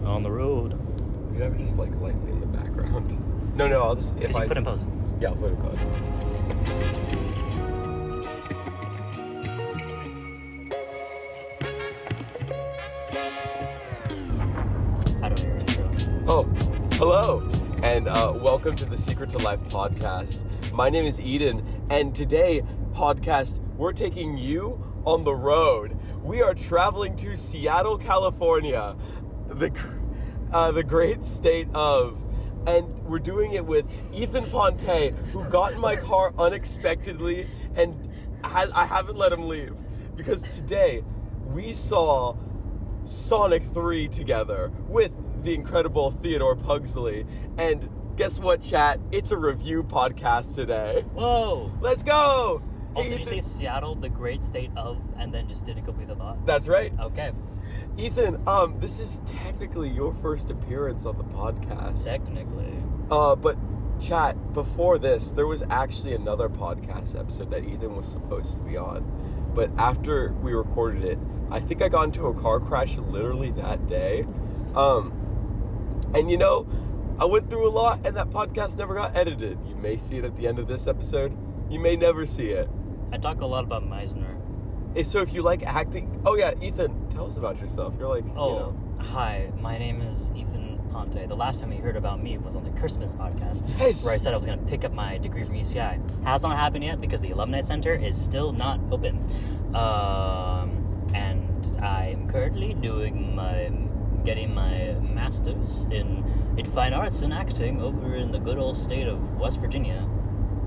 On the road. You have it just like lightly in the background. No, I'll just Because you put in post. Yeah, I'll put in post. I don't hear intro. Oh, hello, and welcome to the Secret to Life podcast. My name is Eden, and today, podcast, we're taking you on the road. We are traveling to Seattle, California, the great state of, and we're doing it with Ethan Ponte, who got in my car unexpectedly, and I haven't let him leave, because today we saw Sonic 3 together with the incredible Theodore Pugsley, and guess what, chat? It's a review podcast today. Whoa! Let's go! Also, did you say Seattle, the great state of, and then just didn't complete the thought? That's right. Okay. Ethan, this is technically your first appearance on the podcast. Technically. But chat, before this, there was actually another podcast episode that Ethan was supposed to be on. But after we recorded it, I think I got into a car crash literally that day. And you know, I went through a lot and that podcast never got edited. You may see it at the end of this episode. You may never see it. I talk a lot about Meisner. So if you like acting... Oh yeah, Ethan, tell us about yourself. You're like, Hi, my name is Ethan Ponte. The last time you heard about me was on the Christmas podcast, Yes. where I said I was going to pick up my degree from UCI. Has not happened yet because the Alumni Center is still not open. And I'm currently getting my master's in fine arts and acting over in the good old state of West Virginia,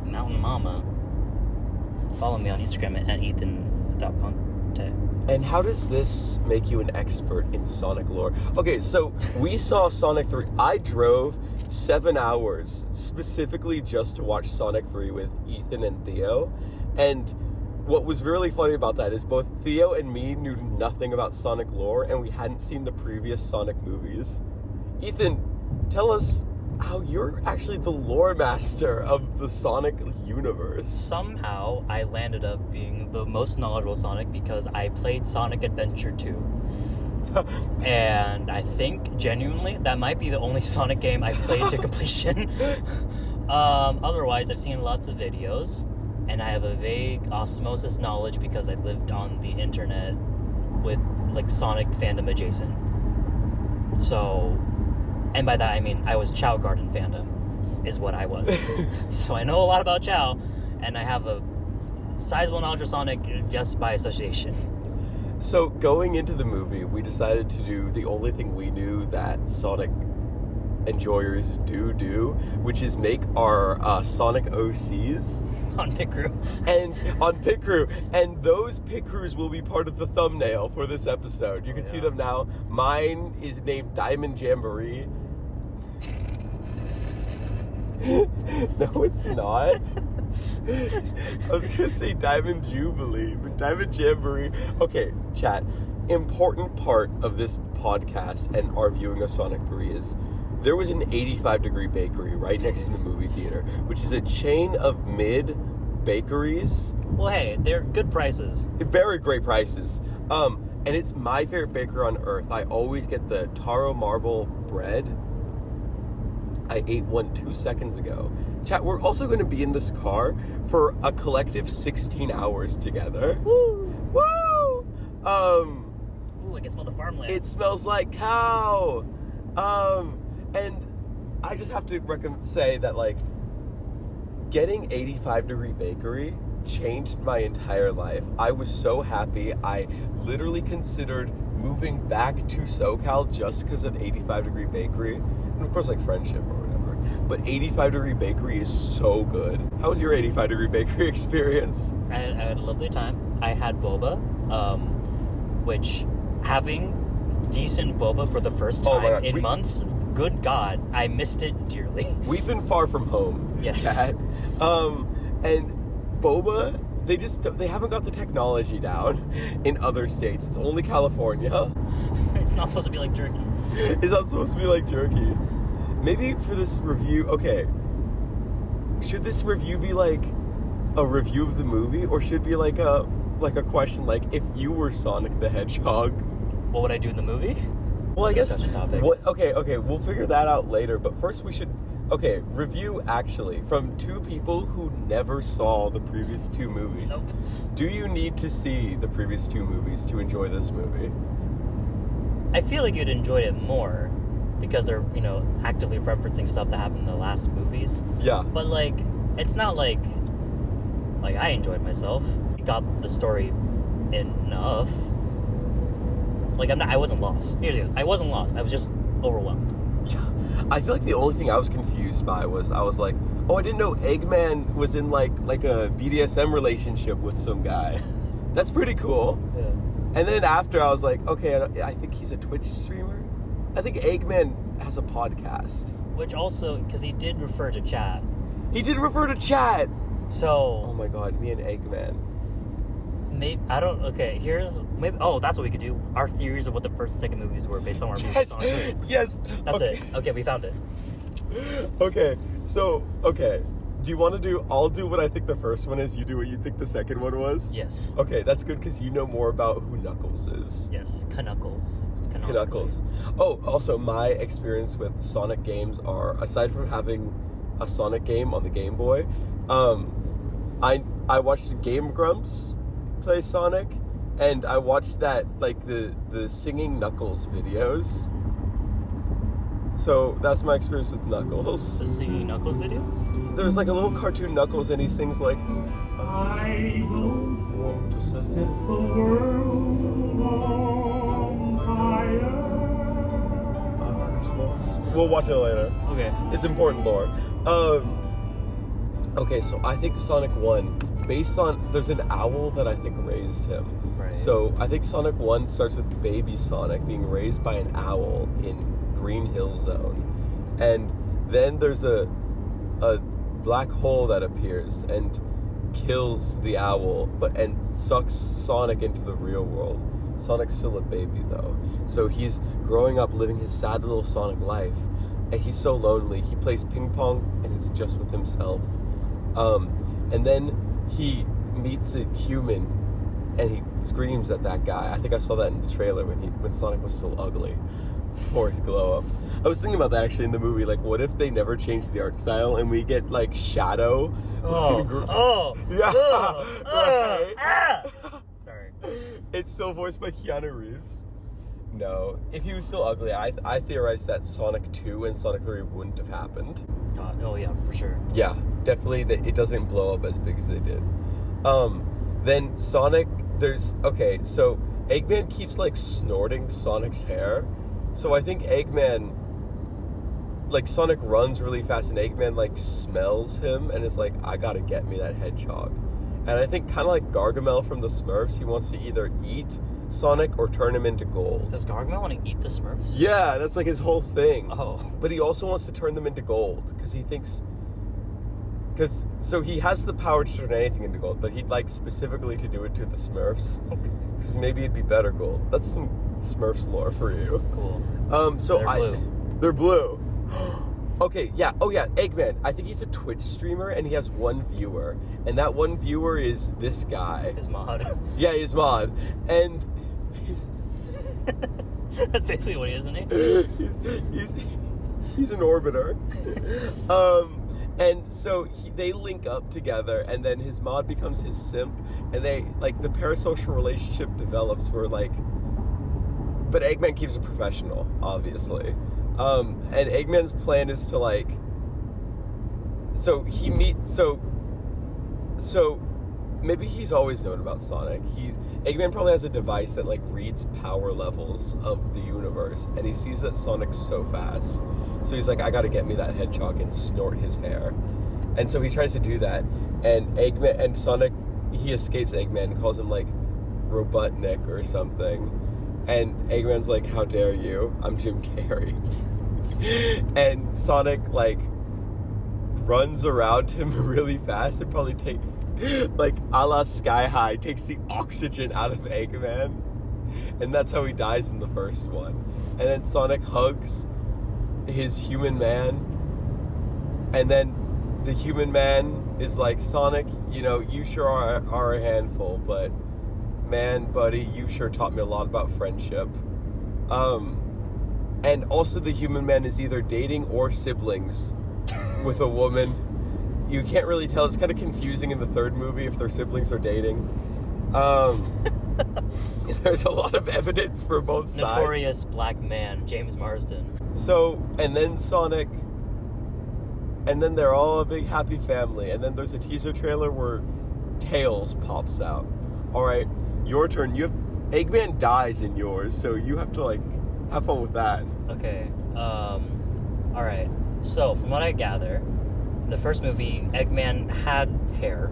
Mountain Mama. Follow me on Instagram at ethan.ponte. And how does this make you an expert in Sonic lore? Okay, so we saw Sonic 3. I drove 7 hours specifically just to watch Sonic 3 with Ethan and Theo. And what was really funny about that is both Theo and me knew nothing about Sonic lore, and we hadn't seen the previous Sonic movies. Ethan, tell us how you're actually the lore master of the Sonic universe. Somehow, I landed up being the most knowledgeable Sonic because I played Sonic Adventure 2. And I think, genuinely, that might be the only Sonic game I played to completion. Otherwise, I've seen lots of videos, and I have a vague osmosis knowledge because I lived on the internet with, like, Sonic fandom adjacent. So... And by that, I mean I was Chow Garden fandom, is what I was. So I know a lot about Chow, and I have a sizable knowledge of Sonic just by association. So going into the movie, we decided to do the only thing we knew that Sonic enjoyers do, which is make our Sonic OCs. On pit crew. And those pit crews will be part of the thumbnail for this episode. You can see them now. Mine is named Diamond Jamboree. No, it's not. I was gonna say Diamond Jubilee, but Diamond Jamboree. Okay, chat. Important part of this podcast and our viewing of Sonic 3 is there was an 85-degree bakery right next to the movie theater, which is a chain of mid-bakeries. Well, hey, they're good prices. Very great prices. And it's my favorite bakery on earth. I always get the taro marble bread. I ate one 2 seconds ago. Chat, we're also going to be in this car for a collective 16 hours together. Woo! Woo! Ooh, I can smell the farmland. It smells like cow. And I just have to say that, like, getting 85-degree bakery changed my entire life. I was so happy. I literally considered moving back to SoCal just because of 85-degree bakery. And of course, like, friendship or whatever. But 85-degree bakery is so good. How was your 85-degree bakery experience? I had a lovely time. I had boba, which having decent boba for the first time in months, good God, I missed it dearly. We've been far from home. Yes. Chat. And boba, they haven't got the technology down in other states. It's only California. It's not supposed to be like jerky. It's not supposed to be like jerky. Maybe for this review, okay, should this review be like a review of the movie, or should it be like a question like, if you were Sonic the Hedgehog, what would I do in the movie? Well, I guess discussion topics. Okay, we'll figure that out later. But first, we should review actually from two people who never saw the previous two movies. Nope. Do you need to see the previous two movies to enjoy this movie? I feel like you'd enjoy it more because they're actively referencing stuff that happened in the last movies. Yeah. But like, it's not like I enjoyed myself. Got the story enough. Like I wasn't lost. I wasn't lost. I was just overwhelmed. Yeah. I feel like the only thing I was confused by was I was like, oh, I didn't know Eggman was in like a BDSM relationship with some guy. That's pretty cool. Yeah. And then after I was like, okay, I think he's a Twitch streamer. I think Eggman has a podcast. Which also, because he did refer to chat. He did refer to chat. So. Oh my god, me and Eggman. Maybe here's that's what we could do. Our theories of what the first and second movies were based on our movies. Yes. That's it. Okay, we found it. Okay, so do you want to do? I'll do what I think the first one is. You do what you think the second one was. Yes. Okay, that's good because you know more about who Knuckles is. Yes, Knuckles. Knuckles. Oh, also my experience with Sonic games are, aside from having a Sonic game on the Game Boy, I watched Game Grumps play Sonic, and I watched that like the singing Knuckles videos. So that's my experience with Knuckles. The singing Knuckles videos? There's like a little cartoon Knuckles, and he sings like, I don't want to set the world on fire. We'll watch it later. Okay. It's important lore. Okay, so I think Sonic 1, based on, there's an owl that I think raised him. Right. So I think Sonic 1 starts with baby Sonic being raised by an owl in Green Hill Zone. And then there's a black hole that appears and kills the owl, and sucks Sonic into the real world. Sonic's still a baby though. So he's growing up living his sad little Sonic life. And he's so lonely. He plays ping pong and it's just with himself. And then he meets a human and he screams at that guy. I think I saw that in the trailer when Sonic was still ugly before his glow up. I was thinking about that actually in the movie. Like, what if they never changed the art style and we get like Shadow? Yeah. Sorry. It's still voiced by Keanu Reeves. No, if he was still ugly, I theorized that Sonic 2 and Sonic 3 wouldn't have happened. Oh yeah, for sure. Yeah, definitely that it doesn't blow up as big as they did. Then Sonic, so Eggman keeps like snorting Sonic's hair. So I think Eggman, like Sonic runs really fast and Eggman like smells him and is like, I gotta get me that hedgehog. And I think kind of like Gargamel from the Smurfs, he wants to either eat Sonic or turn him into gold. Does Gargamel want to eat the Smurfs? Yeah, that's like his whole thing. Oh. But he also wants to turn them into gold because he thinks... So he has the power to turn anything into gold, but he'd like specifically to do it to the Smurfs. Okay. Because maybe it'd be better gold. That's some Smurfs lore for you. Cool. They're blue. They're blue. Okay, yeah. Oh, yeah. Eggman. I think he's a Twitch streamer, and he has one viewer. And that one viewer is this guy. His mod. Yeah, his mod. And he's... That's basically what he is, isn't he? He's an orbiter. And so they link up together, and then his mod becomes his simp, and they, like, the parasocial relationship develops where, like... But Eggman keeps it professional, obviously. And Eggman's plan is to, like... So maybe he's always known about Sonic. Eggman probably has a device that, like, reads power levels of the universe, and he sees that Sonic's so fast. So he's like, I gotta get me that hedgehog and snort his hair. And so he tries to do that, and Sonic, he escapes Eggman and calls him, like, Robotnik or something. And Eggman's like, how dare you? I'm Jim Carrey. And Sonic, like, runs around him really fast and probably like, a la Sky High, takes the oxygen out of Eggman. And that's how he dies in the first one. And then Sonic hugs his human man. And then the human man is like, Sonic, you sure are a handful, but man, buddy, you sure taught me a lot about friendship. And also the human man is either dating or siblings with a woman. You can't really tell. It's kind of confusing in the third movie if their siblings are dating. There's a lot of evidence for both sides. Notorious black man, James Marsden. So, and then Sonic, and then they're all a big happy family. And then there's a teaser trailer where Tails pops out. All right, your turn. Eggman dies in yours, so you have to, like, have fun with that. Okay. All right. So, from what I gather, the first movie, Eggman had hair.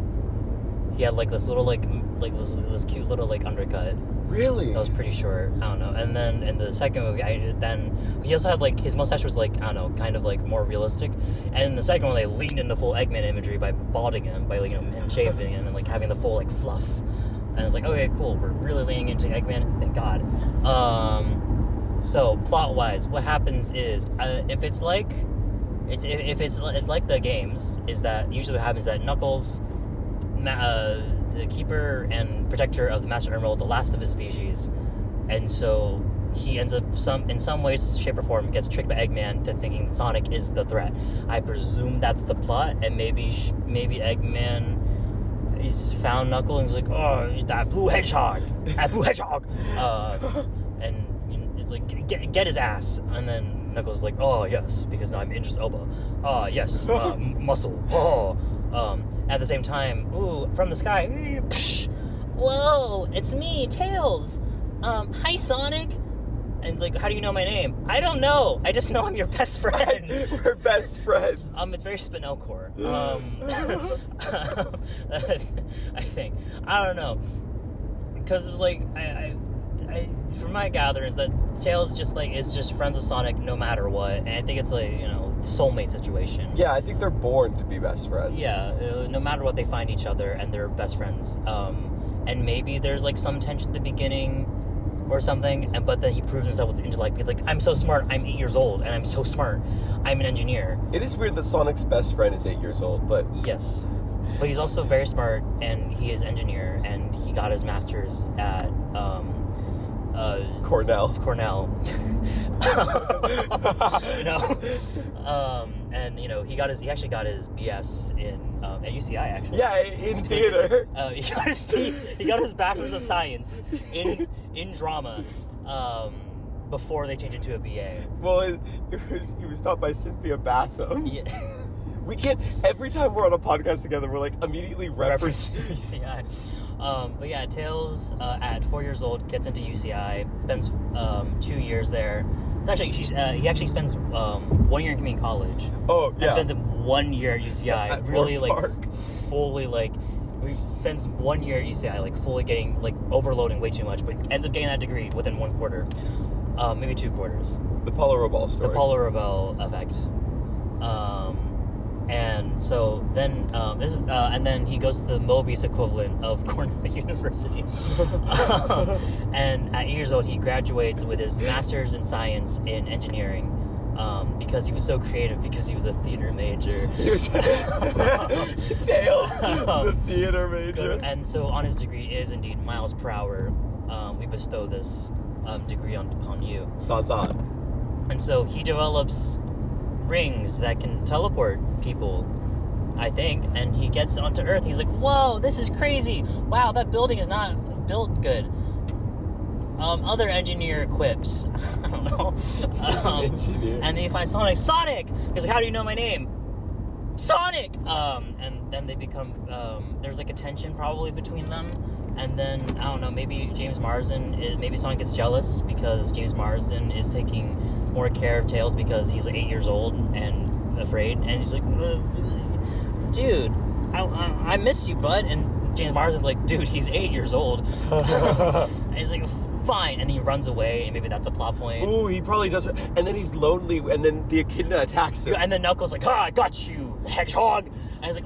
He had, like, this little, like this cute little, like, undercut. Really? That was pretty short. I don't know. And then in the second movie, he also had, like, his mustache was, like, I don't know, kind of, like, more realistic. And in the second one, they leaned into full Eggman imagery by balding him, by, like, you know, him shaving and then, like, having the full, like, fluff. And it's like, okay, cool. We're really leaning into Eggman. Thank God. So plot-wise, what happens is, if it's like the games, is that usually what happens is that Knuckles, the keeper and protector of the Master Emerald, the last of his species, and so he ends up in some ways, shape, or form gets tricked by Eggman to thinking Sonic is the threat. I presume that's the plot, and maybe Eggman. He's found Knuckles and he's like, oh, that blue hedgehog. And it's like, get his ass. And then Knuckles is like, oh, yes, because now I'm Idris Elba. Oh, yes, muscle. Oh. At the same time, ooh, from the sky, psh, whoa, it's me, Tails. Hi, Sonic. And it's like, how do you know my name? I don't know. I just know I'm your best friend. We're best friends. It's very Spinelcore. I think. I don't know. Because, like, I from my gatherings, that Tails is just friends with Sonic no matter what. And I think it's, like, you know, soulmate situation. Yeah, I think they're born to be best friends. Yeah, no matter what, they find each other and they're best friends. And maybe there's, like, some tension at the beginning or something, but then he proves himself with his intellect. He's like, I'm so smart, I'm 8 years old, and I'm so smart, I'm an engineer. It is weird that Sonic's best friend is 8 years old, but... Yes. But he's also very smart, and he is engineer, and he got his master's at, Cornell. You know? And, you know, he actually got his BS at UCI, actually. Yeah, in theater. He got his Bachelor's of Science in drama before they changed it to a BA. Well, he was taught by Cynthia Bassam. Yeah. We can't, every time we're on a podcast together, we're, like, immediately referencing UCI. But yeah, Tails, at 4 years old, gets into UCI, spends 2 years there. He actually spends 1 year in community college. Oh, yeah. And spends 1 year at UCI. At really, Fort like, Park. fully, like, he spends 1 year at UCI, like, fully getting, like, overloading way too much, but ends up getting that degree within 1 quarter. Maybe 2 quarters. The Paulo Raval story. The Paulo Raval effect. And so then and then he goes to the Mobius equivalent of Cornell University. And at 8 years old, he graduates with his master's in science in engineering, because he was so creative, because he was a theater major. He was Tails, the theater major. And so on his degree is indeed miles per hour. We bestow this degree upon you. Zan. And so he develops rings that can teleport people, I think, and he gets onto Earth. He's like, whoa, this is crazy. Wow, that building is not built good. Other engineer quips. I don't know. Engineer. And then he finds Sonic. Sonic! He's like, how do you know my name? Sonic! And then they become, there's like a tension probably between them. And then, I don't know, maybe maybe Sonic gets jealous because James Marsden is taking more care of Tails because he's like 8 years old and afraid. And he's like, dude, I miss you, bud. And James Marsden's like, dude, he's 8 years old. And he's like, fine. And then he runs away, and maybe that's a plot point. Ooh, he probably does. And then he's lonely, and then the echidna attacks him. And then Knuckles like, I got you, hedgehog. And he's like,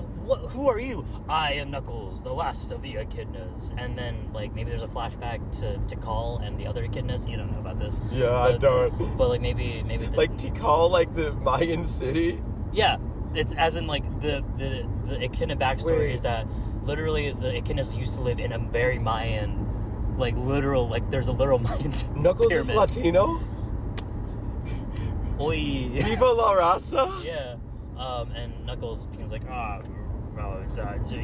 who are you? I am Knuckles, the last of the echidnas. And then, like, maybe there's a flashback to Tikal and the other echidnas. You don't know about this. Yeah, I don't. But, like, maybe like, Tikal, like, the Mayan city? Yeah. It's as in, like, the echidna backstory is that literally the echidnas used to live in a very Mayan, like, literal, like, there's a literal Mayan Knuckles pyramid. is Latino? Oi. Viva la raza? Yeah. And Knuckles begins like,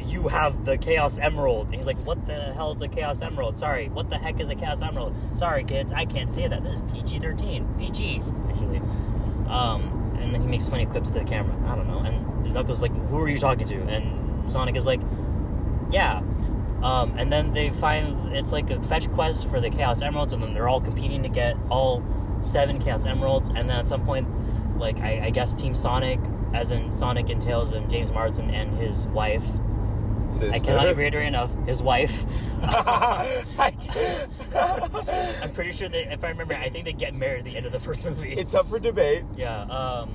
you have the Chaos Emerald. And he's like, what the hell is a Chaos Emerald? Sorry, what the heck is a Chaos Emerald? Sorry, kids, I can't say that. This is PG-13. PG, actually. And then he makes funny clips to the camera. I don't know. And Knuckles is like, who are you talking to? And Sonic is like, yeah. And then they find it's like a fetch quest for the Chaos Emeralds, and then they're all competing to get all 7 Chaos Emeralds. And then at some point, like, I guess Team Sonic, as in Sonic and Tails and James Marsden and his wife. Sister. I cannot reiterate enough. His wife. I'm pretty sure that, if I remember, I think they get married at the end of the first movie. It's up for debate. Yeah.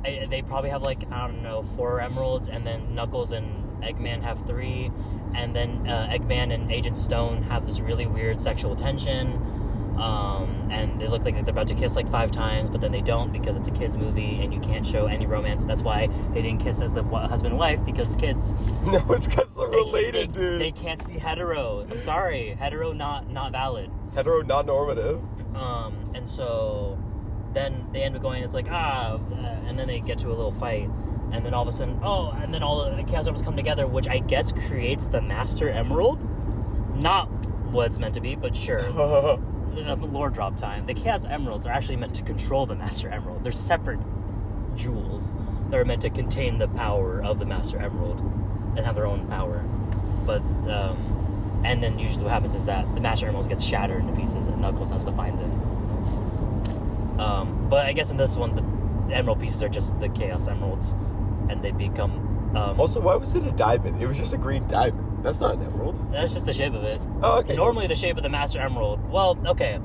They probably have, like, I don't know, 4 emeralds, and then Knuckles and Eggman have 3, and then Eggman and Agent Stone have this really weird sexual tension. And they look like they're about to kiss like 5 times, but then they don't because it's a kid's movie and you can't show any romance. That's why they didn't kiss as the husband and wife, because kids... No, it's because they're related, dude. They can't see hetero. I'm sorry. Hetero not valid. Hetero not normative. And so then they end up going, it's like, and then they get to a little fight. And then all of a sudden, and then all the Chaos Emeralds come together, which I guess creates the Master Emerald. Not what it's meant to be, but sure. Lore drop time. The Chaos Emeralds are actually meant to control the Master Emerald. They're separate jewels that are meant to contain the power of the Master Emerald and have their own power. But, and then usually what happens is that the Master Emeralds gets shattered into pieces and Knuckles has to find them. But I guess in this one, the Emerald pieces are just the Chaos Emeralds, and they become... also, why was it a diamond? It was just a green diamond. That's not an emerald. That's just the shape of it. Oh, okay. Normally the shape of the Master Emerald. Well, okay.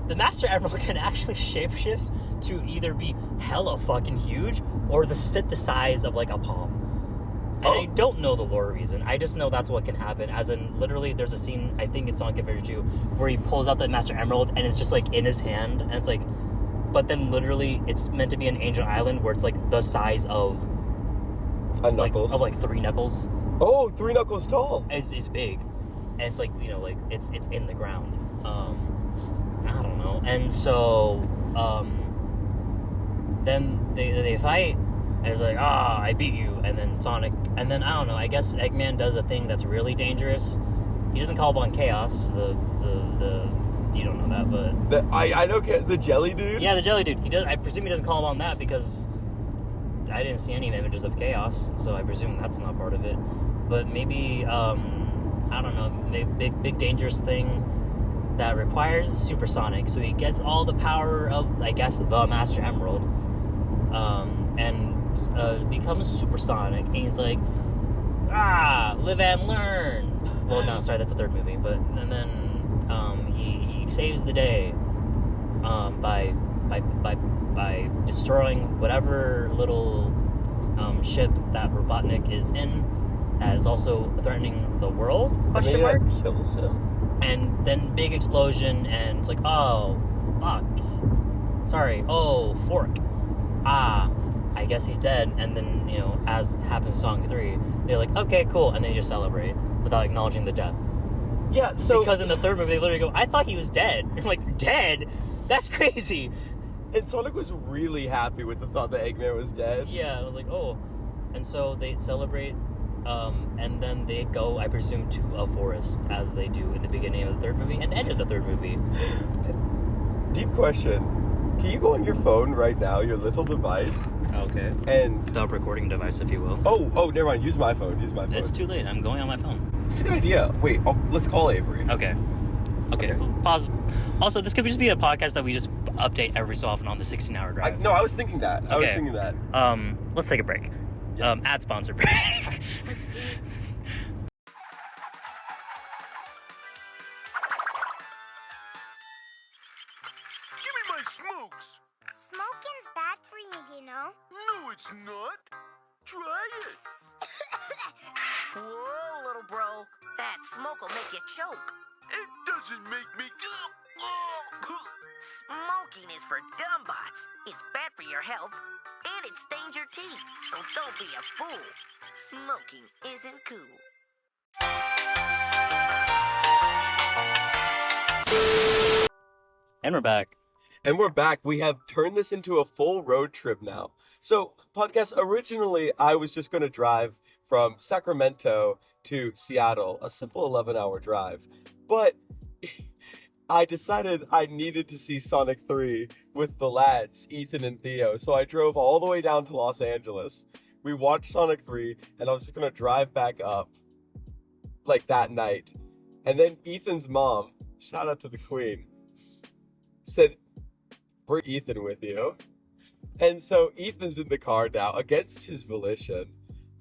The Master Emerald can actually shapeshift to either be hella fucking huge or fit the size of like a palm. And I don't know the lore reason. I just know that's what can happen. As in, literally, there's a scene, I think it's on Converge 2, where he pulls out the Master Emerald and it's just like in his hand. And it's like, but then literally it's meant to be an Angel Island where it's like the size of... a Knuckles? Of like 3 Knuckles. Oh, 3 Knuckles tall. It's big. And it's like, like, it's in the ground. I don't know. And so, then they fight, and it's like, I beat you. And then Sonic, and then, I don't know, I guess Eggman does a thing that's really dangerous. He doesn't call upon Chaos, you don't know that, but... I don't get the jelly dude? Yeah, the jelly dude. He does. I presume he doesn't call upon that because I didn't see any images of Chaos, so I presume that's not part of it. But maybe, I don't know, big dangerous thing that requires supersonic. So he gets all the power of, I guess, the Master Emerald, and becomes supersonic. And he's like, live and learn. Well, no, sorry, that's the 3rd movie. But and then he saves the day by destroying whatever little ship that Robotnik is in. That is also threatening the world, question mark? That kills him. And then big explosion, and it's like, oh, fuck. Sorry, oh, fork. I guess he's dead. And then, as happens in Song 3, they're like, okay, cool. And they just celebrate without acknowledging the death. Yeah, so... Because in the 3rd movie, they literally go, I thought he was dead. I'm like, dead? That's crazy. And Sonic was really happy with the thought that Eggman was dead. Yeah, I was like, oh. And so they celebrate... and then they go, I presume, to a forest, as they do in the beginning of the 3rd movie and the end of the 3rd movie. Deep question. Can you go on your phone right now, your little device? Okay. And... stop recording device, if you will. Oh, never mind. Use my phone. It's too late. I'm going on my phone. It's a good idea. Wait, let's call Avery. Okay. Pause. Also, this could just be a podcast that we just update every so often on the 16-hour drive. I was thinking that. Okay. Let's take a break. Yeah. Ad sponsor break. Give me my smokes. Smoking's bad for you, you know. No, it's not. Try it. Whoa, little bro. That smoke will make you choke. It doesn't make me go. Smoking is for dumbbots. It's bad for your health, and it stains your teeth. So don't be a fool. Smoking isn't cool. And we're back. And we're back. We have turned this into a full road trip now. So, podcast, originally, I was just going to drive from Sacramento to Seattle, a simple 11-hour drive. But I decided I needed to see Sonic 3 with the lads, Ethan and Theo. So I drove all the way down to Los Angeles. We watched Sonic 3, and I was just going to drive back up, like, that night. And then Ethan's mom, shout out to the queen, said, "Bring Ethan with you." And so Ethan's in the car now, against his volition.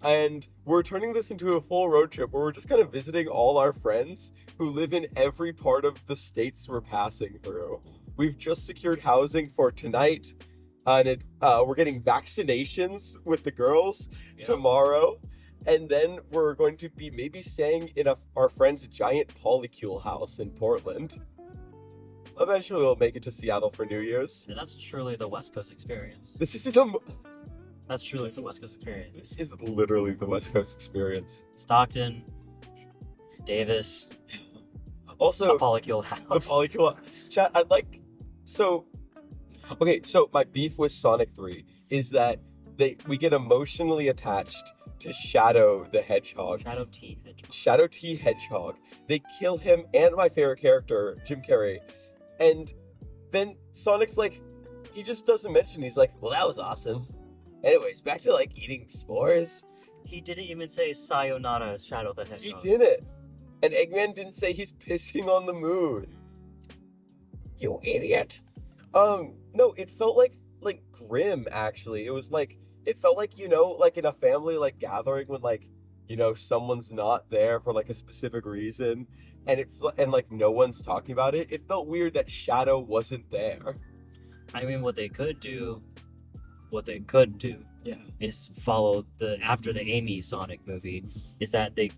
And we're turning this into a full road trip where we're just kind of visiting all our friends who live in every part of the states we're passing through. We've just secured housing for tonight, and we're getting vaccinations with the girls tomorrow. And then we're going to be maybe staying in our friend's giant polycule house in Portland. Eventually we'll make it to Seattle for New Year's. And that's truly the West Coast experience. That's truly the West Coast experience. This is literally the West Coast experience. Stockton, Davis, Also, a polycule house. the polycule. Chat, so my beef with Sonic 3 is that we get emotionally attached to Shadow the Hedgehog. Shadow T Hedgehog. They kill him and my favorite character, Jim Carrey. And then Sonic's like, he just doesn't mention, he's like, well, that was awesome. Anyways, back to like eating s'mores. He didn't even say sayonara, Shadow the Hedgehog. He didn't. And Eggman didn't say he's pissing on the moon. You idiot. No, it felt like grim, actually. It was like, it felt like, like in a family like gathering when like, someone's not there for like a specific reason and like no one's talking about it. It felt weird that Shadow wasn't there. I mean, what they could do Yeah. is follow after the Amy Sonic movie, is that they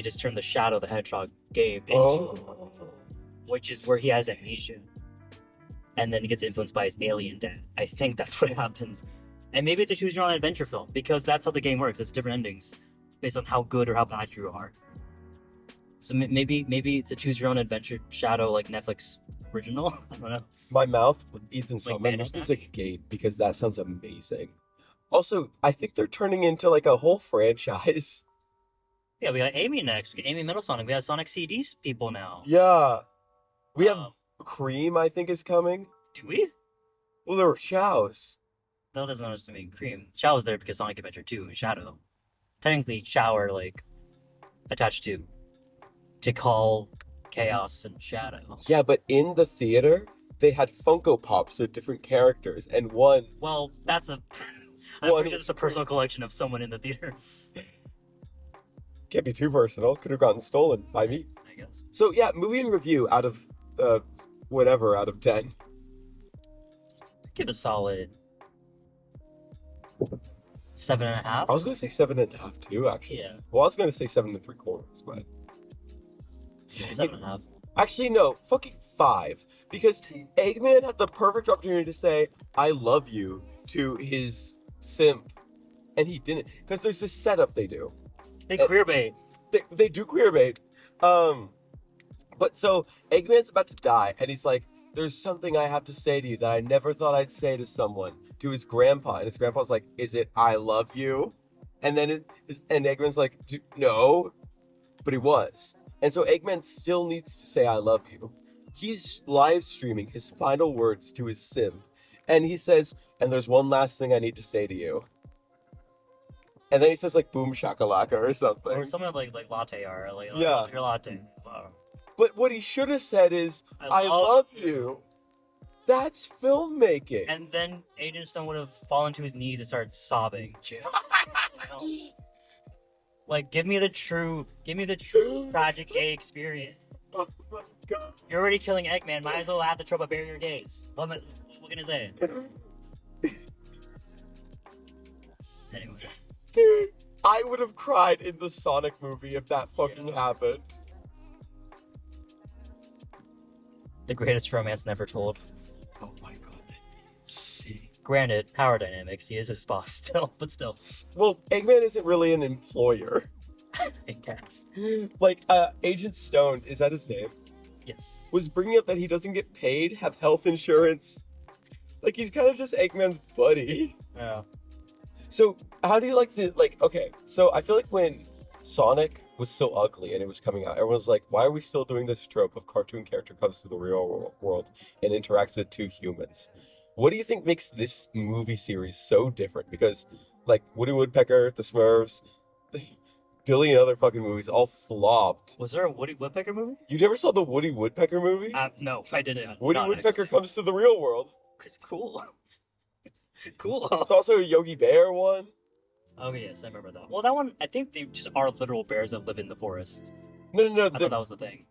just turn the Shadow the Hedgehog game into, which is where he has amnesia. And then he gets influenced by his alien dad. I think that's what happens. And maybe it's a choose your own adventure film, because that's how the game works. It's different endings based on how good or how bad you are. So maybe it's a choose your own adventure Shadow, like Netflix original. I don't know. My mouth, Ethan's Like my mouth is Bandersnatch? agape because that sounds amazing. Also, I think they're turning into like a whole franchise. Yeah, we got Amy next. We got Amy Middle Sonic. We got Sonic CDs people now. Yeah. We have Um, Cream, I think, is coming. Do we? Well, there were Chows. That doesn't understand me. Cream. Shao was there because Sonic Adventure 2 and Shadow. Technically, Shao are like attached to Tikal, Chaos, and Shadow. Yeah, but in the theater, they had Funko Pops of different characters, and one... Well, that's a. I'm One- pretty sure it's a personal collection of someone in the theater. Can't be too personal. Could have gotten stolen by me. I guess. So, yeah, movie and review out of, whatever, out of 10. Give a solid 7.5. I was going to say 7.5 too, actually. Yeah, Well, I was going to say 7 3/4, but... 7.5. Actually, no, fucking 5. Because Eggman had the perfect opportunity to say, I love you, to his simp. And he didn't. Because there's this setup they do. They queerbait. They do queerbait. But so, Eggman's about to die, and he's like, there's something I have to say to you that I never thought I'd say to someone. To his grandpa. And his grandpa's like, is it I love you? And then and Eggman's like, no. But he was. And so Eggman still needs to say I love you. He's live streaming his final words to his sim. And he says, and there's one last thing I need to say to you. And then he says like boom shakalaka or something. Or something like latte art. Like, Yeah. Your latte. Wow. But what he should have said is, I love you. That's filmmaking. And then Agent Stone would have fallen to his knees and started sobbing. Like, give me the true tragic gay experience. Oh my god. You're already killing Eggman. Might as well have the trope of bury your gays. What can I say? Anyway, Dude, I would have cried in the Sonic movie if that fucking happened. the greatest romance never told. Oh my god, that's sick. Granted, power dynamics. He is his boss still, but still, Well, Eggman isn't really an employer. I guess. Like, Agent Stone, is that his name? Yes. Was bringing up that he doesn't get paid, have health insurance, Like, he's kind of just Eggman's buddy. Yeah. So, how do you like okay, so I feel like when Sonic was still ugly and it was coming out, everyone was like, why are we still doing this trope of cartoon character comes to the real world and interacts with two humans? What do you think makes this movie series so different? Because, like, Woody Woodpecker, The Smurfs, billion other fucking movies all flopped. Was there a Woody Woodpecker movie? You never saw the Woody Woodpecker movie? No, I didn't. Woody Woodpecker comes to the real world. Cool. Cool. It's also a Yogi Bear one. Oh, yes, I remember that. Well, that one, I think they just are literal bears that live in the forest. No. I thought that was the thing.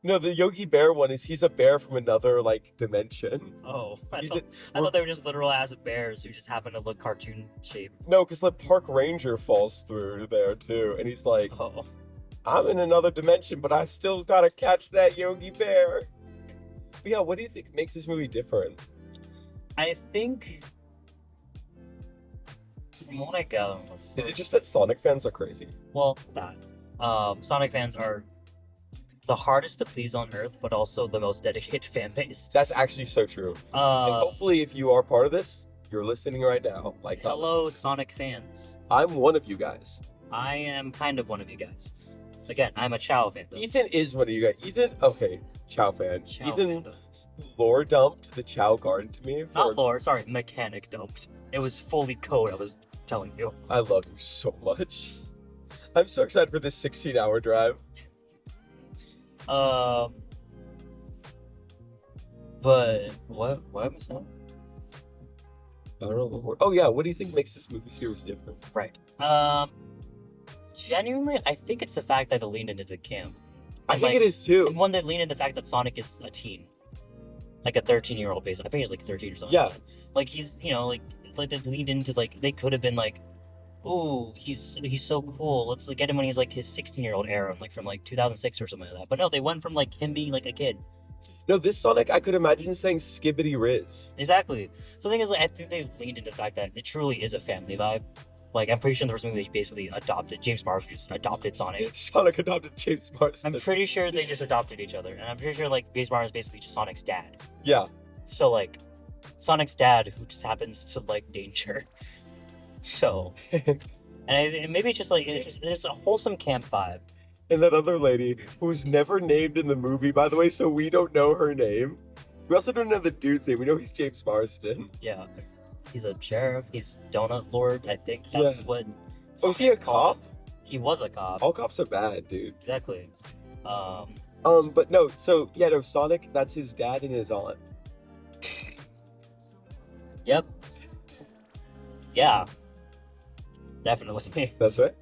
No, the Yogi Bear one is he's a bear from another, like, dimension. Oh, I He's thought they were just literal ass bears who just happen to look cartoon shaped. No, because the park ranger falls through there, too. And he's like, Oh. I'm in another dimension, but I still gotta catch that Yogi Bear. But yeah, what do you think makes this movie different? I think, from what I gather, Is it just that Sonic fans are crazy? well, that Sonic fans are the hardest to please on Earth, but also the most dedicated fan base. That's actually so true. And hopefully, if you are part of this, you're listening right now. Like, hello, Sonic fans. I'm one of you guys. I am kind of one of you guys. Again, I'm a Chow fan. Though. Ethan is one of you guys. Ethan, okay, Chow fan. Chow Ethan fandom. lore dumped the Chow Garden to me. Not lore, sorry, mechanic dumped. It was fully code, I was telling you. I love you so much. I'm so excited for this 16-hour drive. But what am I saying? I don't know what word. Oh yeah, what do you think makes this movie series different? Right. Genuinely, I think it's the fact that they leaned into the camp. I think it is too. And one that leaned into the fact that Sonic is a teen. Like a 13-year-old basically. I think he's like 13 or something. Yeah. Like, that. Like he's, like they leaned into like, they could have been like, ooh, he's so cool. Let's like, get him when he's like his 16-year-old era, like from like 2006 or something like that. But no, they went from like him being like a kid. No, this Sonic, I could imagine saying Skibbity Riz. Exactly. So the thing is, like, I think they leaned into the fact that it truly is a family vibe. Like, I'm pretty sure in the first movie they basically adopted, James Marsden just adopted Sonic. Sonic adopted James Marsden. I'm pretty sure they just adopted each other. And I'm pretty sure, like, James Marsden is basically just Sonic's dad. Yeah. So, like, Sonic's dad, who just happens to like danger. So, and maybe it's just like, it's a wholesome camp vibe. And that other lady, who's never named in the movie, by the way, so we don't know her name. We also don't know the dude's name. We know he's James Marsden. Yeah. He's a sheriff. He's Donut Lord, I think. That's what... Oh, is he a cop? He was a cop. All cops are bad, dude. Exactly. But no, so, yeah, no, Sonic, that's his dad and his aunt. Yep. Yeah. Definitely. That's right?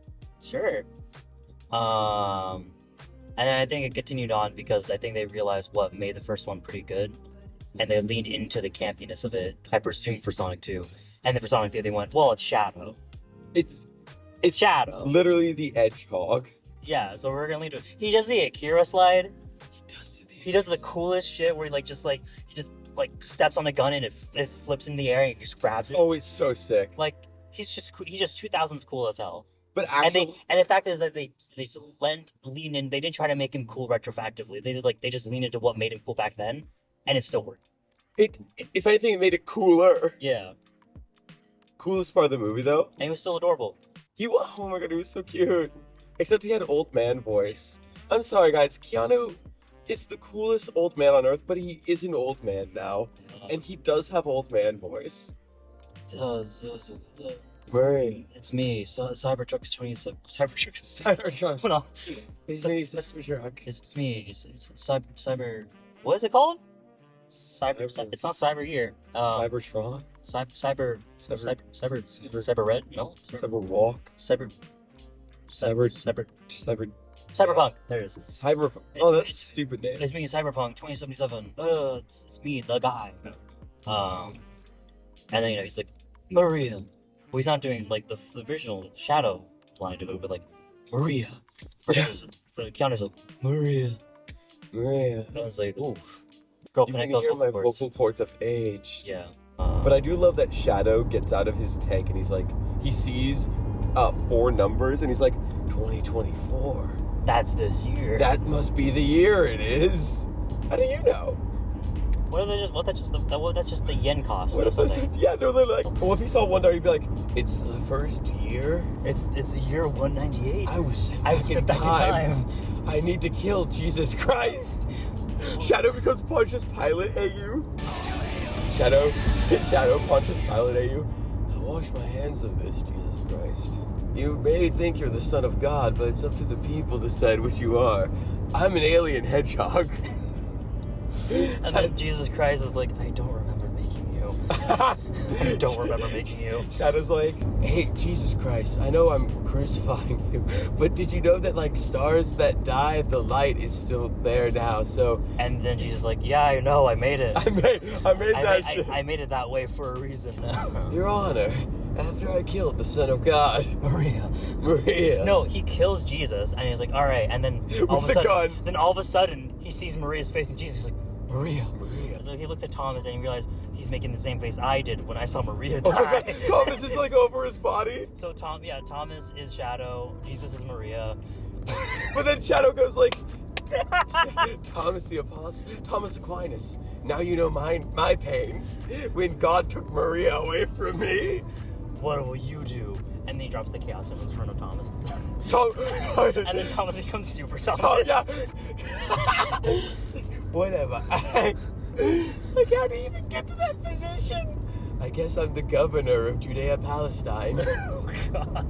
Sure. And I think it continued on because I think they realized what made the first one pretty good, and they leaned into the campiness of it. I presume for Sonic 2, and then for Sonic 3 they went, well, it's Shadow. It's Shadow. literally the Hedgehog. Yeah, so we're gonna lean to it. He does the Akira slide. He does the coolest shit where he just steps on a gun and it flips in the air and he just grabs it. Oh, it's so sick. Like he's just 2000s cool as hell. But actually, and the fact is that they just lean in. They didn't try to make him cool retroactively. They just leaned into what made him cool back then, and it still worked. If anything, it made it cooler. Yeah. Coolest part of the movie, though. And he was still adorable. Oh my god, he was so cute. Except he had old man voice. I'm sorry, guys. Keanu is the coolest old man on earth, but he is an old man now, and he does have old man voice. Murray. It's me, Cybertruck's 27. Cybertruck. Hold on. It's me, Cybertruck. It's me. It's cyber. What is it called? Cyber. It's not Cyber Year. Cybertron. Cyber Red. No. Cyberpunk. There it is. Cyberpunk. Oh, that's a stupid name. It's me, Cyberpunk 2077. It's me, the guy. And then he's like, Maria. Well, he's not doing like the original Shadow line of it, but like Maria versus Keanu's like Maria. And it's like, ooh, girl, connect those my vocal vocal cords have aged. Yeah. But I do love that Shadow gets out of his tank and he's like, he sees 4 numbers and he's like, 2024. That's this year. That must be the year it is. How do you know? What if that's just the yen cost What or if this? something? Yeah, no, they're like. Well, if he saw $1, he'd be like, "It's the first year. It's the year 198. I was sent back in time. I need to kill Jesus Christ." Shadow becomes Pontius Pilate. Hey, you. Shadow Pontius Pilate. Hey, you. I wash my hands of this, Jesus Christ. You may think you're the son of God, but it's up to the people to decide what you are. I'm an alien hedgehog. And then Jesus Christ is like, I don't remember making you. I don't remember making you. Shadow's like, hey, Jesus Christ, I know I'm crucifying you, but did you know that, like, stars that die, the light is still there now, so... And then Jesus is like, yeah, I know, I made it. I made that shit. I made it that way for a reason. Your Honor, after I killed the Son of God... Maria. No, he kills Jesus, and he's like, all right, and then all of a sudden, he sees Maria's face, and Jesus is like, Maria. So he looks at Thomas, and he realizes he's making the same face I did when I saw Maria die. Oh my God. Thomas is, like, over his body. So Thomas is Shadow, Jesus is Maria. But then Shadow goes like, Thomas the Apostle, Thomas Aquinas, now you know my pain when God took Maria away from me. What will you do? And then he drops the chaos in front of Thomas. And then Thomas becomes super Thomas. Yeah. Whatever. I can't even get to that position. I guess I'm the governor of Judea-Palestine. Oh, God.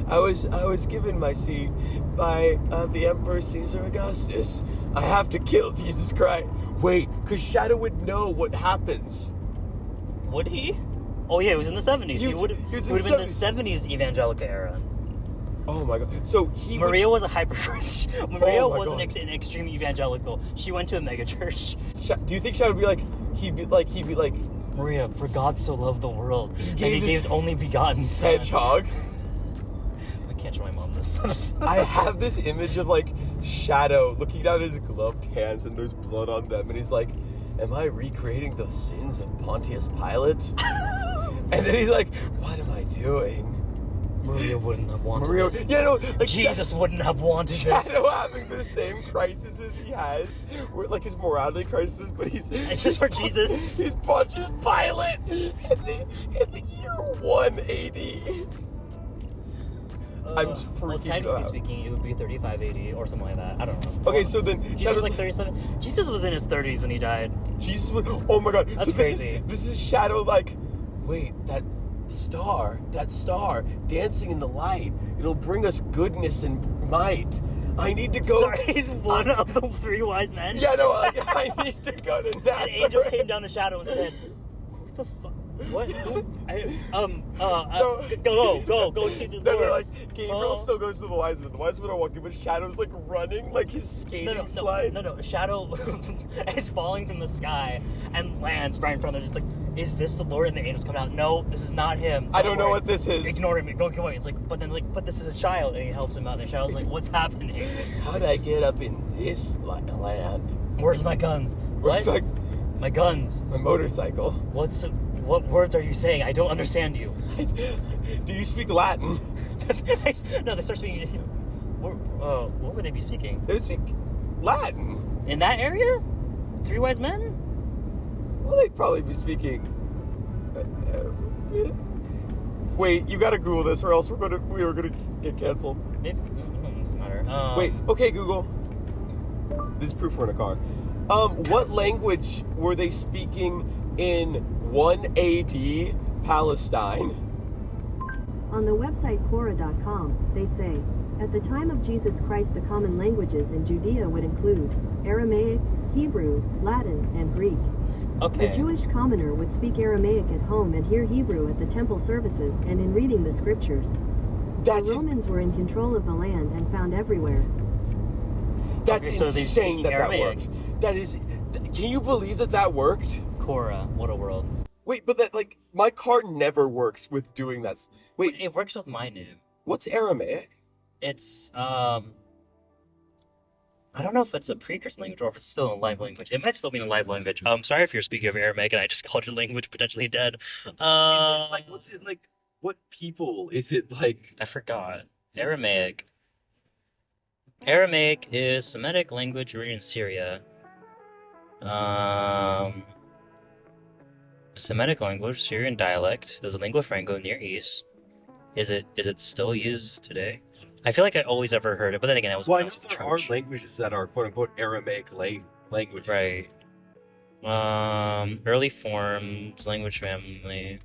I was given my seat by the Emperor Caesar Augustus. I have to kill Jesus Christ. Wait, because Shadow would know what happens. Would he? Oh yeah, it was in the 70s. He would have been in the 70s evangelical era. Oh my God! So Maria was a hyper-Christian. Maria was an extreme evangelical. She went to a mega church. Do you think Shadow would be like? He'd be like, Maria, for God so loved the world, and he gave his only begotten son. Hedgehog. I can't show my mom this. I have this image of like Shadow looking down at his gloved hands, and there's blood on them, and he's like, "Am I recreating the sins of Pontius Pilate?" And then he's like, "What am I doing?" Maria wouldn't have wanted this. Yeah, no, like Jesus wouldn't have wanted this. Shadow having the same crises he has, where, like his morality crisis, but it's just for Jesus. He's Pontius Pilate in the year 1 AD. I'm freaking well, technically speaking, it would be 35 AD or something like that. I don't know. Okay, so then Jesus was like 37. Jesus was in his 30s when he died. Jesus was. Oh my God, that's so crazy. This is Shadow. Like, wait, that star dancing in the light. It'll bring us goodness and might. I need to go. Sorry, he's one of the 3 wise men. Yeah, no, I need to go to Nazareth. An angel came down the Shadow and said, "Who the fuck? What? Go see the Lord." No, like Gabriel still goes to the wise men. The wise men are walking, but Shadow's like running, like his skating slide. No. Shadow is falling from the sky and lands right in front of them. It's like, is this the Lord? And the angels come out. No, this is not him. I don't know what this is. Ignore him. Go away. It's like, but this is a child, and he helps him out. And Shadow's like, what's happening? How did I get up in this land? Where's my guns? Where's what? My guns. My motorcycle. What words are you saying? I don't understand you. Do you speak Latin? No, they start speaking. What would they be speaking? They speak Latin. In that area? 3 wise men? Well, they'd probably be speaking. Wait, you gotta Google this, or else we are gonna get canceled. It doesn't matter. Wait, okay, Google. This is proof we're in a car. What language were they speaking in 1 AD Palestine? On the website Quora.com, they say, at the time of Jesus Christ, the common languages in Judea would include Aramaic, Hebrew, Latin, and Greek. Okay. The Jewish commoner would speak Aramaic at home and hear Hebrew at the temple services and in reading the scriptures. The Romans were in control of the land and found everywhere. That's insane that worked. That is... Can you believe that worked? Quora, what a world. Wait, but that, like, my car never works with doing that. Wait, it works with my name. What's Aramaic? It's, I don't know if it's a precursor language or if it's still a live language. It might still be a live language. Sorry if you're speaking of Aramaic and I just called your language potentially dead. What's it like? What people is it like? I forgot. Aramaic. Aramaic is Semitic language originating in Syria. Semitic language, Syrian dialect. There's a lingua franca in Near East. Is it still used today? I feel like I always ever heard it, but then again, I was Well, I when I know was in there are church. languages that are quote unquote Aramaic languages. Right. Early forms, language family,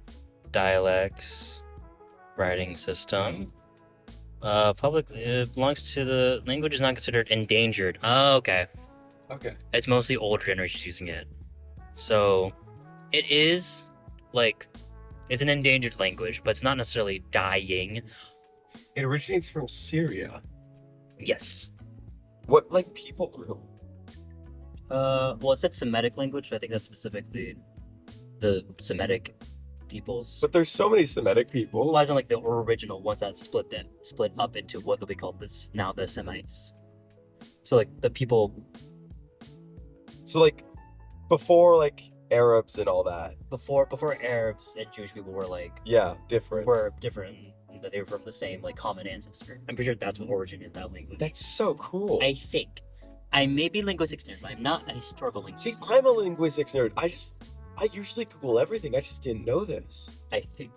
dialects, writing system. It belongs to the language is not considered endangered. Oh, okay. Okay. It's mostly older generations using it. So, it is, like, it's an endangered language, but it's not necessarily dying. It originates from Syria. Yes. What, like, people group? Well, it said Semitic language, so I think that's specifically the Semitic peoples. But there's so many Semitic people. Well, as in, like, the original ones that split up into what we call this now the Semites. So, like, the people So, like, before, like, Arabs and all that. before Arabs and Jewish people were like Yeah, different. were different, that they were from the same like common ancestor. I'm pretty sure that's what originated that language. That's so cool. I think. I may be linguistics nerd, but I'm not a historical See, linguist. I'm a linguistics nerd. I usually Google everything. I just didn't know this. I think.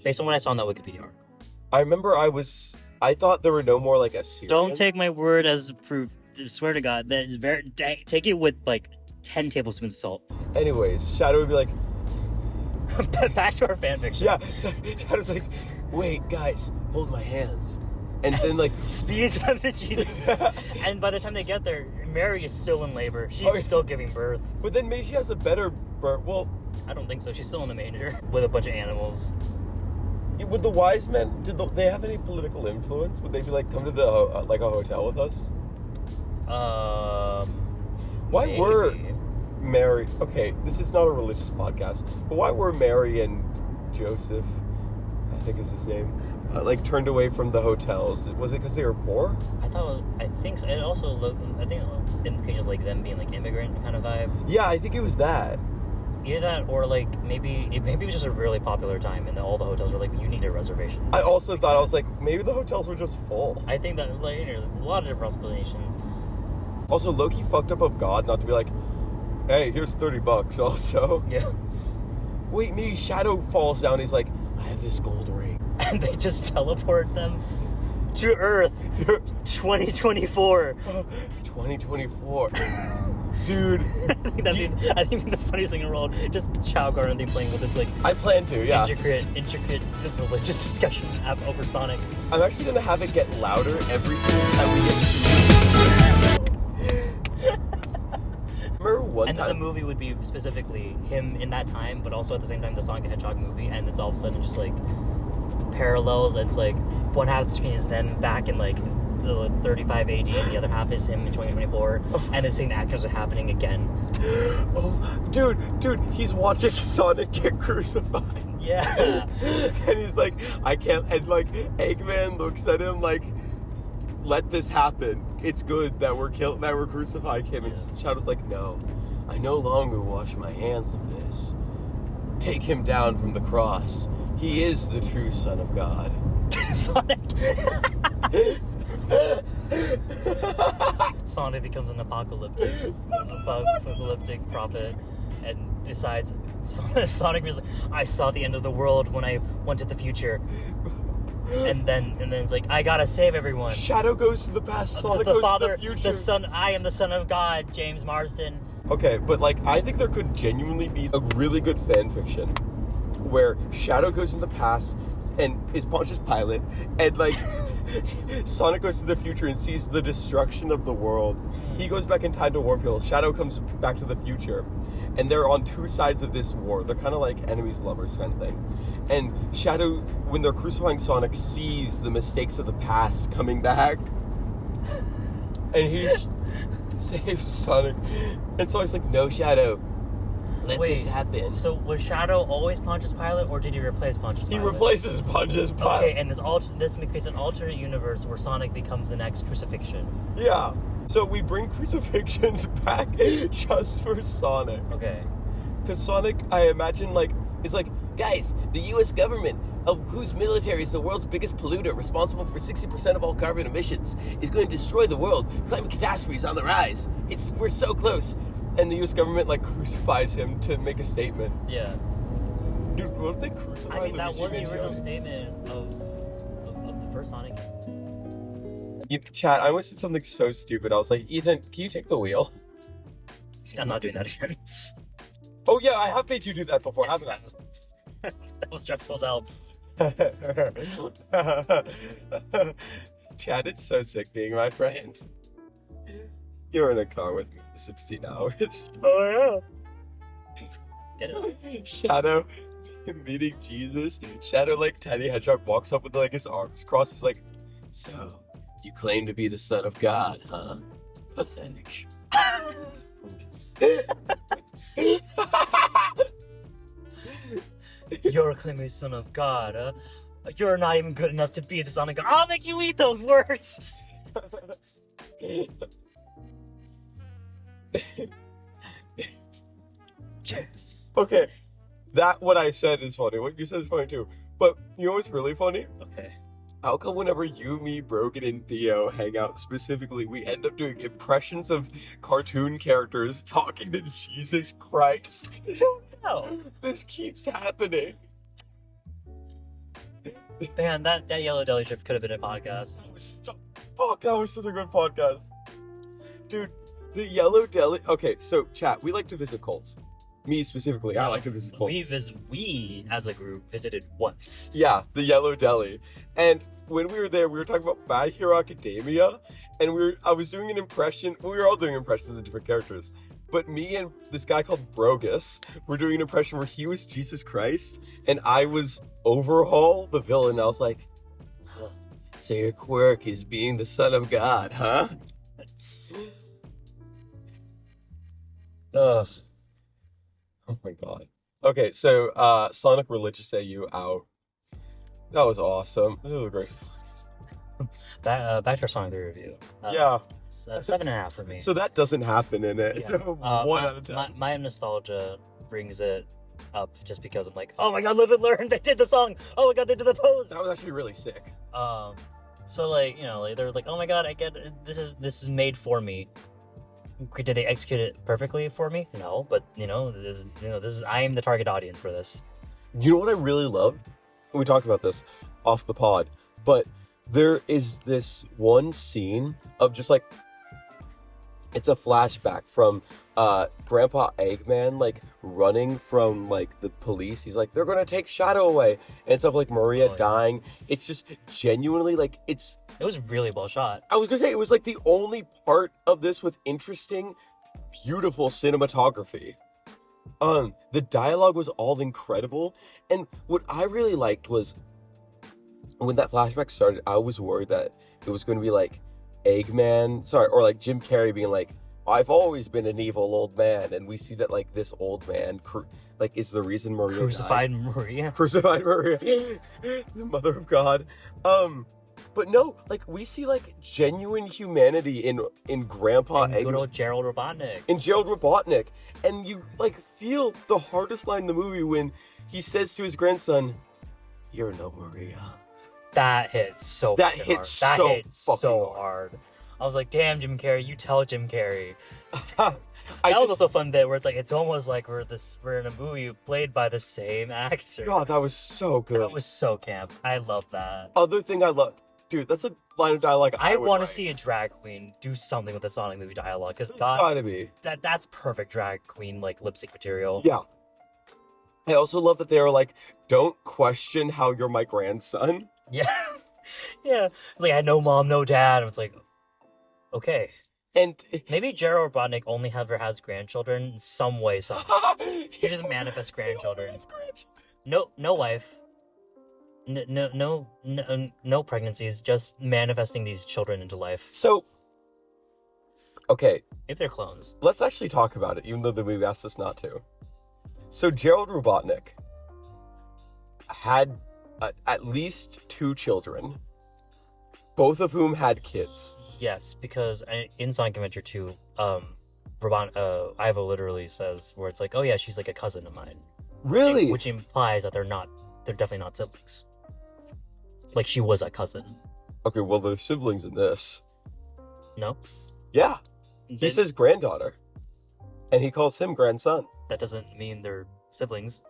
Based on what I saw in that Wikipedia article. I remember I thought there were no more, like, Assyrian. Don't take my word as proof. I swear to God, that is very. Take it with like 10 tablespoons of salt. Anyways, Shadow would be like, Back to our fanfiction. yeah. So Shadow's like, wait, guys, hold my hands. And then, like, Speeds them to Jesus. And by the time they get there, Mary is still in labor. She's Okay. still giving birth. but then maybe she has a better birth. Well, I don't think so. She's still in the manger with a bunch of animals. would the wise men, they have any political influence? Would they be like, come to the, like, a hotel with us? Why Maybe. were Mary, okay, this is not a religious podcast, but why were Mary and Joseph, I think is his name, like, turned away from the hotels? Was it because they were poor? I think so. It also I think it implications like them being like immigrant kind of vibe. Yeah, I think it was that. Either that or like maybe it was just a really popular time and all the hotels were like, you need a reservation. I also thought, I was like, maybe the hotels were just full. I think that like a lot of different explanations. Also, Loki fucked up of God not to be like, hey, here's $30 also. Yeah. Wait, maybe Shadow falls down, he's like, I have this gold ring. And they just teleport them to Earth 2024. 2024. Dude. I think the funniest thing in the world, just Chow Garden thing playing with its like I plan to, yeah. intricate religious discussion over Sonic. I'm actually gonna have it get louder every single time we get. Remember one And then time? the movie would be specifically him in that time, but also at the same time the Sonic the Hedgehog movie, and it's all of a sudden just like parallels. It's like one half of the screen is them back in like the 35 AD, and the other half is him in 2024, and the same actors are happening again. Oh, dude, he's watching Sonic get crucified. Yeah. And he's like, I can't, and like, Eggman looks at him like, let this happen. It's good that we're crucifying him. And Shadow's like, no, I no longer wash my hands of this. Take him down from the cross. He is the true Son of God. Sonic. Sonic becomes an apocalyptic prophet and decides. Sonic was like, I saw the end of the world when I went to the future. And then it's like, I gotta save everyone. Shadow goes to the past, Sonic The goes father, to the future. the son. I am the son of God, James Marsden. Okay, but like, I think there could genuinely be a really good fan fiction where Shadow goes in the past and is Pontius Pilate, and like Sonic goes to the future and sees the destruction of the world. He goes back in time to warn people. Shadow comes back to the future, and they're on two sides of this war. They're kind of like enemies, lovers kind of thing. And Shadow, when they're crucifying Sonic, sees the mistakes of the past coming back, and he saves Sonic. And so he's like, no, Shadow, let this happen. So was Shadow always Pontius Pilate, or did he replace Pontius He Pilate? replaces Pontius Pilate. Okay, and this creates an alternate universe where Sonic becomes the next crucifixion. Yeah. So we bring crucifixions back just for Sonic. Okay. Because Sonic, I imagine, like, is like, guys, the U.S. government, of whose military is the world's biggest polluter, responsible for 60% of all carbon emissions, is going to destroy the world. Climate catastrophe is on the rise. We're so close. and the U.S. government like crucifies him to make a statement. Yeah. Dude, what if they crucify I mean, that Luigi was the original Mangione? statement of the first Sonic. Chat, I almost did something so stupid. I was like, Ethan, can you take the wheel? I'm not doing that again. Oh yeah, I have made you do that before, haven't I? That was stressful as hell. Chad, it's so sick being my friend. You're in a car with me for 16 hours. Oh yeah. Get it? Shadow meeting Jesus. Shadow, like, Tiny Hedgehog walks up with, like, his arms crossed. He's like, so, you claim to be the son of God, huh? Pathetic. You're a claiming son of God, huh? You're not even good enough to be the son of God. I'll make you eat those words! Yes. Okay, that what I said is funny. What you said is funny too. But you know what's really funny? Okay. How come whenever you, me, Brogan, and Theo hang out specifically, we end up doing impressions of cartoon characters talking to Jesus Christ? I don't know. This keeps happening. Man, that Yellow Deli trip could have been a podcast. That was such a good podcast. Dude, the Yellow Deli... Okay, so, chat, we like to visit cults. Me specifically, I like to visit cults. We, as a group, visited once. Yeah, the Yellow Deli. And when we were there, we were talking about My Hero Academia, and I was doing an impression... We were all doing impressions of different characters. But me and this guy called Brogus were doing an impression where he was Jesus Christ, and I was Overhaul, the villain. I was like, huh, so your quirk is being the son of God, huh? Ugh. Oh my god. Okay, so Sonic Religious AU out. That was awesome. This was a great. Back to our Sonic 3 review. Yeah. 7.5 for me. So that doesn't happen in it. Yeah. So 1 out of 10. My nostalgia brings it up just because I'm like, oh my god, Live and Learn, they did the song. Oh my god, they did the pose. That was actually really sick. So like, you know, like they're like, oh my god, I get it. This is made for me. Did they execute it perfectly for me? No, but this is I am the target audience for this. You know what I really loved? We talked about this off the pod, but there is this one scene of just like, it's a flashback from Grandpa Eggman like running from like the police. He's like, they're gonna take Shadow away, and stuff like Maria dying. It's just genuinely like it was really well shot. I was gonna say it was like the only part of this with interesting, beautiful cinematography. The dialogue was all incredible, and what I really liked was when that flashback started, I was worried that it was gonna be like Eggman, or like Jim Carrey being like, I've always been an evil old man, and we see that like this old man like is the reason Maria crucified died. Maria. Crucified Maria, the mother of God. But no, like we see like genuine humanity in Grandpa and Eggman. Good old Gerald Robotnik. In Gerald Robotnik, and you like feel the hardest line in the movie when he says to his grandson, "You're no Maria." That hits so. That hard. hits That so hits fucking so hard. I was like, damn, Jim Carrey, you tell Jim Carrey. That was also a fun bit where it's like, it's almost like we're in a movie played by the same actor. God, that was so good. That was so camp. I love that. Other thing I love, dude, that's a line of dialogue I would want to write. see a drag queen do something with the Sonic movie dialogue, because It's gotta be. that's perfect drag queen like lip sync material. Yeah. I also love that they are like, don't question how you're my grandson. Yeah. Yeah. Like, I had no mom, no dad. And it's like, okay. And Maybe Gerald Robotnik only ever has grandchildren in some way, somehow. He just manifests grandchildren. No wife. No pregnancies. Just manifesting these children into life. So, okay, Maybe they're clones. let's actually talk about it, even though the movie asked us not to. So Gerald Robotnik had at least 2 children, both of whom had kids. Yes, because in Sonic Adventure 2, Ivo literally says where it's like, oh yeah, she's like a cousin of mine. Really? Which implies that they're definitely not siblings. Like, she was a cousin. Okay, well, they're siblings in this. No? Yeah. He says granddaughter. And he calls him grandson. That doesn't mean they're siblings.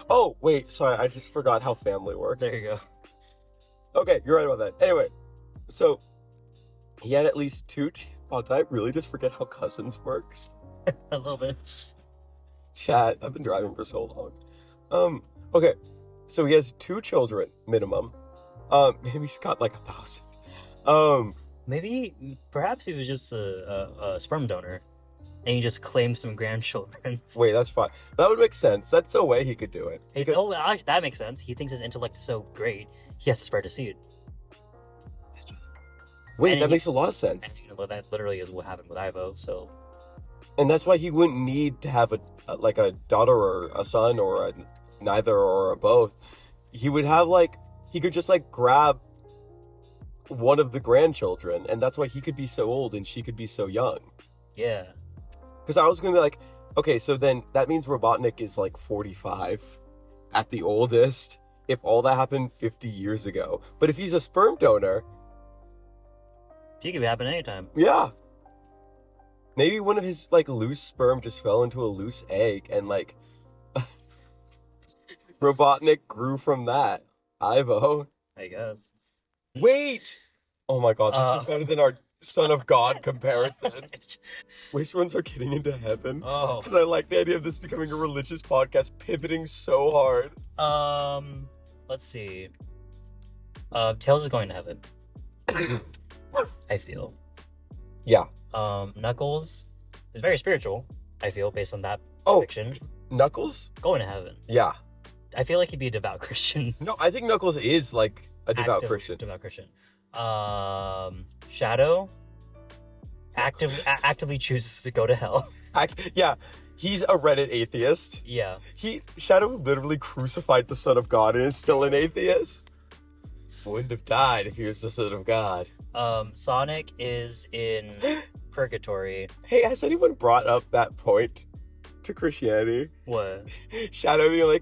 Oh, wait, sorry, I just forgot how family works. There you go. Okay, you're right about that. Anyway, so he had at least two. Wow, did I really just forget how cousins works? A little bit. Chat, I've been driving for so long. Okay, so he has 2 children minimum. Maybe he's got like 1,000. Maybe, perhaps he was just a sperm donor, and he just claimed some grandchildren. Wait, that's fine. That would make sense. That's a way he could do it. That makes sense. He thinks his intellect is so great, he has to spread a seed. Wait, And that he- makes a lot of sense. And, that literally is what happened with Ivo. So And that's why he wouldn't need to have a daughter or a son or a neither or a both. He would have he could just grab one of the grandchildren, and that's why he could be so old and she could be so young. yeah, Because I was gonna be okay, so then that means Robotnik is 45 at the oldest, if all that happened 50 years ago. But if he's a sperm donor, it could happen anytime. yeah. Maybe one of his loose sperm just fell into a loose egg and Robotnik grew from that. Ivo. I guess. Wait! Oh my god, this is better than our Son of God comparison. Which ones are getting into heaven? Oh. Because I like the idea of this becoming a religious podcast, pivoting so hard. Let's see. Tails is going to heaven. I feel. Yeah. Knuckles is very spiritual, I feel, based on that Oh. fiction. Knuckles? Going to heaven. Yeah. I feel like he'd be a devout Christian. No, I think Knuckles is a devout Christian. Devout Christian. Shadow actively chooses to go to hell. Yeah, he's a Reddit atheist. Yeah. Shadow literally crucified the Son of God and is still an atheist. Wouldn't have died if he was the Son of God. Sonic is in purgatory. Hey, has anyone brought up that point to Christianity? What? Shadow being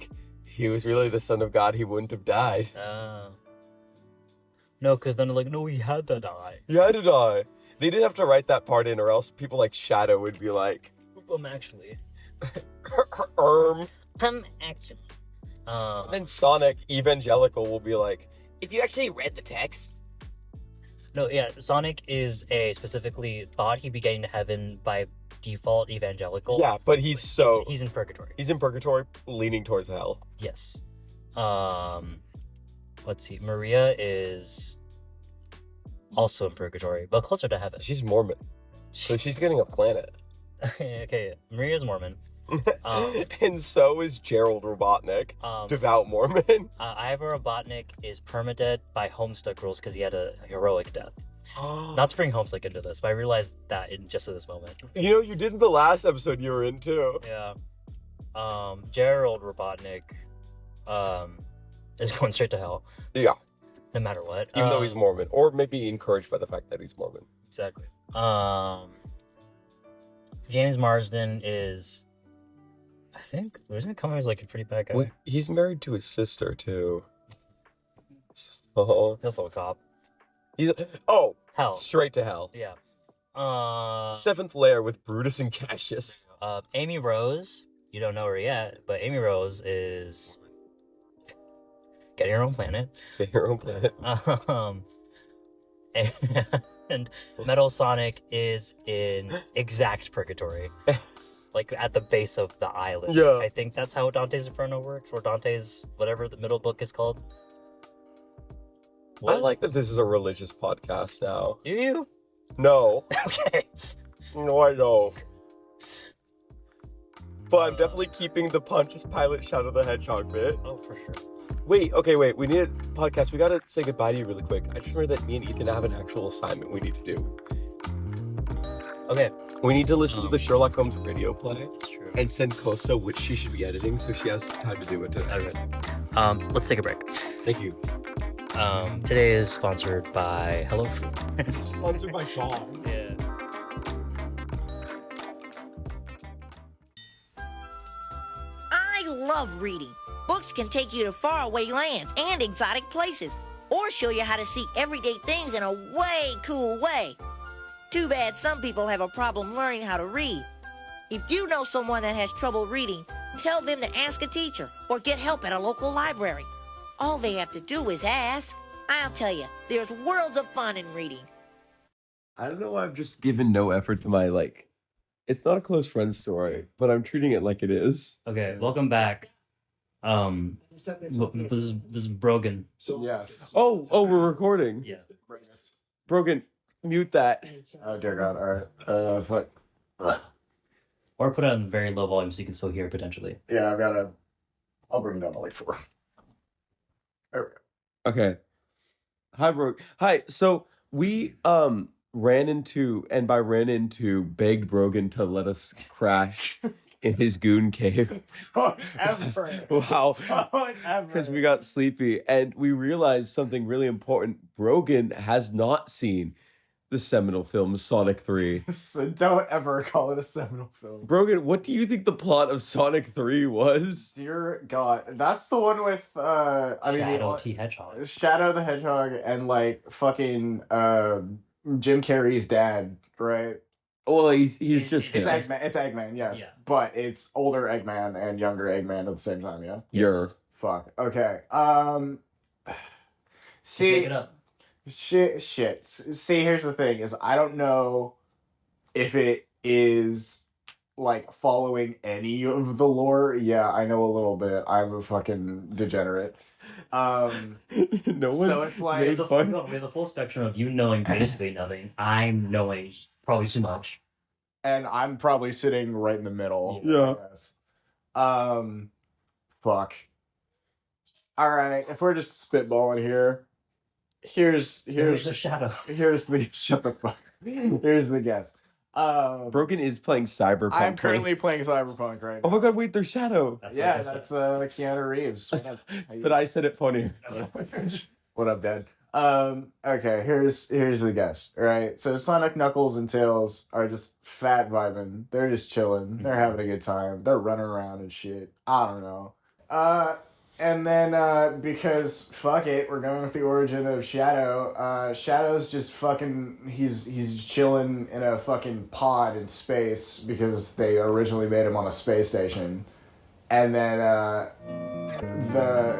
if he was really the Son of God, he wouldn't have died. No, because then they're like, no, he had to die. He had to die. They didn't have to write that part in, or else people like Shadow would be like, Actually. Actually. Then Sonic, evangelical, will be like, if you actually read the text. No, yeah, Sonic is specifically thought he'd be getting to heaven by default evangelical. Yeah, but he's in purgatory. He's in purgatory, leaning towards hell. Yes. Let's see. Maria is also in purgatory, but closer to heaven. She's Mormon, so she's getting a planet. Okay, Maria's Mormon. And so is Gerald Robotnik, devout Mormon. Ivor Robotnik is permadead by Homestuck rules because he had a heroic death. Not to bring Homestuck into this, but I realized that in just at this moment. You did in the last episode you were in too. Yeah. Gerald Robotnik is going straight to hell. Yeah. No matter what. Even though he's Mormon. Or maybe encouraged by the fact that he's Mormon. Exactly. James Marsden is, I think, isn't it coming as a pretty bad guy? Wait, he's married to his sister too. So, This little cop. he's Hell. straight to hell. Yeah. 7th layer with Brutus and Cassius. Amy Rose, you don't know her yet, but Amy Rose is getting her own planet. Your own planet. And Metal Sonic is in exact purgatory. At the base of the island. Yeah. I think that's how Dante's Inferno works, or Dante's whatever the middle book is called. I like that this is a religious podcast now. Do you? No. Okay. No, I don't. But I'm definitely keeping the Pontius Pilate Shadow the Hedgehog bit. Oh, for sure. Wait. We need a podcast. We gotta say goodbye to you really quick. I just remember that me and Ethan have an actual assignment we need to do. Okay. We need to listen to the Sherlock Holmes radio play That's true. and send Kosa which she should be editing so she has time to do it today. Okay. Let's take a break. Thank you. Today is sponsored by Hello Food. Sponsored by Sean. Yeah. I love reading. Books can take you to faraway lands and exotic places, or show you how to see everyday things in a way cool way. Too bad some people have a problem learning how to read. If you know someone that has trouble reading, tell them to ask a teacher or get help at a local library. All they have to do is ask. I'll tell you, there's worlds of fun in reading. I don't know why I've just given no effort to my, like, it's not a close friend story, but I'm treating it like it is. Okay, welcome back. This is Brogan. Yes. Oh, we're recording. Yeah. Brogan, mute that. Oh dear God! All right. Fuck. Or put it on very low volume so you can still hear it potentially. Yeah, I'll bring it down to like 4. There we go. Okay. Hi, Brogan. Hi. So we ran into, and by ran into, begged Brogan to let us crash in his goon cave. Don't ever. Wow. Don't ever. Because we got sleepy, and we realized something really important. Brogan has not seen the seminal film Sonic 3. So don't ever call it a seminal film. Brogan, what do you think the plot of Sonic 3 was? Dear God, that's the one with Shadow T. Hedgehog. Shadow the Hedgehog and like fucking Jim Carrey's dad, right? Well, he's just It's him. Eggman. It's Eggman, yes. Yeah. But it's older Eggman and younger Eggman at the same time, yeah? Yes. Fuck. Okay. Just make it up. Shit. See, here's the thing: is I don't know if it is like following any of the lore. Yeah, I know a little bit. I'm a fucking degenerate. No one So it's like- We made have fun. the full spectrum of you knowing basically nothing. I'm knowing probably too much. And I'm probably sitting right in the middle. Yeah. I guess. Fuck. All right. If we're just spitballing here, here's The shadow. here's the shut the fuck. Here's the guess. Brogan is playing Cyberpunk. I'm currently playing Cyberpunk right Oh now. my God! Wait, there's Shadow. That's Yeah, what I said. that's Keanu Reeves. What up? How you- But I said it funny. What up, Dad? Okay, here's the guess. Right, so Sonic, Knuckles, and Tails are just fat vibing. They're just chilling. They're having a good time. They're running around and shit. I don't know. And then because fuck it, we're going with the origin of Shadow. Shadow's just fucking. He's chilling in a fucking pod in space because they originally made him on a space station, and then the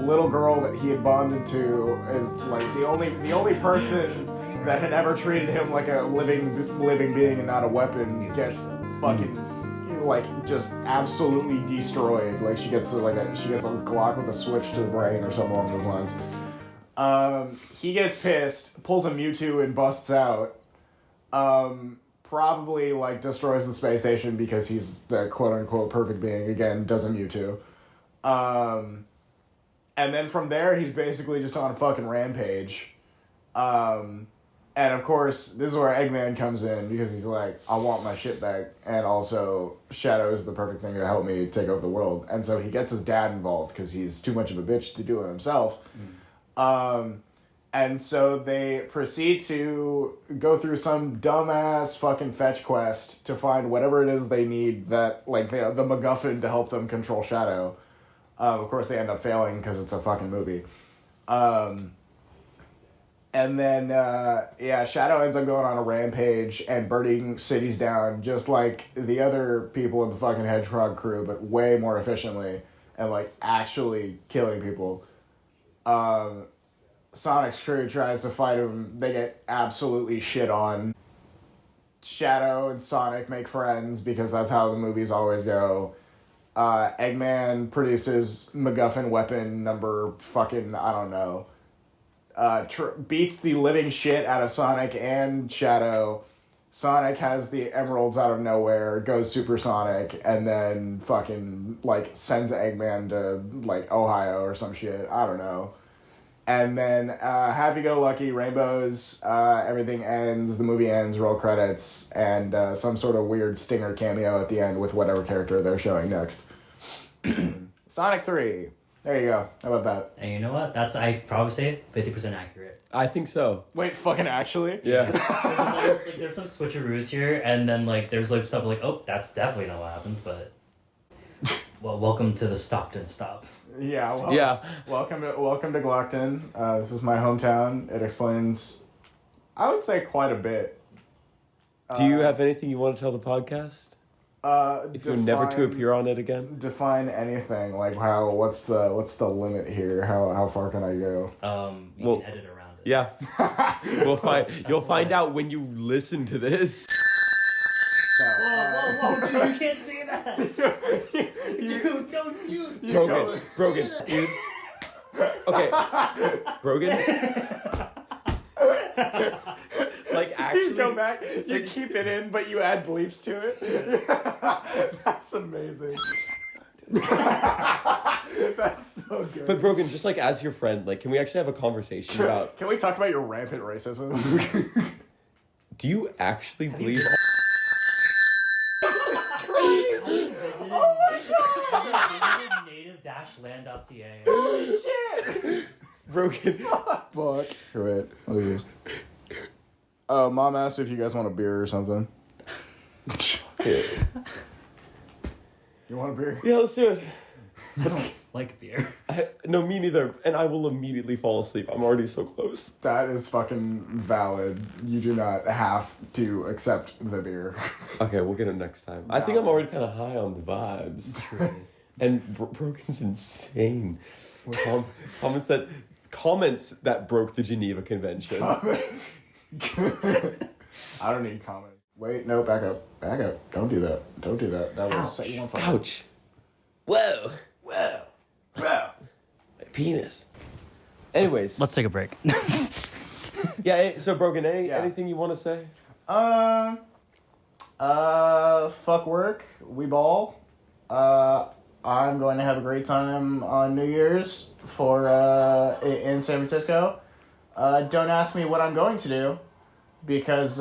little girl that he had bonded to is like the only person that had ever treated him like a living being and not a weapon gets fucking like just absolutely destroyed. Like she gets a Glock with a switch to the brain or something along those lines. He gets pissed, pulls a Mewtwo and busts out. Probably like destroys the space station because he's the quote unquote perfect being. Again, does a Mewtwo. And then from there, he's basically just on a fucking rampage. And of course, this is where Eggman comes in because he's like, I want my shit back. And also, Shadow is the perfect thing to help me take over the world. And so he gets his dad involved because he's too much of a bitch to do it himself. And so they proceed to go through some dumbass fucking fetch quest to find whatever it is they need that, like, the MacGuffin to help them control Shadow. Of course, they end up failing because it's a fucking movie. And then, Shadow ends up going on a rampage and burning cities down just like the other people in the fucking Hedgehog crew, but way more efficiently and, like, actually killing people. Sonic's crew tries to fight him. They get absolutely shit on. Shadow and Sonic make friends because that's how the movies always go. Eggman produces MacGuffin weapon number fucking, I don't know. Beats the living shit out of Sonic and Shadow. Sonic has the emeralds out of nowhere, goes supersonic, and then fucking, like, sends Eggman to, like, Ohio or some shit. I don't know. And then, happy-go-lucky, rainbows, everything ends, the movie ends, roll credits, and some sort of weird stinger cameo at the end with whatever character they're showing next. Sonic 3. There you go. How about that? And you know what? I'd probably say 50% accurate. I think so. Wait, fucking actually? Yeah. There's some switcheroos here, and then, like, there's, like, stuff like, oh, that's definitely not what happens, but... Well, welcome to the Stockton stop. Yeah, well, Yeah. Welcome to Glockton. This is my hometown. It explains, I would say, quite a bit Do you have anything you want to tell the podcast? If you're never to appear on it again? Define anything. Like what's the limit here? How far can I go? You can edit around it. Yeah. You'll find out when you listen to this. Whoa, dude, you can't say that. Dude, no, dude. Brogan, dude. Okay. Brogan. Like, actually, you go back, you keep it in, but you add bleeps to it. That's amazing. That's so good. But Brogan, just like as your friend, like, can we actually have a conversation about? Can we talk about your rampant racism? Do you actually believe? Oh my god! Native-land.ca. Holy shit! Brogan. Fuck. Wait, what is this? Oh, Mom asked if you guys want a beer or something. You want a beer? Yeah, let's do it. I don't like beer. No, me neither. And I will immediately fall asleep. I'm already so close. That is fucking valid. You do not have to accept the beer. Okay, we'll get it next time. I think I'm already kind of high on the vibes. True. And Brogan's insane. Comments that broke the Geneva Convention. I don't need comments. Wait, no, back up. Don't do that. That will set you on fire. Ouch. Whoa. My penis. Anyways. Let's take a break. Yeah, so Brogan, anything you want to say? Fuck work. We ball. I'm going to have a great time on New Year's in San Francisco. Don't ask me what I'm going to do, because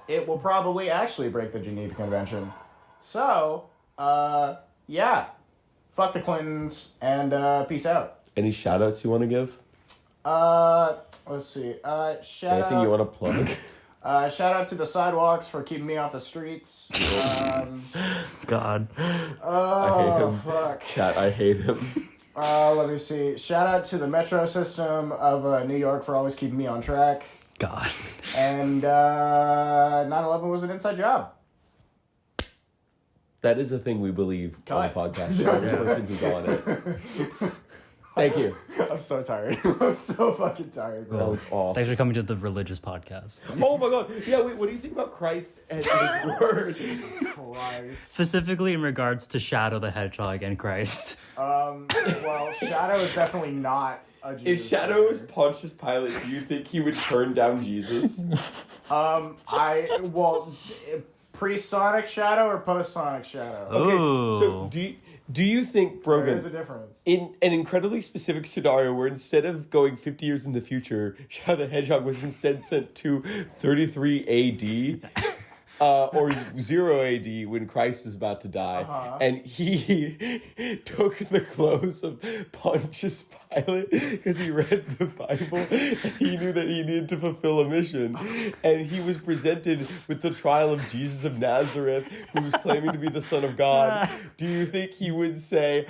it will probably actually break the Geneva Convention. So, yeah. Fuck the Clintons, and peace out. Any shout-outs you want to give? Let's see. Anything you want to plug? Shout out to the sidewalks for keeping me off the streets. God. I hate him. Fuck. Chat, I hate him. Let me see. Shout out to the metro system of New York for always keeping me on track. God. And 9/11 was an inside job. That is a thing we believe on the podcast. Every person who's on it. Thank you. I'm so tired. I'm so fucking tired, bro. That was awful. Thanks for coming to the religious podcast. Oh my god. Yeah, wait, what do you think about Christ and his word? Christ. Specifically in regards to Shadow the Hedgehog and Christ. Well, Shadow is definitely not a Jesus. If Shadow was Pontius Pilate, do you think he would turn down Jesus? Pre-Sonic Shadow or post-Sonic Shadow? Okay, so do you think, Brogan, There is a difference. in an incredibly specific scenario where instead of going 50 years in the future, Shadow the Hedgehog was instead sent to 33 AD, or 0 AD when Christ was about to die, and he took the clothes of Pontius Pilate because he read the Bible and he knew that he needed to fulfill a mission, and he was presented with the trial of Jesus of Nazareth, who was claiming to be the Son of God. Do you think he would say,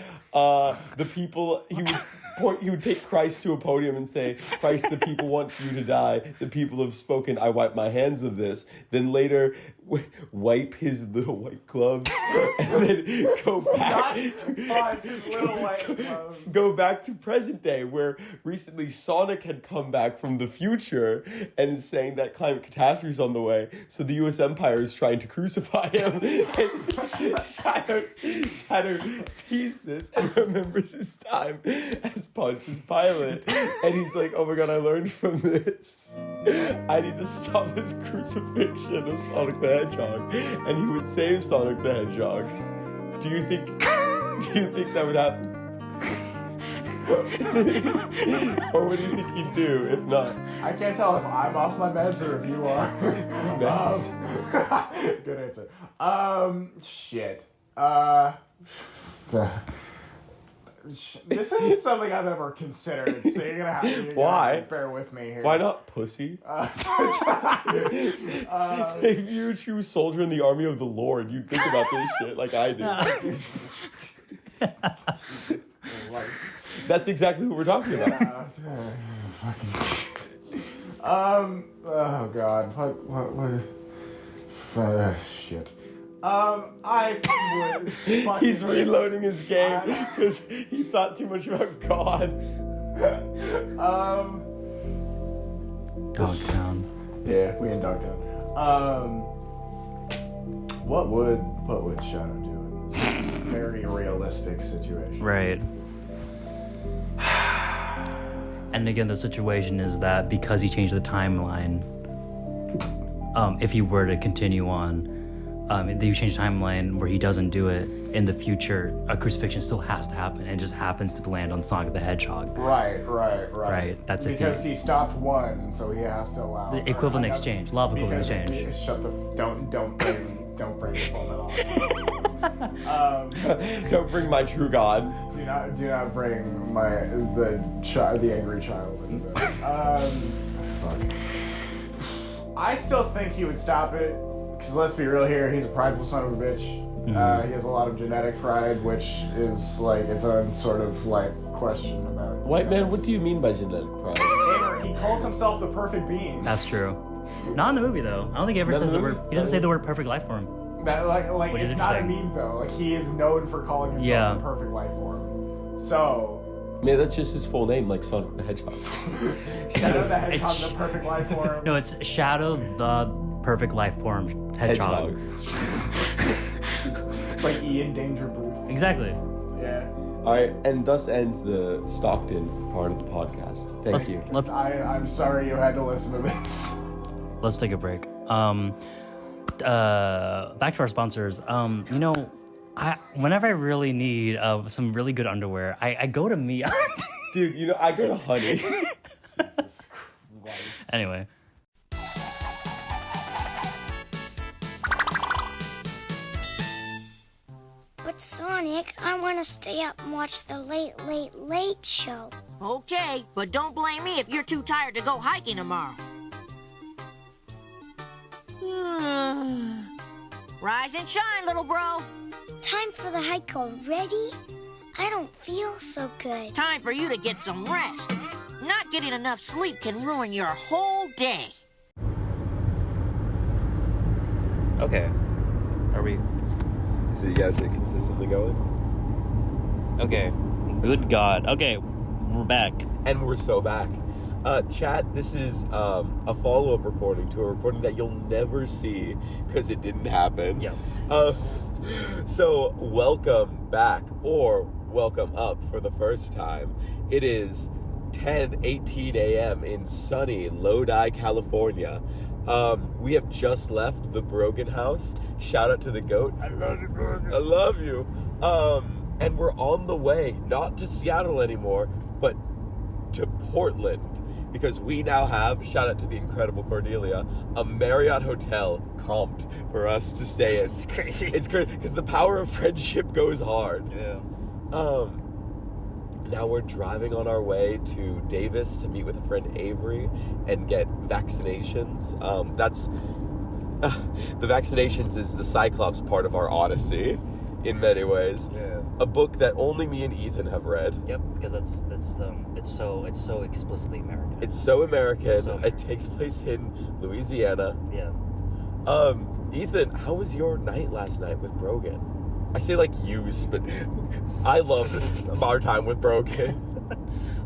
he would take Christ to a podium and say, Christ, the people want you to die. The people have spoken. I wipe my hands of this. Then later, wipe his little white gloves and then go back. Go back to present day, where recently Sonic had come back from the future and is saying that climate catastrophe is on the way. So the U.S. Empire is trying to crucify him. And Shadow sees this and remembers his time as Pontius Pilate, and he's like, oh my god, I learned from this. I need to stop this crucifixion of Sonic the Hedgehog, and he would save Sonic the Hedgehog. Do you think that would happen? Or what do you think he'd do if not? I can't tell if I'm off my meds or if you are. Meds. Good answer. Shit. This isn't something I've ever considered, so you're gonna have to bear with me here. Why not, pussy? If you're a true soldier in the army of the Lord, you'd think about this shit like I do. That's exactly what we're talking about. Oh god, what? Shit. I would. He's reloading his game because he thought too much about God. Dogtown. Yeah, we in Dogtown. What would Shadow do in this very realistic situation? Right. And again, the situation is that because he changed the timeline, if he were to continue on, if you change the timeline where he doesn't do it, in the future, a crucifixion still has to happen, and it just happens to land on Sonic the Hedgehog. Right. Right, that's it. Because he stopped one, so he has to allow The equivalent exchange, law of equivalent exchange. Shut the don't bring the phone at all. Don't bring my true God. Do not bring the angry child into this. Fuck. I still think he would stop it, because let's be real here, he's a prideful son of a bitch. He has a lot of genetic pride, which is like its own sort of like question about. White man, what do you mean by genetic pride? He calls himself the perfect being. That's true. Not in the movie though. I don't think he ever says the word. He doesn't say the word perfect life form. That like Which is it's not a interesting. meme though. Like he is known for calling himself the perfect life form. So Man, that's just his full name, like Sonic the Hedgehog. Shadow the Hedgehog, the perfect life form. No, it's Shadow the perfect life form Hedgehog. It's like Ian Danger Booth. Exactly. Yeah. Alright, and thus ends the Stockton part of the podcast. Thank you. I'm sorry you had to listen to this. Let's take a break. Back to our sponsors. Whenever I really need some really good underwear, I go to Me. Dude, I go to Honey. Jesus Christ. Anyway. But Sonic, I want to stay up and watch the Late, Late, Late show. Okay, but don't blame me if you're too tired to go hiking tomorrow. Rise and shine, little bro. Time for the hike already? I don't feel so good. Time for you to get some rest. Not getting enough sleep can ruin your whole day. Okay. Are we? So you guys are consistently going? Okay. Good God. Okay, we're back. And we're so back. Chat, this is a follow-up recording to a recording that you'll never see because it didn't happen. Yeah. So welcome back, or welcome up for the first time. It is 10:18 a.m. in sunny Lodi, California. We have just left the Brogan house. Shout out to the goat. I love you, Brogan. I love you. And we're on the way, not to Seattle anymore, but to Portland. Because we now have, shout out to the incredible Cordelia, a Marriott hotel comped for us to stay in. It's crazy. It's crazy, because the power of friendship goes hard. Yeah. Now we're driving on our way to Davis to meet with a friend Avery and get vaccinations. The vaccinations is the Cyclops part of our Odyssey, in many ways. Yeah. A book that only me and Ethan have read. Yep, because it's so explicitly American. It's so American. So It takes place in Louisiana. Yeah. Ethan, how was your night last night with Brogan? I say like use, but I love our time with Brogan.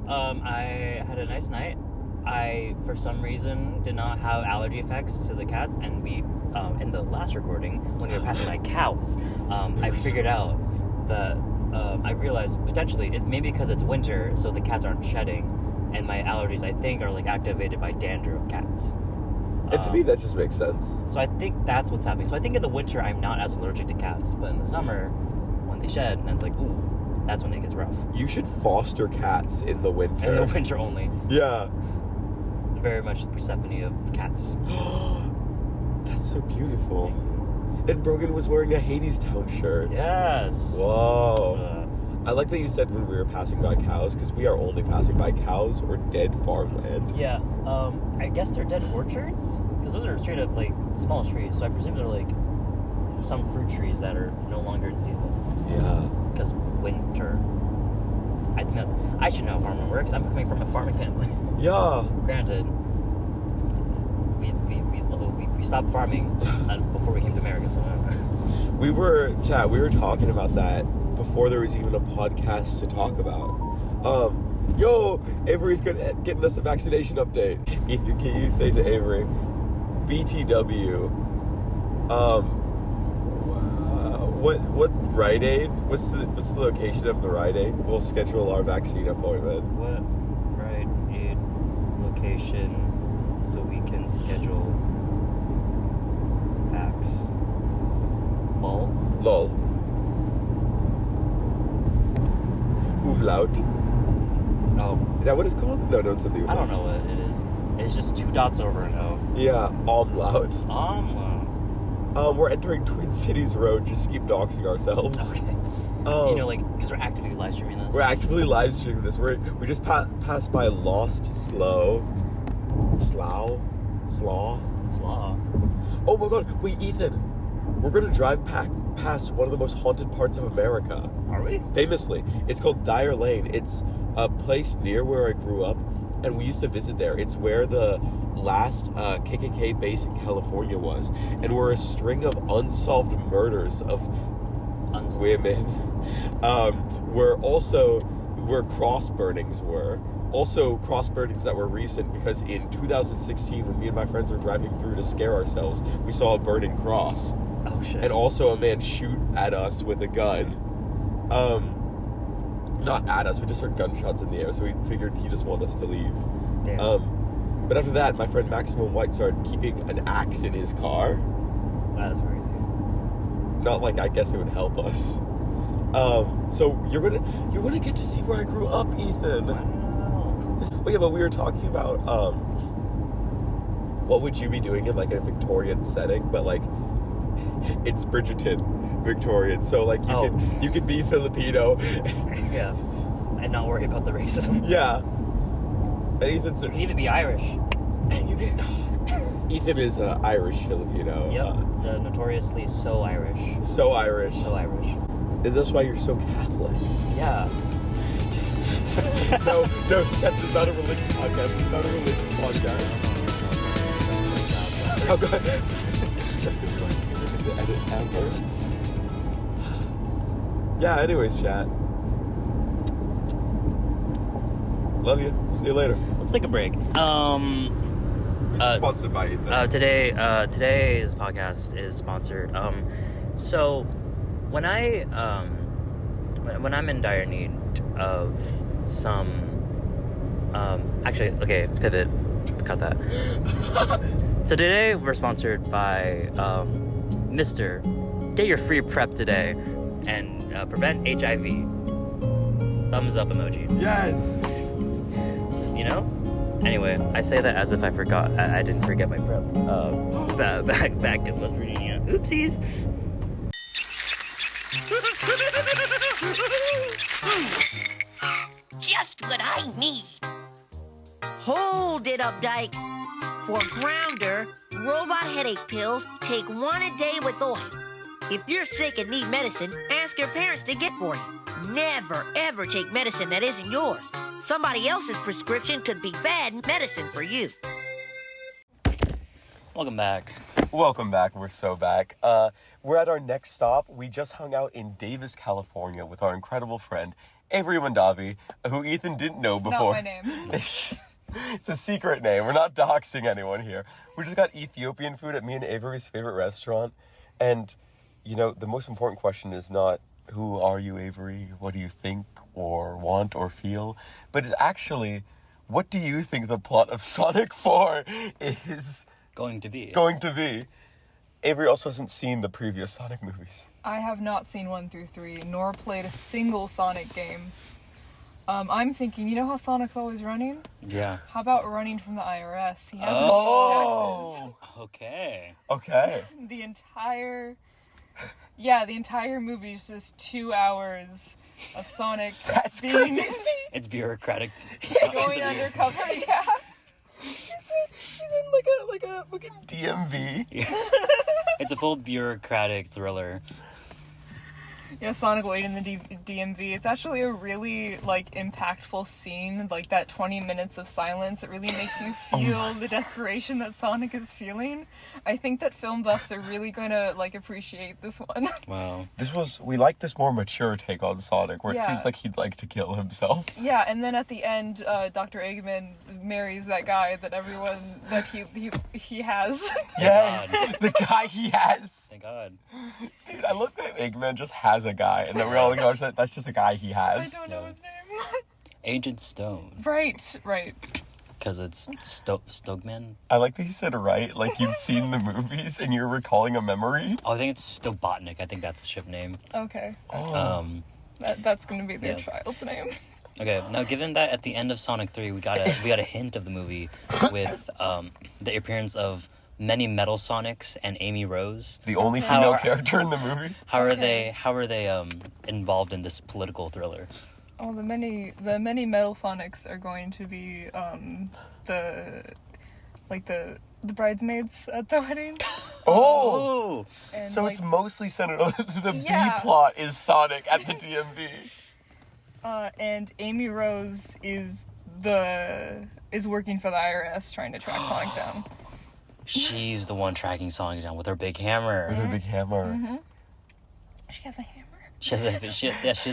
I had a nice night. I, for some reason, did not have allergy effects to the cats, and we, in the last recording, when we were passing by cows, I figured out that, I realized potentially it's maybe because it's winter, so the cats aren't shedding, and my allergies, I think, are like activated by dander of cats. And to me, that just makes sense. So I think that's what's happening. So I think in the winter, I'm not as allergic to cats, but in the summer, when they shed, and it's like, ooh, that's when it gets rough. You should foster cats in the winter. In the winter only. Yeah. Very much the Persephone of cats. That's so beautiful. And Brogan was wearing a Hadestown shirt. Yes. Whoa. I like that you said when we were passing by cows, because we are only passing by cows or dead farmland. Yeah. I guess they're dead orchards, because those are straight up like small trees. So I presume they're like some fruit trees that are no longer in season. Yeah. Because winter. I think that I should know how farming works. I'm coming from a farming family. Yeah. Granted, we stopped farming before we came to America. So We were talking about that before there was even a podcast to talk about. Yo, Avery's getting us a vaccination update. Ethan, can you say to Avery, BTW, what Rite Aid? What's the location of the Rite Aid? We'll schedule our vaccine appointment. what Rite Aid location so we can schedule vax? Lol. Umlaut. Oh, Is that what it's called? No, don't say the umlaut. I don't know what it is. It's just 2 dots over an O. Yeah, umlaut. We're entering Twin Cities Road. Just keep doxing ourselves. Okay. You know, like, because we're actively live streaming this. We're actively live streaming this. We just passed by Lost Slough. Slaw. Oh my god, wait, Ethan. We're gonna drive past one of the most haunted parts of America. Are we? Famously. It's called Dyer Lane. It's a place near where I grew up, and we used to visit there. It's where the last KKK base in California was, and where a string of unsolved murders of women where cross burnings were. Also, cross burnings that were recent, because in 2016, when me and my friends were driving through to scare ourselves, we saw a burning cross. Oh, shit. And also a man shoot at us with a gun. Not at us, we just heard gunshots in the air, so we figured he just wanted us to leave. Damn. But after that, my friend Maximum White started keeping an axe in his car. That's crazy. Not like I guess it would help us. So you're gonna get to see where I grew up, Ethan. Wow. Oh yeah, but we were talking about what would you be doing in like a Victorian setting, but like it's Bridgerton Victorian, so like you could be Filipino. Yeah, and not worry about the racism. Yeah. And Ethan's You can even be Irish. and you get Ethan is Irish Filipino. Yep, the notoriously so Irish. So Irish. So Irish. And that's why you're so Catholic. Yeah. No, this is not a religious podcast. It's not a religious podcast. Oh god. That's gonna be my favorite edit ever. Yeah, anyways, chat. Love you. See you later. Let's take a break. Sponsored by Ethan. Today's podcast is sponsored. So when I'm in dire need of some pivot, cut that. So today we're sponsored by Mr. Get your free prep today and prevent HIV. Thumbs up emoji. Yes. You know? Anyway, I say that as if I forgot. I didn't forget my prep. Back in West Virginia. Oopsies. Just what I need. Hold it up, Dyke. For Grounder, robot headache pills, take 1 a day with oil. If you're sick and need medicine, ask your parents to get for you. Never, ever take medicine that isn't yours. Somebody else's prescription could be bad medicine for you. Welcome back. Welcome back. We're so back. We're at our next stop. We just hung out in Davis, California with our incredible friend, Avery Mandavi, who Ethan didn't know before. Not my name. It's a secret name. We're not doxing anyone here. We just got Ethiopian food at me and Avery's favorite restaurant. And, you know, the most important question is not, who are you, Avery? What do you think or want or feel? But it's actually, what do you think the plot of Sonic 4 is Going to be. Avery also hasn't seen the previous Sonic movies. I have not seen 1 through 3, nor played a single Sonic game. I'm thinking, you know how Sonic's always running? Yeah. How about running from the IRS? He hasn't Oh. Okay. Okay. paid taxes. The entire movie is just 2 hours of Sonic That's being crazy. It's bureaucratic. going undercover. Yeah. He's in like a fucking DMV. It's a full bureaucratic thriller. Yeah, Sonic waiting in the DMV. It's actually a really, like, impactful scene. Like, that 20 minutes of silence, it really makes you feel the desperation that Sonic is feeling. I think that film buffs are really going to, like, appreciate this one. Wow. We like this more mature take on Sonic, where it Yeah. seems like he'd like to kill himself. Yeah, and then at the end, Dr. Eggman marries that guy that he has. Yes, the guy he has. Thank God. Dude, I look that Eggman just has a guy, and then we're all acknowledge that that's just a guy he I has. don't know his name. Agent Stone. Right. Because it's Stogman. I like that he said right, like you'd seen the movies and you're recalling a memory. Oh, I think it's Stobotnik. I think that's the ship name. Okay. Oh. That's gonna be their Yeah. child's name. Okay, now given that at the end of Sonic 3 we got a hint of the movie with the appearance of many metal Sonics and Amy Rose. The only female character in the movie. How are they involved in this political thriller? Oh, the many metal Sonics are going to be the bridesmaids at the wedding. Oh, And, so like, it's mostly centered on the Yeah. B plot is Sonic at the DMV. And Amy Rose is working for the IRS trying to track Sonic down. She's the one tracking Sonic down with her big hammer. With a big hammer. Mm-hmm. She has a hammer. She has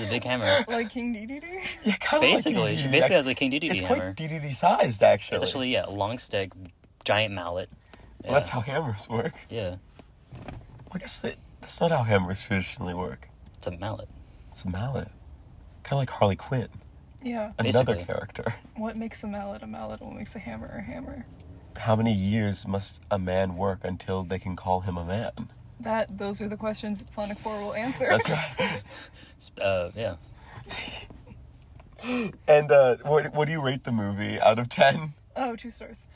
a big hammer. Like King Dedede? Yeah, kind of Basically, like she DDD, basically has actually. a King Dedede It's hammer. quite DDD sized, actually. It's actually a long stick, giant mallet. Yeah. Well, that's how hammers work. Yeah, Well, I guess that's not how hammers traditionally work. it's a mallet. It's a mallet. Kind of like Harley Quinn. Yeah. Another Basically. character. What makes a mallet a mallet? What makes a hammer a hammer? How many years must a man work until they can call him a man? Those are the questions that Sonic 4 will answer. That's right. Yeah. And what do you rate the movie out of 10? Oh, 2 stars.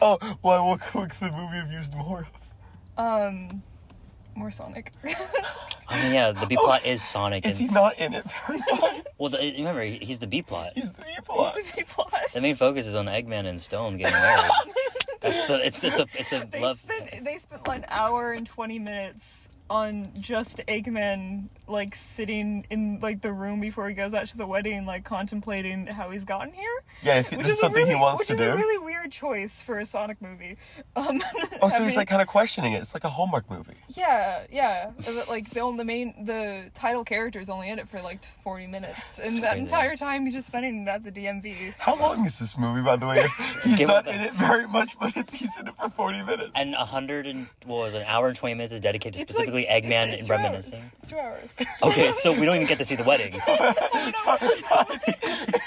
Oh, well, what could the movie have used more of? More Sonic. I mean, yeah, the B plot is Sonic. Is he not in it very much? Well, remember, he's the B plot. He's the B-plot. It's the B-plot. The main focus is on Eggman and Stone getting married. It's a love. They spent like an hour and 20 minutes on just Eggman, like, sitting in, like, the room before he goes out to the wedding, like, contemplating how he's gotten here. Yeah, if this is something he wants to do. Which is a really weird choice for a Sonic movie. Oh, so he's, like, kind of questioning it. It's like a Hallmark movie. Yeah. But, like, the title character is only in it for, like, 40 minutes. And that crazy. entire time he's just spending it at the DMV. How long is this movie, by the way? He's Give not it in it very much, but he's in it for 40 minutes. And an hour and 20 minutes is dedicated to It's specifically like- Eggman it's 2 reminiscing. hours. It's 2 hours. Okay, so we don't even get to see the wedding.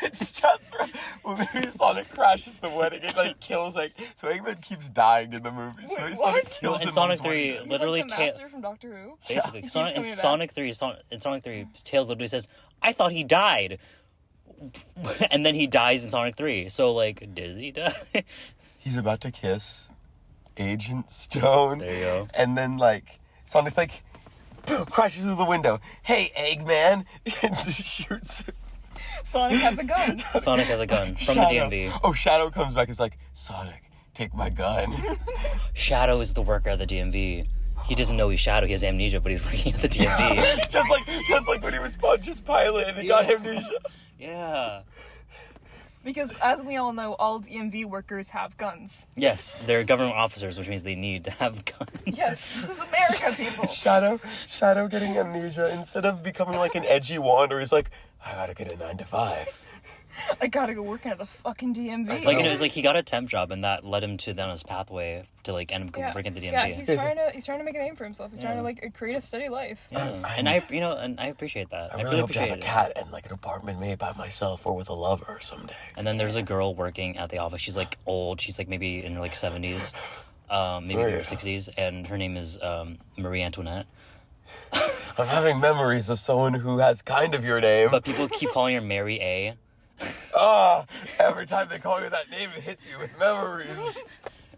It's just when maybe Sonic crashes the wedding, it like kills so Eggman keeps dying in the movie, so Wait, Sonic what? kills in him. Sonic on his 3, wedding. literally He's like the master from Doctor Who. basically He keeps in coming back. Sonic 3, Tails literally says, "I thought he died," and then he dies in Sonic 3. So like, does he die? He's about to kiss Agent Stone. There you go. And then Sonic's like crashes through the window. Hey, Eggman, and just shoots him. Sonic has a gun. Sonic has a gun from the Shadow. DMV. Oh, Shadow comes back. It's like, Sonic, take my gun. Shadow is the worker at the DMV. He doesn't know he's Shadow. He has amnesia, but he's working at the DMV. just like when he was Pontius Pilate and he got amnesia. Yeah. Because, as we all know, all DMV workers have guns. Yes, they're government officers, which means they need to have guns. Yes, this is America, people. Shadow getting amnesia instead of becoming like an edgy wand, or he's like, I gotta get a 9 to 5. I gotta go working at the fucking DMV. Like, it was like he got a temp job, and that led him down his pathway to like end up working at the DMV. Yeah, he's trying to make a name for himself. He's trying to like create a steady life. Yeah. And I appreciate that. I really hope to have a cat and like an apartment made by myself or with a lover someday. And then there's a girl working at the office. She's like old. She's like maybe in her like 70s, maybe her 60s, and her name is Marie Antoinette. I'm having memories of someone who has kind of your name. But people keep calling her Mary A. Every time they call you that name, it hits you with memories.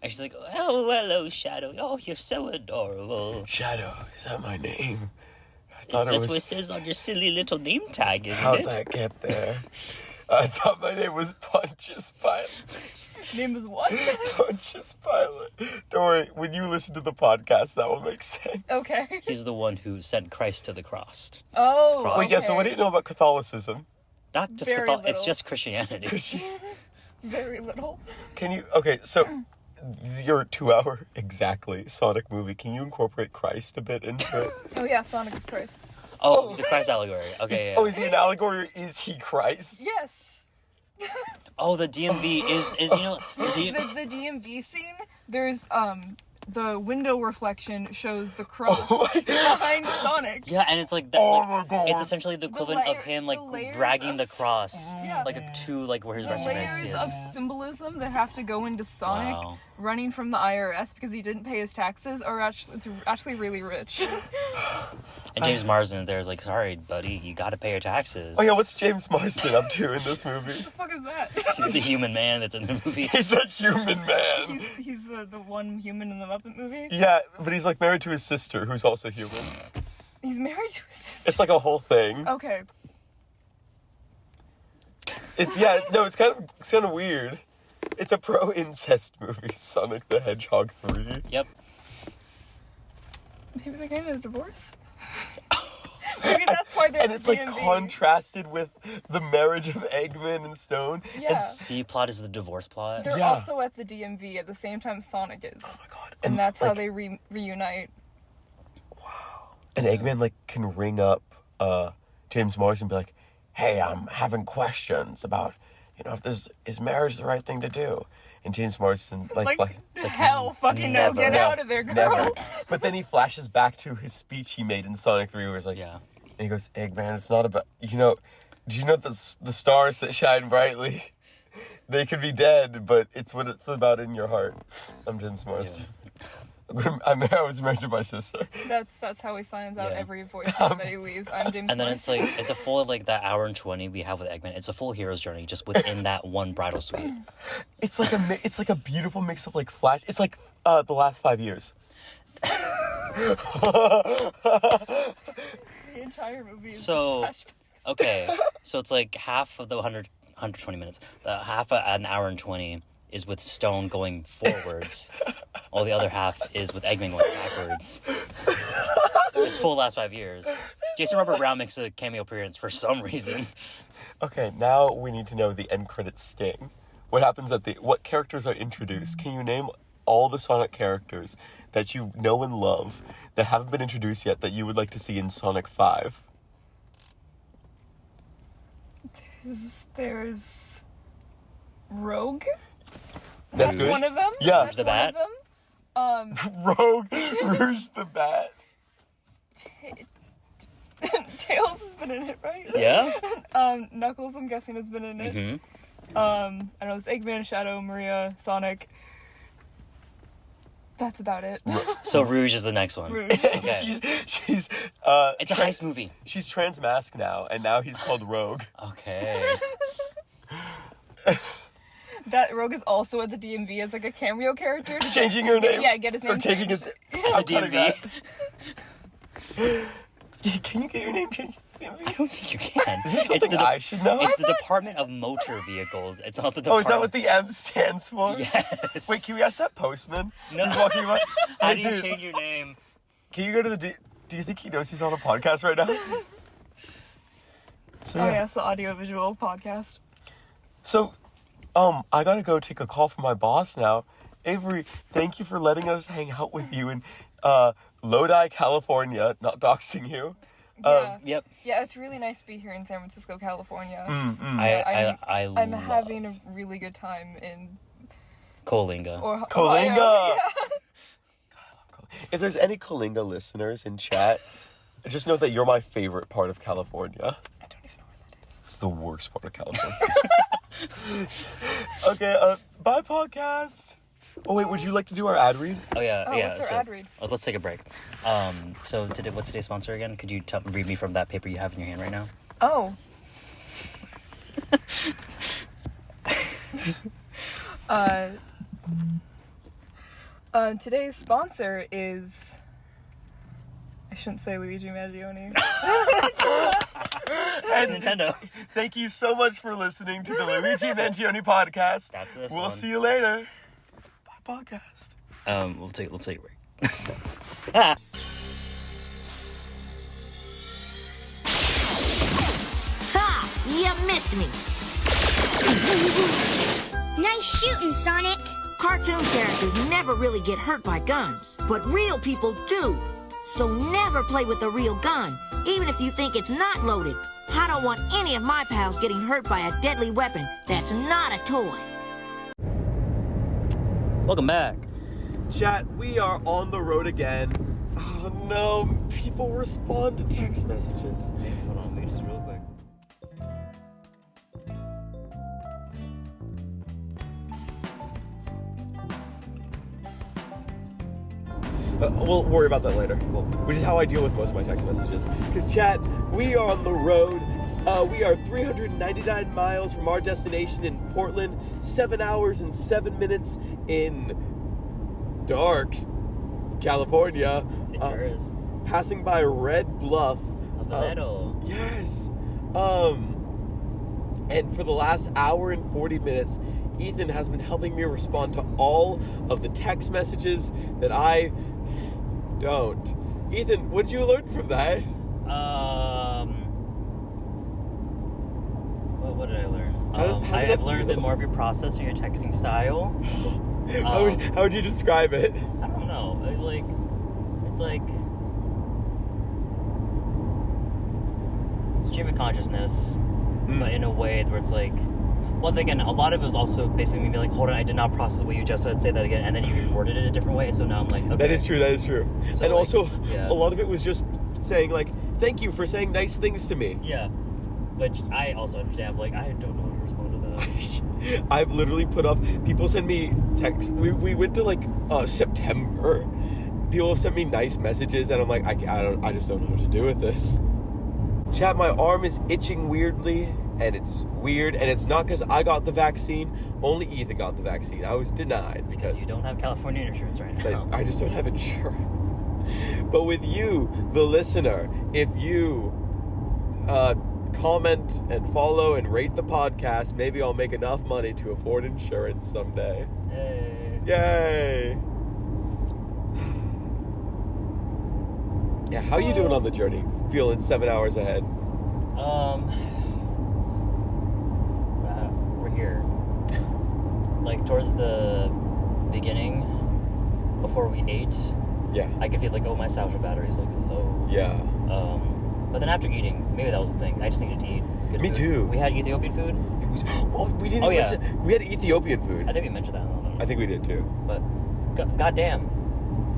And she's like, oh, hello, Shadow. Oh, you're so adorable. Shadow, is that my name? It's just what it says on your silly little name tag, isn't How'd it? that get there? I thought my name was Pontius Pilate. Name is what? Pontius Pilate. Don't worry, when you listen to the podcast, that will make sense. Okay. He's the one who sent Christ to the cross. Oh, Cross. Wait, yeah, so what do you know about Catholicism? Not just Very Catholic, it's little. just Christianity. Very little. Can you, okay, so your 2-hour exactly Sonic movie, can you incorporate Christ a bit into it? Oh yeah, Sonic is Christ. Oh, he's a Christ allegory. Okay, yeah. Oh, is he an allegory or is he Christ? Yes. Oh, the DMV is you know The DMV scene, there's the window reflection shows the cross behind Sonic. yeah, and it's like that. Oh Like, my God. it's essentially the equivalent of him like the layers dragging the of- cross, Yeah. like where his The resting place layers is. of symbolism that have to go into Sonic Wow. running from the IRS because he didn't pay his taxes are actually really rich. And James Marsden there's like, sorry, buddy, you got to pay your taxes. Oh yeah, what's James Marsden up to in this movie? What the fuck is that? He's the human man that's in the movie. He's a human man. He's the one human in the Muppet movie. Yeah, but he's like married to his sister, who's also human. He's married to his sister. It's like a whole thing. Okay. It's kind of weird. It's a pro-incest movie, Sonic the Hedgehog 3. Yep. Maybe they're getting a divorce? Maybe that's why they're And in it's the like DMV. contrasted with the marriage of Eggman and Stone. Yeah. C plot is the divorce plot. They're Yeah. also at the DMV at the same time Sonic is. Oh my God. And that's how like, they reunite. And Eggman like can ring up James Marsden and be like, "Hey, I'm having questions about, if is marriage the right thing to do?" And James Marsden Like, it's hell fucking no, never. get no, out of there, girl. never. But then he flashes back to his speech he made in Sonic 3 where he's like, Yeah. and he goes, "Eggman, it's not about, did you know the stars that shine brightly, they could be dead, but it's what it's about in your heart." I'm James Marsden. I was married to my sister. That's how he signs out Yeah. every voicemail that he leaves. I'm James And then it's Marsden. like, it's a full, like, that hour and 20 we have with Eggman. It's a full hero's journey just within that one bridal suite. It's like a beautiful mix of like Flash. It's like the last 5 years. The entire movie is So, just flashbacks. okay. So it's like half of the 120 minutes. The half an hour and 20 is with Stone going forwards. All the other half is with Eggman going backwards. It's full last 5 years. Jason Robert Brown makes a cameo appearance for some reason. Okay, now we need to know the end credits sting. What happens what characters are introduced? Can you name all the Sonic characters that you know and love that haven't been introduced yet that you would like to see in Sonic 5? There's Rogue. That's good. One of them. Yeah. That's The one Bat? of them. Rogue, Rouge the Bat. Tails has been in it, right? Yeah? Knuckles, I'm guessing, has been in it. Mm-hmm. I don't know, it's Eggman, Shadow, Maria, Sonic. That's about it. So Rouge is the next one. Rouge. Okay. She's It's a heist movie. she's trans-masked now, and now he's called Rogue. Okay. That Rogue is also at the DMV as like a cameo character. Changing her name. Yeah, get his name Or changing changed. his... At I'm the cutting DMV. that. Can you get your name changed to the I DMV? don't think you can. Is this something I should know? It's the Department of Motor Vehicles. It's not the Oh, Department. is that what the M stands for? Yes. Wait, can we ask that postman? No. Who's walking by? How Hey, do you dude, change your name? can you go to the... Do you think he knows he's on a podcast right now? So, Oh yeah. yeah, it's the audio-visual podcast. So, I gotta go take a call from my boss now. Avery, thank you for letting us hang out with you in Lodi, California. Not doxing you. Yeah. Yep. Yeah, it's really nice to be here in San Francisco, California. I'm I having a really good time in Coalinga. Coalinga! Ohio. If there's any Coalinga listeners in chat, just know that you're my favorite part of California. I don't even know where that is. It's the worst part of California. Okay, bye podcast. Oh wait, would you like to do our ad read? Oh yeah, Oh, yeah. what's our so, ad read? Let's take a break. So today, what's today's sponsor again? Could you read me from that paper you have in your hand right now? Oh. Today's sponsor is... I shouldn't say Luigi Maggioni. Back to Nintendo. Thank you so much for listening to the Luigi Mangione podcast. That's this We'll one. see you later. Bye, podcast. Let's take a break. Ah. Ha! You missed me. Nice shooting, Sonic. Cartoon characters never really get hurt by guns, but real people do. So never play with a real gun, even if you think it's not loaded. I don't want any of my pals getting hurt by a deadly weapon that's not a toy. Welcome back. Chat, we are on the road again. Oh no, people respond to text messages. Hey, hold on, wait just real quick. We'll worry about that later. Cool. Which is how I deal with most of my text messages. Because, chat, we are on the road. We are 399 miles from our destination in Portland, 7 hours and 7 minutes in dark California. It sure is. Passing by Red Bluff. Vallejo. Yes. And for the last hour and 40 minutes, Ethan has been helping me respond to all of the text messages that I don't. Ethan, what did you learn from that? What did I learn? How did I that have learned a bit feel? more of your process or your texting style. How would you describe it? I don't know. It's like stream of consciousness, but in a way where it's like, well, again, a lot of it was also basically me being like, hold on, I did not process what you just said, say that again, and then you reworded it a different way, so now I'm like, okay. That is true. So, And like, also, yeah. a lot of it was just saying, like, thank you for saying nice things to me. Yeah. Which I also understand, like, I don't know how to respond to that. I've literally put off, people send me texts. We went to, like, September. People have sent me nice messages, and I'm like, I just don't know what to do with this. Chat, my arm is itching weirdly, and it's weird, and it's not because I got the vaccine. Only Ethan got the vaccine. I was denied Because you don't have California insurance right now. I just don't have insurance. But with you, the listener, if you comment and follow and rate the podcast, maybe I'll make enough money to afford insurance someday. Yay. Yay! Yeah, how are you doing on the journey? Feeling 7 hours ahead? We're here. Like, towards the beginning, before we ate, Yeah. I could feel like, oh, my satchel battery's like low. Yeah. But then after eating, maybe that was the thing. I just needed to eat good Me food. too. We had Ethiopian food. It was, we didn't Oh, even yeah. mention- we had Ethiopian food. I think we mentioned that. I don't know. I think we did too. But goddamn,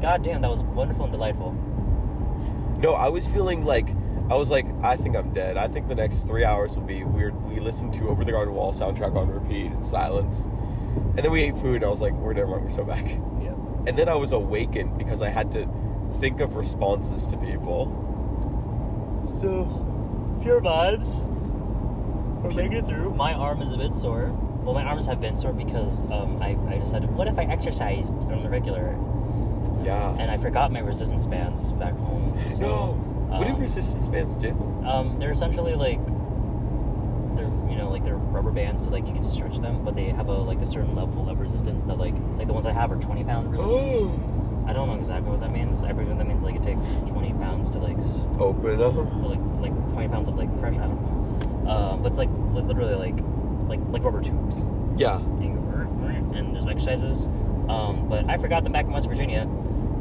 that was wonderful and delightful. No, I was feeling like, I think I'm dead. I think the next 3 hours will be weird. We listened to Over the Garden Wall soundtrack on repeat in silence. And then we ate food, and I was like, we're never mind, we're so back. Yeah. And then I was awakened because I had to think of responses to people. So, pure vibes. We're making it through. My arm is a bit sore. Well, my arms have been sore because I decided, what if I exercised on the regular? Yeah. And I forgot my resistance bands back home. So, No. What do resistance bands do? They're essentially like, they're rubber bands, so like you can stretch them, but they have a certain level of resistance. That like the ones I have are 20-pound resistance. Oh. I don't know exactly what that means. I presume that means like it takes 20 pounds to like Open up. or like 20 pounds of like fresh. I don't know. But it's like literally like rubber tubes. Yeah. And there's exercises. But I forgot them back in West Virginia.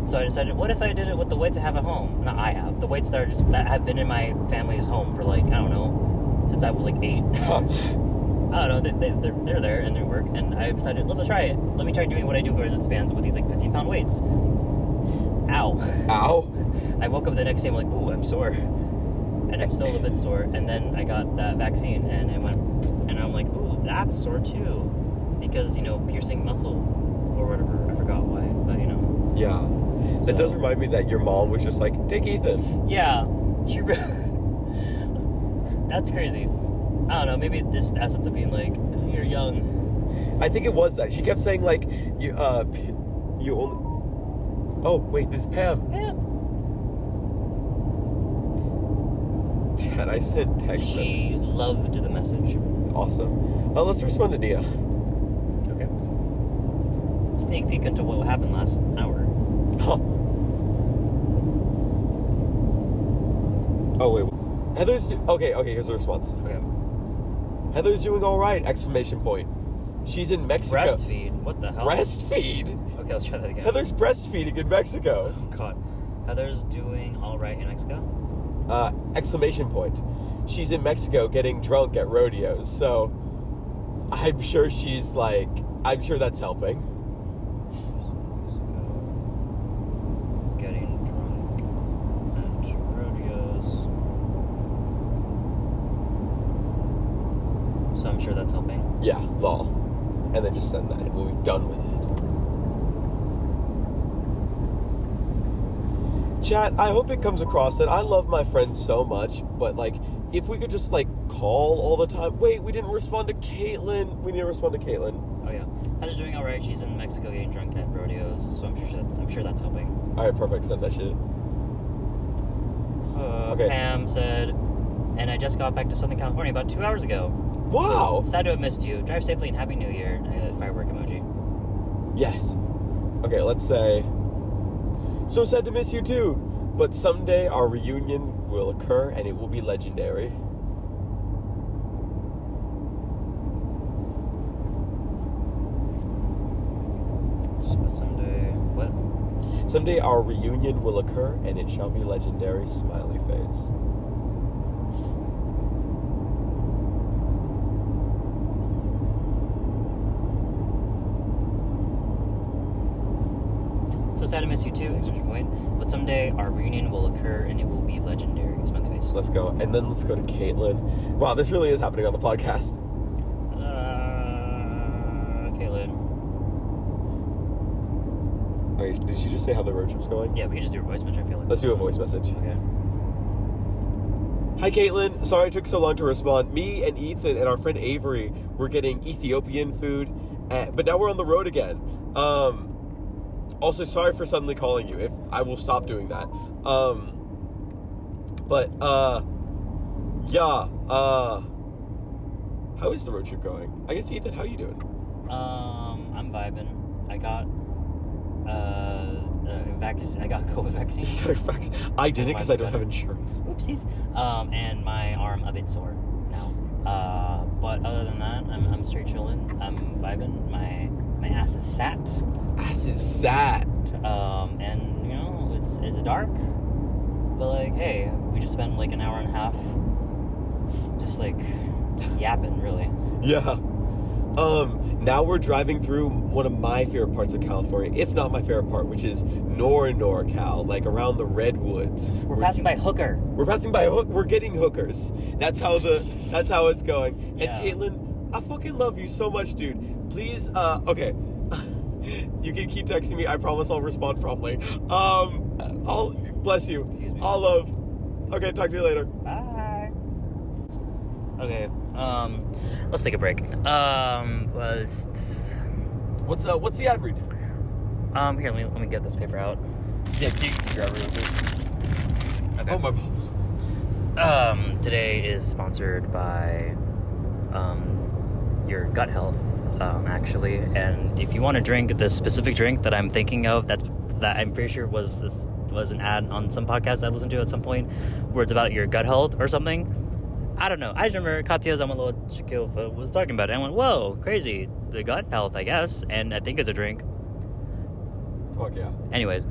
So I decided, what if I did it with the weights I have at home? Not I have. The weights that have been in my family's home for like, I don't know, since I was like 8. I don't know, they're there and they work. And I decided, let me try it. Let me try doing what I do with resistance bands with these like 15-pound weights. Ow. Ow. I woke up the next day, I'm like, ooh, I'm sore. And I'm still a bit sore. And then I got that vaccine and it went, and I'm like, ooh, that's sore too. Because, piercing muscle or whatever. I forgot why, but Yeah. That does remind me that your mom was just like, take Ethan. Yeah. She that's crazy. I don't know, maybe this essence of being like, you're young. I think it was that. She kept saying like, you only... Oh, wait, this is Pam. Yeah. Can I send text She messages? loved the message. Awesome. Let's respond to Nia. Okay. Sneak peek into what happened last hour. Huh. Oh, wait. Heather's... Okay, here's the response. Okay. Heather's doing all right! Exclamation point. She's in Mexico. Breastfeed. What the hell? Breastfeed? Okay, let's try that again. Heather's breastfeeding in Mexico. Oh, God. Heather's doing all right in Mexico? Exclamation point. She's in Mexico getting drunk at rodeos, so I'm sure she's like... I'm sure that's helping. Getting drunk at rodeos. So I'm sure that's helping. Yeah, lol. And then just send that. We'll be done with it. Chat, I hope it comes across that I love my friends so much, but like, if we could just like call all the time. Wait, we didn't respond to Caitlin. We need to respond to Caitlin. Oh yeah, Heather's doing all right. She's in Mexico getting drunk at rodeos, so I'm sure that's helping. All right, perfect. Send that shit. Okay. Pam said, and I just got back to Southern California about 2 hours ago. Wow. Sad to have missed you. Drive safely and Happy New Year. Firework emoji. Yes. Okay, let's say. So sad to miss you too, but someday our reunion will occur and it will be legendary. Someday, what? Someday our reunion will occur and it shall be legendary. Smiley face. So sad to miss you too, exclamation point. But someday our reunion will occur and it will be legendary. Smiley face. Let's go. And then let's go to Caitlin. Wow, this really is happening on the podcast. Caitlin. Okay, did she just say how the road trip's going? Yeah, we can just do a voice message, I feel like. Let's do a voice message. Okay. Hi, Caitlin. Sorry it took so long to respond. Me and Ethan and our friend Avery were getting Ethiopian food, but now we're on the road again. Also, sorry for suddenly calling you. If I will stop doing that. How is the road trip going? I guess, Ethan, how are you doing? I'm vibing. I got I got COVID vaccine. I didn't because I don't have insurance. Oopsies. And my arm a bit sore now. But other than that, I'm straight chilling. I'm vibing. My ass is sat. Ass is sat. And you know it's dark, but like, hey, we just spent like an hour and a half just like yapping, really. Yeah. Now we're driving through one of my favorite parts of California, if not my favorite part, which is NorCal, like around the redwoods. We're passing by Hooker. We're passing by We're getting hookers. That's how it's going. And Yeah. Caitlin, I fucking love you so much, dude. Please, okay. You can keep texting me. I promise I'll respond promptly. I'll bless you. Excuse me. All love. Okay, talk to you later. Bye. Okay. Let's take a break. What's the ad read? Here, let me get this paper out. Yeah, can you grab it real quick? Okay. Oh, my balls. Today is sponsored by your gut health, actually. And if you want to drink the specific drink that I'm thinking of, that I'm pretty sure was an ad on some podcast I listened to at some point, where it's about your gut health or something. I don't know. I just remember Katya Zamalova was talking about it. And I went, whoa, crazy. The gut health, I guess. And I think it's a drink. Fuck yeah. Anyways.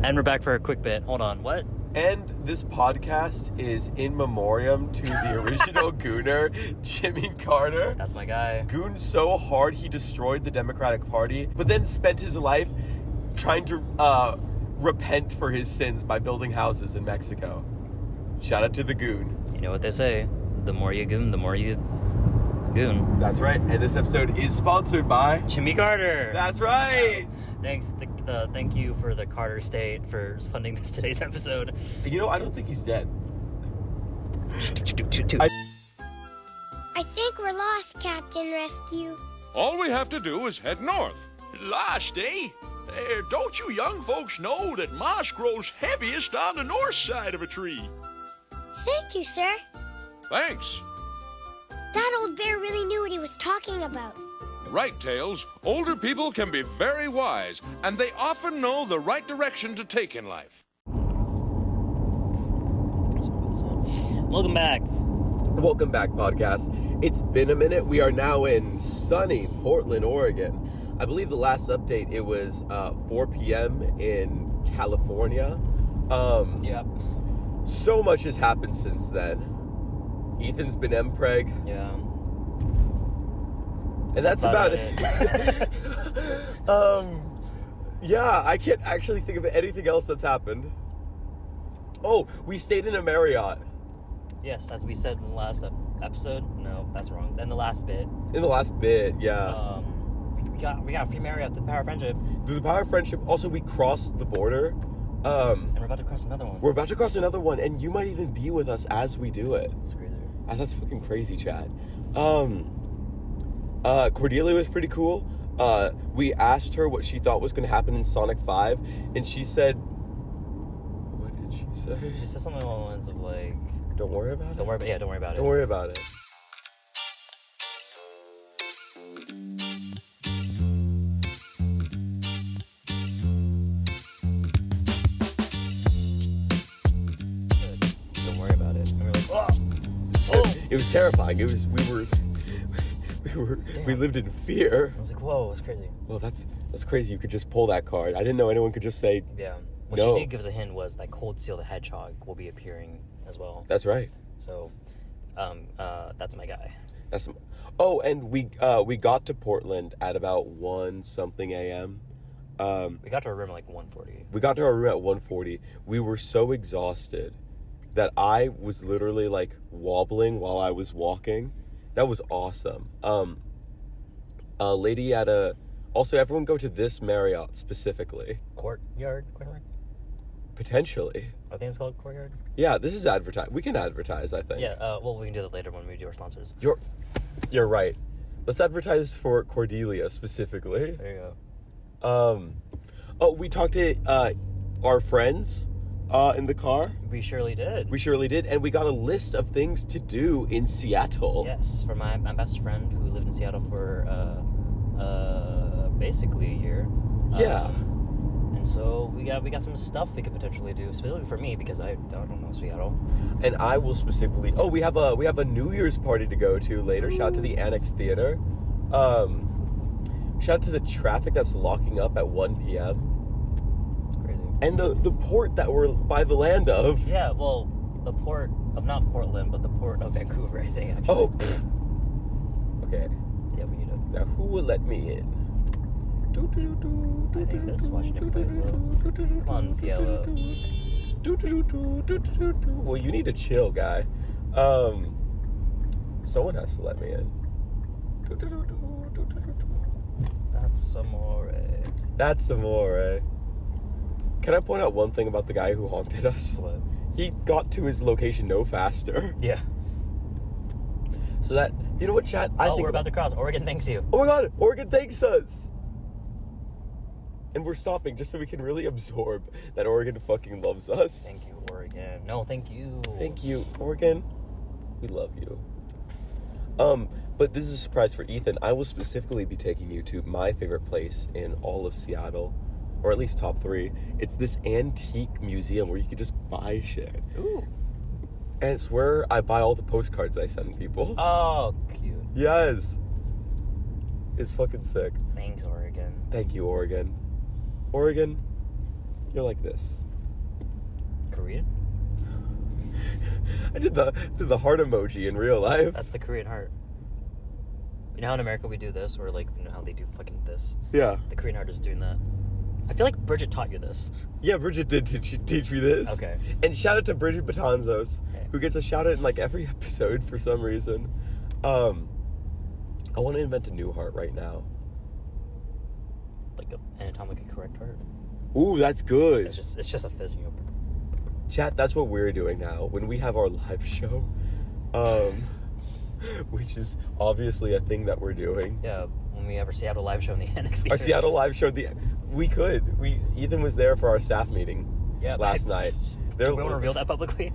And we're back for a quick bit. Hold on. What? And this podcast is in memoriam to the original Gooner, Jimmy Carter. That's my guy. Gooned so hard he destroyed the Democratic Party, but then spent his life trying to repent for his sins by building houses in Mexico. Shout out to the Goon. You know what they say. The more you goon, the more you goon. That's right. And this episode is sponsored by Jimmy Carter. That's right. Thanks. Thank you for the Carter State for funding today's episode. You know, I don't think he's dead. I think we're lost, Captain Rescue. All we have to do is head north. Lost, eh? Don't you young folks know that moss grows heaviest on the north side of a tree? Thank you, sir. Thanks. That old bear really knew what he was talking about. Right, Tails. Older people can be very wise, and they often know the right direction to take in life. Welcome back. Welcome back, podcast. It's been a minute. We are now in sunny Portland, Oregon. I believe the last update, it was 4 p.m. in California. Yeah. So much has happened since then. Ethan's been MPreg. Yeah. And that's about it. Yeah, I can't actually think of anything else that's happened. Oh, we stayed in a Marriott. Yes, as we said in the last episode. No, that's wrong. In the last bit. In the last bit, yeah. We got free Marriott through the power of friendship. Through the power of friendship. Also, we crossed the border. And we're about to cross another one. We're about to cross another one, and you might even be with us as we do it. It's crazy. That's fucking crazy, Chad. Cordelia was pretty cool. We asked her what she thought was going to happen in Sonic 5, and she said... What did she say? She said something along the lines of, like... Don't worry about it? Don't worry about it. Don't worry about it. It was terrifying. We lived in fear. I was like, whoa, it's crazy. Well, that's crazy. You could just pull that card. I didn't know anyone could just say yeah. What no. she did give us a hint was that Cold Steel the Hedgehog will be appearing as well. That's right. So, that's my guy. And we got to Portland at about 1-something a.m. We got to our room at like 1:40. We got to our room at 1:40. We were so exhausted that I was literally like wobbling while I was walking. That was awesome. Lady at also everyone go to this Marriott specifically. Courtyard? Potentially. I think it's called Courtyard. Yeah, this is advertise. We can advertise, I think. Yeah, well, we can do that later when we do our sponsors. You're right. Let's advertise for Cordelia specifically. There you go. We talked to our friends in the car. We surely did. And we got a list of things to do in Seattle. Yes, for my best friend who lived in Seattle for basically a year. Yeah. And so we got some stuff we could potentially do, specifically for me because I don't know Seattle. And I will specifically. Oh, we have a New Year's party to go to later. Shout out to the Annex Theater. Shout out to the traffic that's locking up at 1 p.m. And the port that we're by the land of. Yeah, well, the port of not Portland, but the port of Vancouver, I think, actually. Oh, okay. Yeah, we need to. Now, who will let me in? I think this Washington play will. Come on, Fiello. Well, you need to chill, guy. Someone has to let me in. That's amore. Can I point out one thing about the guy who haunted us? What? He got to his location no faster. Yeah. So that, you know what, chat? I think we're about to cross. Oregon thanks you. Oh my god, Oregon thanks us! And we're stopping just so we can really absorb that Oregon fucking loves us. Thank you, Oregon. No, thank you. Thank you, Oregon. We love you. But this is a surprise for Ethan. I will specifically be taking you to my favorite place in all of Seattle. Or at least top 3. It's this antique museum where you can just buy shit. Ooh. And it's where I buy all the postcards I send people. Oh, cute. Yes. It's fucking sick. Thanks, Oregon. Thank you, Oregon. Oregon, you're like this. Korean? I did the heart emoji in real life. That's the Korean heart. You know how in America we do this? Or like, you know how they do fucking this? Yeah. The Korean heart is doing that. I feel like Bridget taught you this. Yeah, Bridget did teach me this. Okay. And shout out to Bridget Batanzos, who gets a shout out in like every episode for some reason. I want to invent a new heart right now. Like an anatomically correct heart. Ooh, that's good. It's just a fizz. Chat, that's what we're doing now when we have our live show. Which is obviously a thing that we're doing. Yeah, when when we have our Seattle live show in the Annex Theater. Our Seattle live show. We could. Ethan was there for our staff meeting last night. Do we want to reveal that publicly?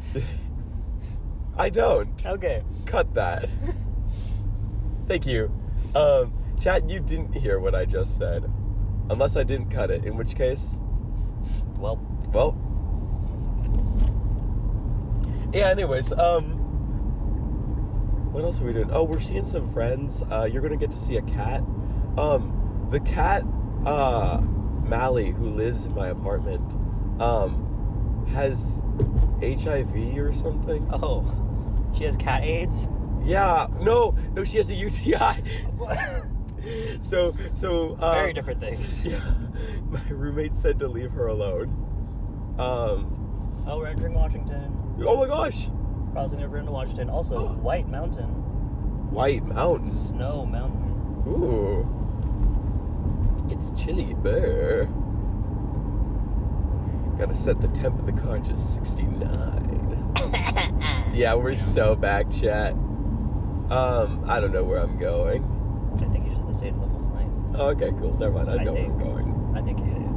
I don't. Okay. Cut that. Thank you. Chat, you didn't hear what I just said. Unless I didn't cut it, in which case... Well. Yeah, anyways, what else are we doing? Oh, we're seeing some friends. You're gonna get to see a cat. The cat, Mally, who lives in my apartment, has HIV or something. Oh, she has cat AIDS? Yeah, no, she has a UTI. So, very different things. Yeah, my roommate said to leave her alone. Oh, we're entering Washington. Oh my gosh! Crossing over into Washington. Also, White Mountain. White Mountain? Snow Mountain. Ooh. It's chilly there. Gotta set the temp of the car to 69. Yeah, we're so back, chat. I don't know where I'm going. I think you just have to stay to the whole night. Oh, okay, cool. Never mind. I know where I'm going. I think you do.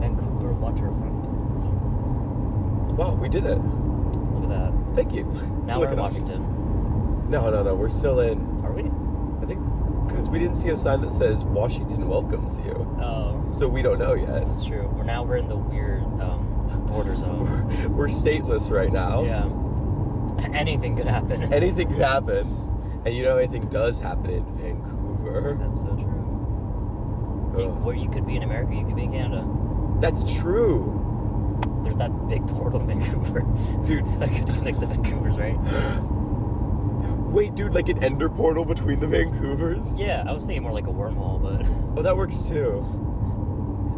Vancouver waterfront. Wow, we did it. Look at that. Thank you. Now we're in Washington. No. We're still in. Are we? I think because we didn't see a sign that says Washington welcomes you. Oh. So we don't know yet. That's true. We're in the weird border zone. We're stateless right now. Yeah. Anything could happen. Anything could happen. And you know anything does happen in Vancouver. That's so true. Where you could be in America, you could be in Canada. That's true. There's that big portal in Vancouver. Dude. That connects the Vancouvers, right? Wait, dude, like an ender portal between the Vancouvers? Yeah, I was thinking more like a wormhole, but... Oh, that works too.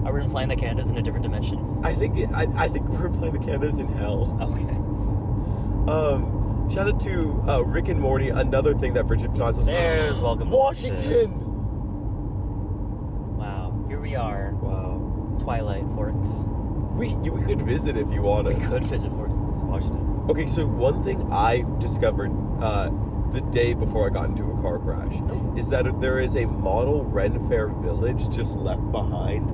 Are we implying that Canada's in a different dimension? I think we're implying that Canada's in hell. Okay. Shout out to Rick and Morty, another thing that Bridget Pons was... There's welcome to Washington! Wow, here we are. Wow. Twilight Forks. We could visit if you wanted. We could visit Washington. Okay, so one thing I discovered the day before I got into a car crash is that there is a model Ren Fair village just left behind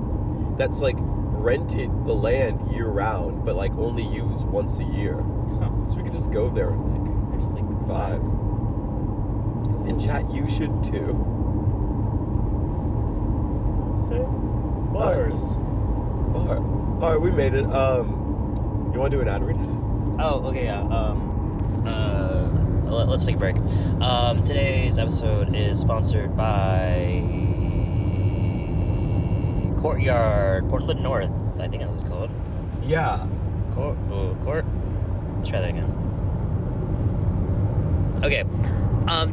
that's like rented the land year round, but like only used once a year. Huh. So we could just go there and just like vibe. And chat, you should too. Bars. Bar. Alright, we made it. You want to do an ad read? Oh, okay, yeah. Let's take a break. Today's episode is sponsored by Courtyard, Portland North. I think that's what it's called. Yeah. Court? Let's try that again. Okay.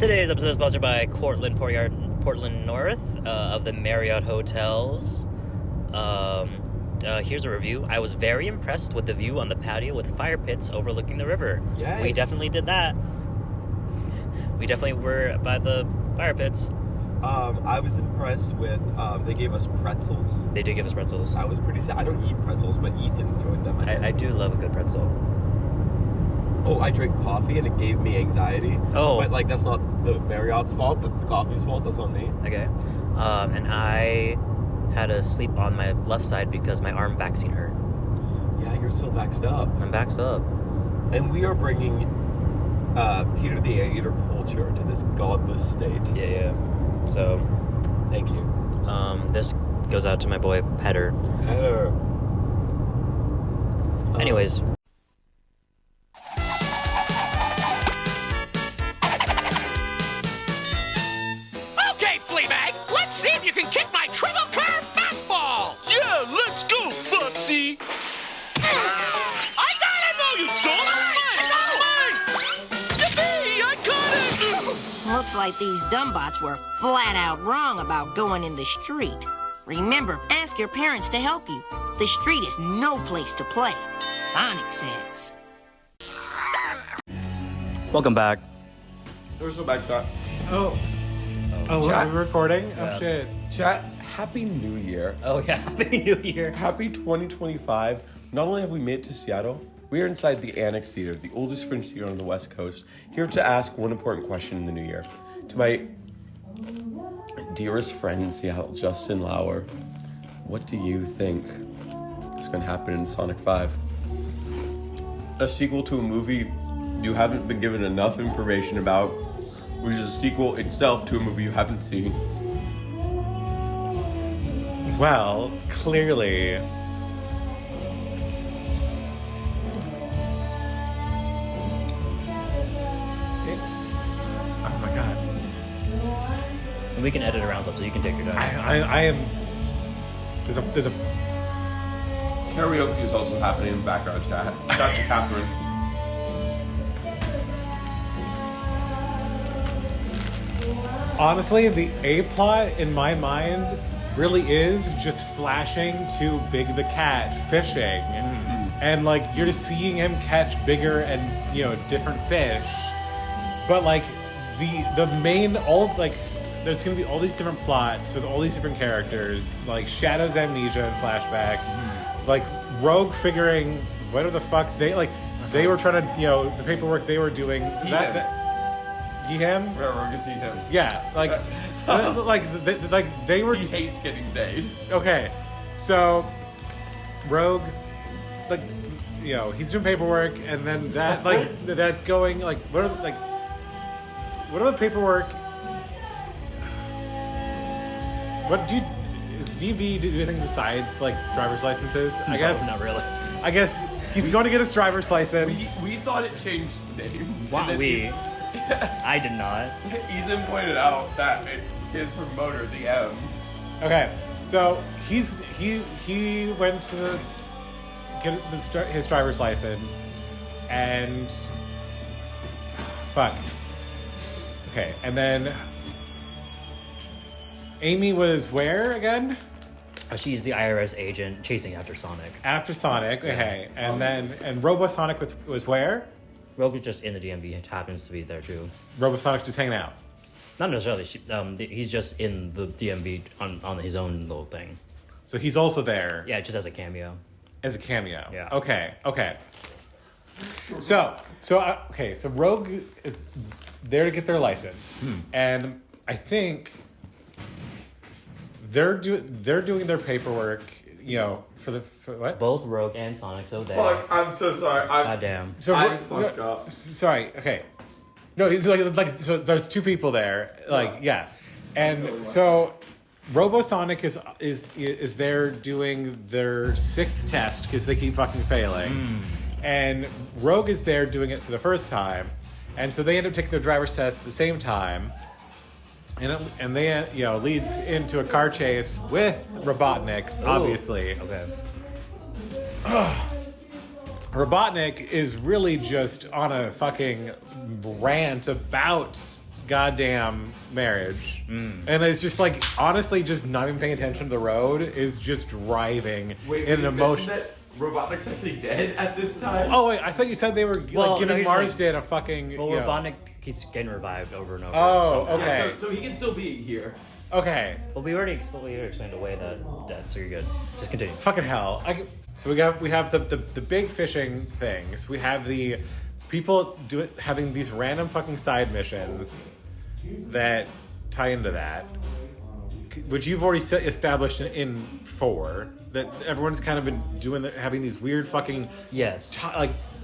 Today's episode is sponsored by Courtyard, Portland North of the Marriott Hotels. Here's a review. I was very impressed with the view on the patio with fire pits overlooking the river. Yes. We definitely did that. We definitely were by the fire pits. I was impressed with, they gave us pretzels. They did give us pretzels. I was pretty sad. I don't eat pretzels, but Ethan enjoyed them. I do love a good pretzel. Oh, I drank coffee and it gave me anxiety. Oh. But, like, that's not the Marriott's fault. That's the coffee's fault. That's not me. Okay. And I had to sleep on my left side because my arm vaccine hurt. Yeah, you're still vaxxed up. I'm vaxxed up. And we are bringing Peter the Anteater culture to this godless state. Yeah. So, thank you. This goes out to my boy Petter. Petter. Anyways. Okay, Fleabag, let's see if you can kick my triple curve fastball. Yeah, let's go, Foxy. I got it! No, you don't. Yippee, I got it. Looks like these dumbbots were flat out wrong about going in the street. Remember, ask your parents to help you. The street is no place to play, Sonic says. Welcome back. We're so back, chat. Oh, are we recording? Yeah. Oh, shit. Chat, Happy New Year. Oh, yeah. Happy New Year. Happy 2025. Not only have we made it to Seattle, we are inside the Annex Theater, the oldest Fringe theater on the West Coast, here to ask one important question in the new year. To my Dearest friend in Seattle, Justin Lauer, what do you think is going to happen in Sonic 5? A sequel to a movie you haven't been given enough information about, which is a sequel itself to a movie you haven't seen. Well, clearly... Oh my god. And we can edit around stuff so you can take your time. I am... There's a... Karaoke is also happening in the background chat. Dr. Catherine. Honestly, the A-plot in my mind really is just flashing to Big the Cat fishing. And like, you're just seeing him catch bigger and, you know, different fish. But like, the main, there's gonna be all these different plots with all these different characters, like Shadow's amnesia and flashbacks, like Rogue figuring whatever the fuck they were trying to, you know, the paperwork they were doing. Him? Rogue is him. Yeah, they were. He hates getting paid. Okay, so Rogue's like, you know, he's doing paperwork, and then that that's going like what are the paperwork? What do DV do anything besides like driver's licenses? I guess not really. I guess he's going to get his driver's license. We thought it changed names. What we? I did not. Ethan pointed out that it stands for motor, the M. Okay, so he went to get his driver's license, and fuck. Okay, and then Amy was where again? She's the IRS agent chasing after Sonic. After Sonic, okay, and Robo-Sonic was where? Rogue was just in the DMV. It happens to be there too. Robo-Sonic's just hanging out. Not necessarily. He's just in the DMV on his own little thing. So he's also there. Yeah, just as a cameo. As a cameo. Yeah. Okay. So Rogue is there to get their license, and I think they're doing their paperwork. You know, for what? Both Rogue and Sonic. So there. Fuck! I'm so sorry. Goddamn. So I fucked up. Sorry. Okay. No, it's like so. There's two people there. Like yeah, and so Robo-Sonic is there doing their 6th test because they keep fucking failing, and Rogue is there doing it for the first time, and so they end up taking their driver's test at the same time. And they, you know, leads into a car chase with Robotnik, obviously. Okay. Robotnik is really just on a fucking rant about goddamn marriage. And it's just like, honestly, just not even paying attention to the road is just driving in an emotion. Robotnik's actually dead at this time? Oh, wait, I thought you said they were giving Marsden a fucking... Well, Robotnik keeps getting revived over and over. Oh, okay. Yeah, so he can still be here. Okay. Well, we already explained away that, so you're good. Just continue. Fucking hell. So we have the big fishing things. We have the people having these random fucking side missions that tie into that, which you've already established in 4, that everyone's kind of been having these weird fucking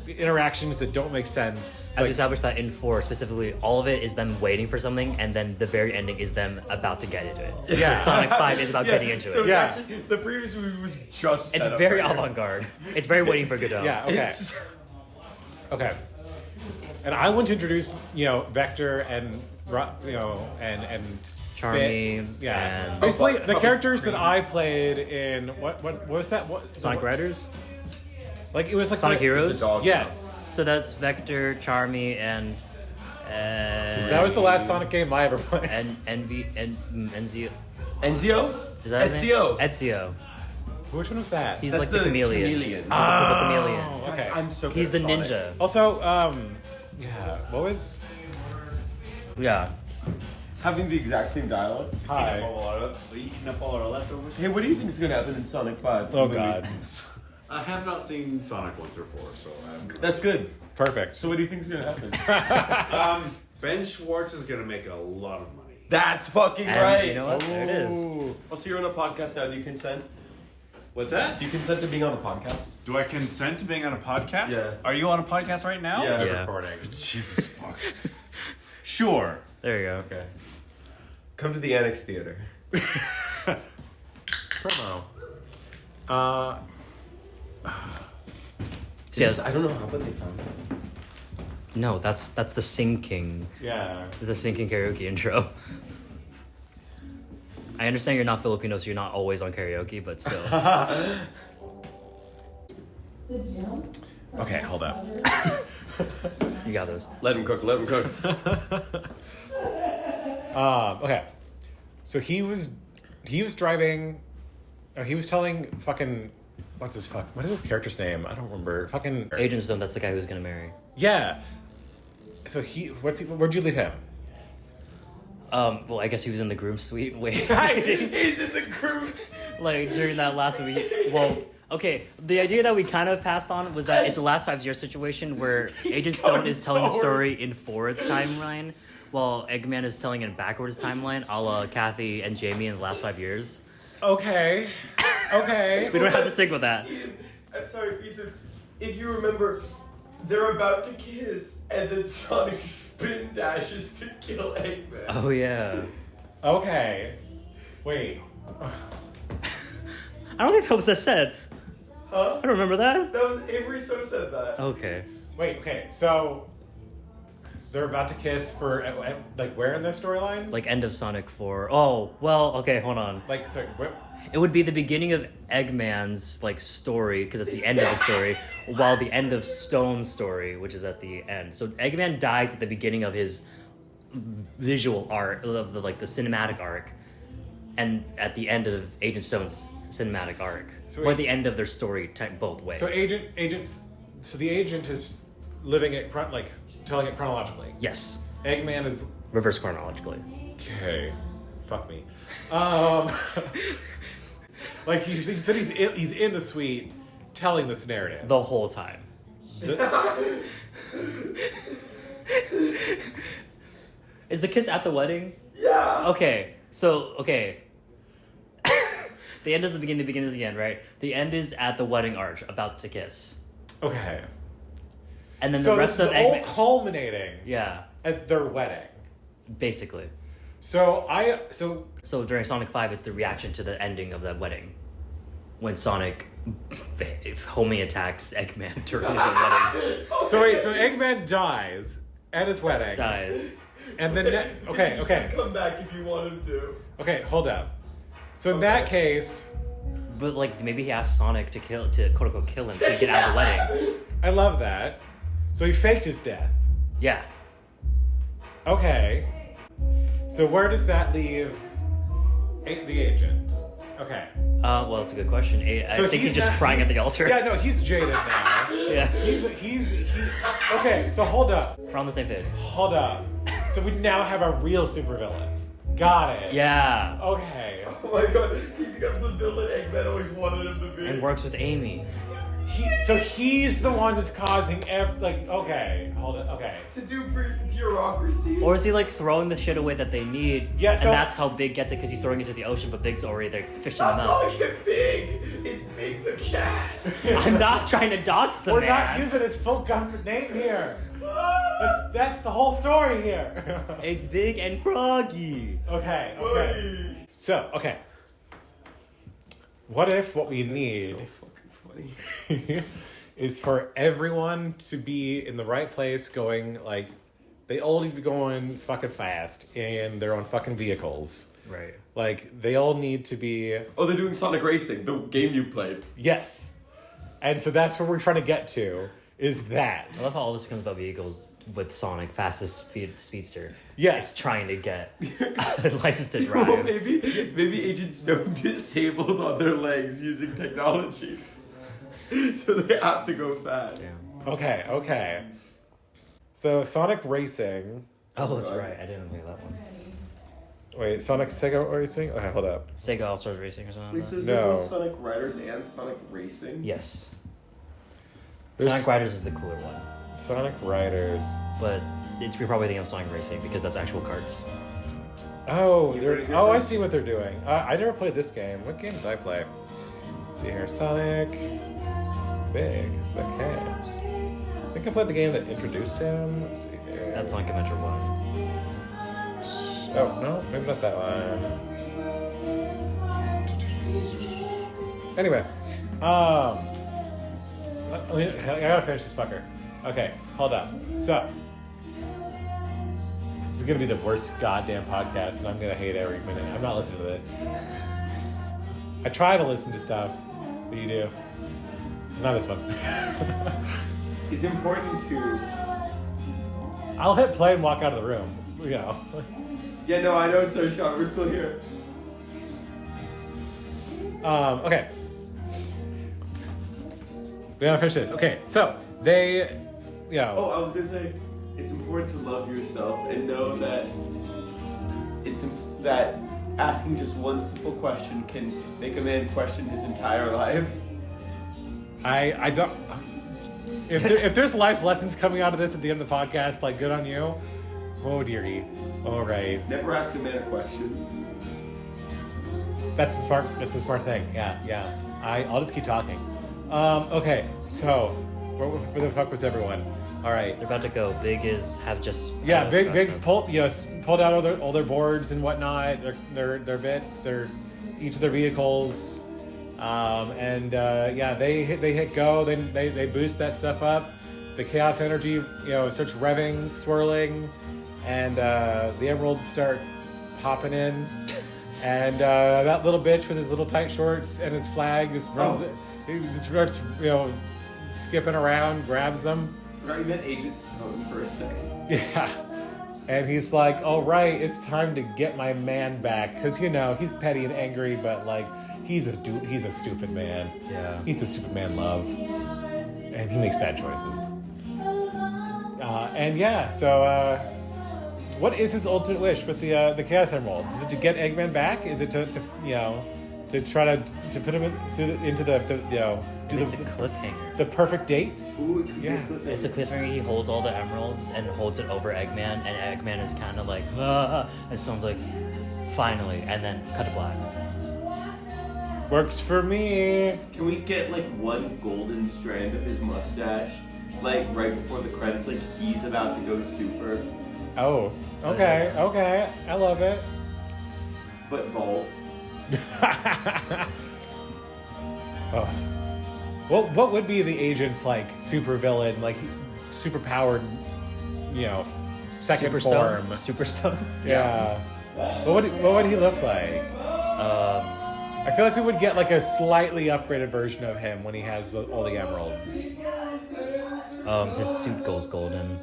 interactions that don't make sense. As we established that in 4, specifically, all of it is them waiting for something, and then the very ending is them about to get into it. Yeah. So Sonic 5 is about getting into so it. actually, the previous movie was just It's very avant-garde. It's very waiting for Godot. Yeah, okay. Okay. And I want to introduce, Vector and, and Charmy. And basically, the characters that I played in what was that? Sonic Riders? Like, it was like Sonic Heroes? Yes. So that's Vector, Charmy, and that was the last Sonic game I ever played. And Enzio. Enzio? Is that Ezio. Ezio. Which one was that? He's That's like the chameleon. He's the purple chameleon. Okay. I'm so good He's the at Sonic. ninja. Also, what was... Yeah. Having the exact same dialogue. Hi. Eating up all our leftovers. Hey, what do you think is going to happen in Sonic 5? Oh, God. I have not seen Sonic 1 through 4, so I'm good. That's good. Perfect. So what do you think is going to happen? Ben Schwartz is going to make a lot of money. That's fucking And right. you know what? There it is. Oh, so you're on a podcast now. Do you consent? What's that? Do you consent to being on a podcast? Do I consent to being on a podcast? Yeah. Are you on a podcast right now? Yeah. Yeah. Recording. Jesus fuck. Sure. There you go. Okay. Come to the Annex Theater. Promo. I don't know how, but they found it. No, that's the Sing King. Yeah. The Sing King karaoke intro. I understand you're not Filipino, so you're not always on karaoke, but still. Okay, hold up. You got this. Let him cook. Let him cook. Okay. So he was driving. He was telling fucking. What is his character's name? I don't remember. Fucking Agent Stone, that's the guy who's gonna marry. Yeah. So where'd you leave him? Well, I guess he was in the groom suite waiting. He's in the groom. Like during that last movie. Well, okay. The idea that we kind of passed on was that it's a last 5 years situation where Agent Stone is telling the story in forwards timeline, while Eggman is telling it backwards timeline, a la Kathy and Jamie in the last 5 years. Okay. Okay. We don't have to stick with that. I'm sorry, Ethan. If you remember, they're about to kiss, and then Sonic spin dashes to kill Eggman. Oh yeah. Okay. Wait. I don't think that was said. Huh? I don't remember that. That was Avery So said that. Okay. Wait. Okay. So they're about to kiss for like where in their storyline? Like end of Sonic 4. Oh, well, okay, hold on. Like sorry. Where? It would be the beginning of Eggman's like story because it's the end of the story, while the end of Stone's story, which is at the end. So Eggman dies at the beginning of his visual arc of the cinematic arc, and at the end of Agent Stone's cinematic arc, or the end of their story, both ways. So so the agent is living it telling it chronologically. Yes. Eggman is reverse chronologically. Okay. Fuck me. Like he said, he's in the suite telling this narrative the whole time. Is the kiss at the wedding? Yeah. Okay. So the end is the beginning is the end, right? The end is at the wedding arch, about to kiss. Okay. And then so the rest this of is all culminating. Yeah. At their wedding. Basically. So during Sonic 5 is the reaction to the ending of that wedding. When Sonic homie attacks Eggman during his wedding. So Eggman dies at his wedding. And then okay. Come back if you want him to. Okay, hold up. So in that case, but like maybe he asked Sonic to quote unquote kill him to get out of the wedding. I love that. So he faked his death. Yeah. Okay. So where does that leave the agent? Okay. Well, it's a good question. I think he's just crying at the altar. Yeah, no, he's jaded now. Yeah. Okay, so hold up. We're on the same page. Hold up. So we now have a real supervillain. Got it. Yeah. Okay. Oh my god, he becomes the villain Eggman always wanted him to be. And works with Amy. So he's the one that's causing okay, hold it, okay. To do bureaucracy? Or is he like throwing the shit away that they need? Yeah, and that's how Big gets it because he's throwing it to the ocean, but Big's already there fishing them out. Calling him Big! It's Big the cat! I'm not trying to dox the We're man. not using its full government name here. That's the whole story here. It's Big and Froggy. Okay. So, okay. What if what we need is for everyone to be in the right place going, like, they all need to be going fucking fast in their own fucking vehicles. Right. Like, they all need to be... Oh, they're doing Sonic Racing, the game you played. Yes. And so that's where we're trying to get to, is that. I love how all this becomes about vehicles with Sonic, fastest speedster. Yes. It's trying to get a license to drive. Well, maybe Agent Stone disabled on their legs using technology. So they have to go fast. Yeah. Okay. So Sonic Racing. Oh, that's right. I didn't hear that one. Wait, Sonic Sega Racing? Okay, hold up. Sega All Stars Racing or something. Wait, so is there both Sonic Riders and Sonic Racing? Yes. There's Sonic Riders is the cooler one. Sonic Riders. But you're probably thinking of Sonic Racing because that's actual karts. Oh, I see what they're doing. I never played this game. What game did I play? Let's see here. Sonic. Big the Cat. I think I played the game that introduced him. Let's see here. That's Sonic Adventure 1. Oh, no, maybe not that one. Anyway, I gotta finish this fucker. Okay, hold up. So, this is gonna be the worst goddamn podcast, and I'm gonna hate every minute. I'm not listening to this. I try to listen to stuff, but you do. Not this one. It's important to... I'll hit play and walk out of the room. You know. Yeah, no, I know, Sir Sean. We're still here. Okay. We gotta finish this. Okay, so they, Oh, I was gonna say, it's important to love yourself and know that that asking just one simple question can make a man question his entire life. I don't. If there's life lessons coming out of this at the end of the podcast, like, good on you. Oh dearie. All right. Never ask a man a question. That's the smart thing. Yeah. I'll just keep talking. Okay. So, where the fuck was everyone? All right. They're about to go. Big's Big's pulled out all their boards and whatnot. Their bits. Each of their vehicles. They hit go. They boost that stuff up. The chaos energy, starts revving, swirling, and the emeralds start popping in. And that little bitch with his little tight shorts and his flag just runs. He just starts, skipping around, grabs them. Right, you meant Agent Stone for a second. Yeah. And he's like, all right, it's time to get my man back. Because, he's petty and angry, but, like, he's a stupid man. Yeah. He's a stupid man, love. And he makes bad choices. What is his ultimate wish with the Chaos Emeralds? Is it to get Eggman back? Is it to try to put him into the it's a cliffhanger. The perfect date? Ooh, it's a cliffhanger. He holds all the emeralds and holds it over Eggman, and Eggman is kind of like, it sounds like, finally, and then cut to black. Works for me. Can we get like one golden strand of his mustache, like right before the credits, like he's about to go super? Oh, okay, I love it. But bald. Oh. What would be the agent's like super villain, like super powered, second form? Super Stone. Yeah. What would he look like? I feel like we would get like a slightly upgraded version of him when he has all the emeralds. His suit goes golden.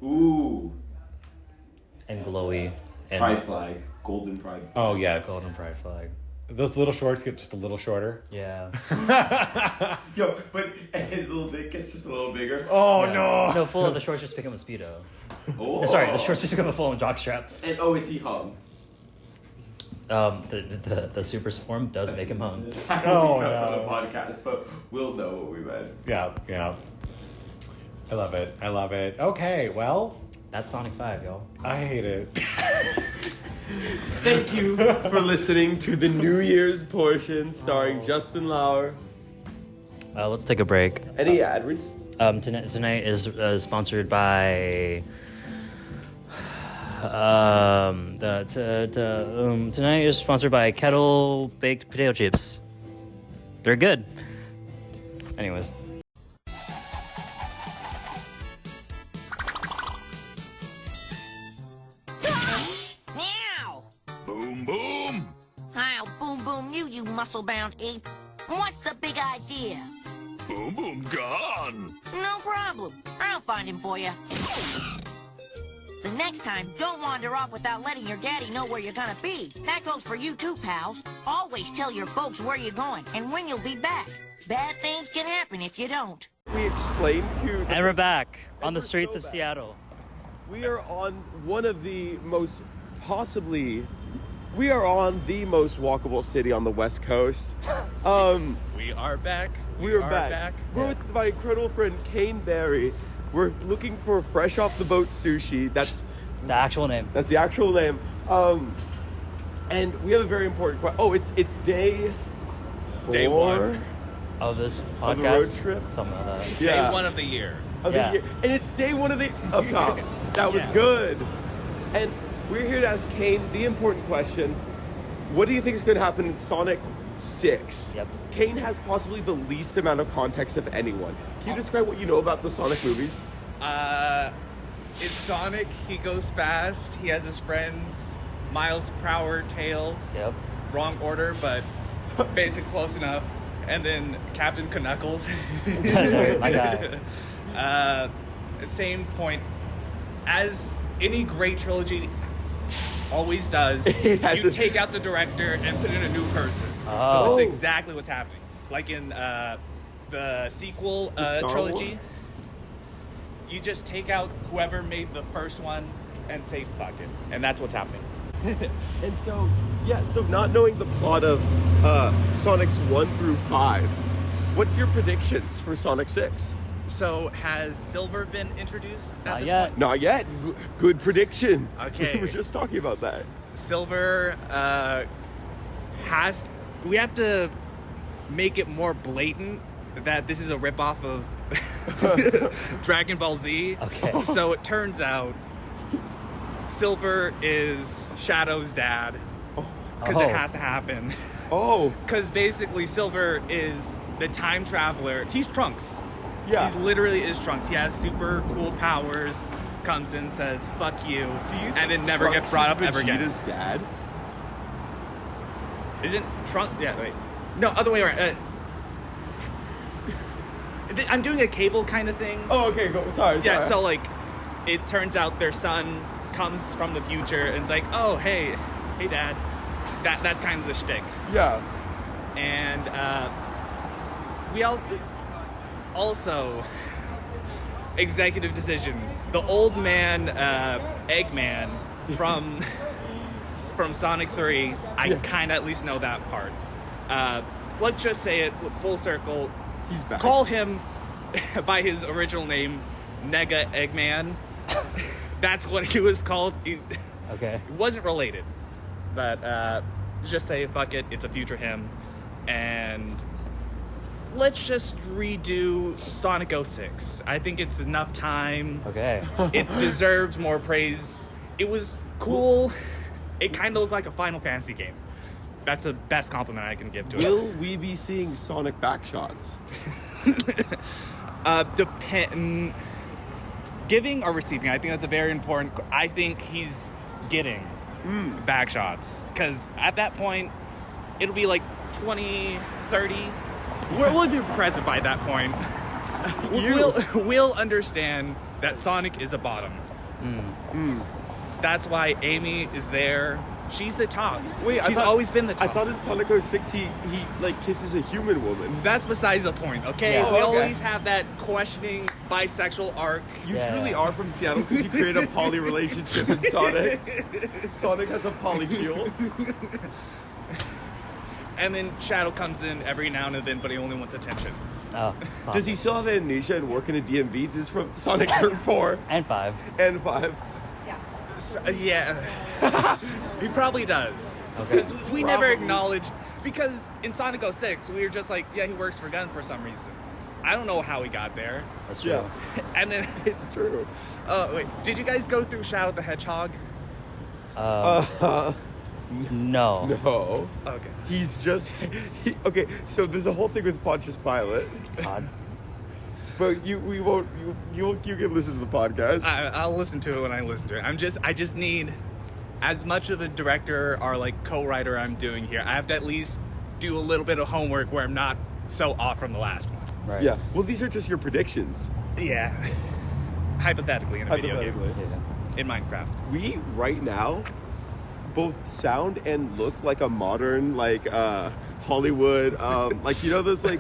Ooh. And glowy. And Pride flag. Golden pride flag. Oh, yes. Golden pride flag. Those little shorts get just a little shorter. Yeah. Yo, but his little dick gets just a little bigger. Oh, yeah. no. No, full of the shorts just become a Speedo. Oh. No, sorry, the shorts just become a full-on jockstrap. And is he hung? The super form does make him hung. I don't think for the podcast, but we'll know what we meant. Yeah. I love it. Okay, well. That's Sonic 5, y'all. I hate it. Thank you for listening to the New Year's portion starring Justin Lauer. Let's take a break. Any ad reads? Tonight is sponsored by... tonight is sponsored by Kettle Baked Potato Chips. They're good. Anyways. Boom, boom. I'll boom boom you muscle-bound ape. What's the big idea? Boom, boom, gone. No problem. I'll find him for you. The next time, don't wander off without letting your daddy know where you're gonna be. That goes for you too, pals. Always tell your folks where you're going and when you'll be back. Bad things can happen if you don't. We explained to... And we're back on the streets of Seattle. We are on one of the most we are on the most walkable city on the West Coast. We are back. We are back. We're with my incredible friend Kane Barry. We're looking for fresh off the boat sushi. That's the actual name. That's the actual name. And we have a very important question. Oh, it's day 4 Day 1 of this podcast. of the road trip. Something like that. Day 1 of the year. Of the year. And it's day 1 of the up top. That was good. And we're here to ask Kane the important question. What do you think is going to happen in Sonic 6? Yep. Kane has possibly the least amount of context of anyone. Can you describe what you know about the Sonic movies? It's Sonic. He goes fast. He has his friends. Miles per hour, Tails. Yep. Wrong order, but basic close enough. And then Captain Knuckles. My guy. Same point. As any great trilogy always does, you take out the director and put in a new person. Oh. So that's exactly what's happening. Like in the sequel trilogy, you just take out whoever made the first one and say fuck it. And that's what's happening. And so, so not knowing the plot of Sonic's 1 through 5, what's your predictions for Sonic 6? So, has Silver been introduced at this point? Not yet. Good prediction. Okay. We were just talking about that. Silver we have to make it more blatant that this is a ripoff of Dragon Ball Z. Okay. So it turns out Silver is Shadow's dad because it has to happen. Because basically Silver is the time traveler. He's Trunks. Yeah. He literally is Trunks. He has super cool powers, comes in, says, fuck you, and then never gets brought up ever again. Vegeta's dad? Isn't Trunks... Yeah, wait. No, other way around. I'm doing a Cable kind of thing. Oh, okay, go. Sorry. Yeah, so, like, it turns out their son comes from the future and it's like, oh, hey, Dad. That's kind of the shtick. Yeah. And we also executive decision. The old man Eggman from Sonic 3, I kind of at least know that part. Let's just say it full circle. He's back. Call him by his original name, Nega Eggman. That's what he was called. Okay. It wasn't related. But just say, fuck it, it's a future him. And let's just redo Sonic 06. I think it's enough time. Okay. It deserves more praise. It was cool. It kind of looked like a Final Fantasy game. That's the best compliment I can give to it. Will we be seeing Sonic backshots? Giving or receiving, I think that's a very important... I think he's getting backshots. Because at that point, it'll be like 20, 30... We'll be present by that point. We'll understand that Sonic is a bottom. That's why Amy is there. She's the top. She's always been the top. I thought in Sonic 06 he like kisses a human woman. That's besides the point, okay? Yeah. We always have that questioning bisexual arc. You truly are from Seattle because you create a poly relationship in Sonic. Sonic has a polycule. And then Shadow comes in every now and then, but he only wants attention. Oh. Does he still have amnesia and work in a DMV? This is from Sonic 4. And 5. And 5. Yeah. He probably does. Because we never acknowledge... Because in Sonic 06, we were just like, yeah, he works for Gun for some reason. I don't know how he got there. That's true. Yeah. And then... It's true. Wait, did you guys go through Shadow the Hedgehog? No. No. Okay. He's just... okay, so there's a whole thing with Pontius Pilate. God. But you can listen to the podcast. I'll listen to it when I listen to it. I just need as much of the director or like co-writer I'm doing here. I have to at least do a little bit of homework where I'm not so off from the last one. Right. Yeah. Well, these are just your predictions. Yeah. Hypothetically in a video game. Yeah. In Minecraft. We right now both sound and look like a modern like Hollywood like you know those like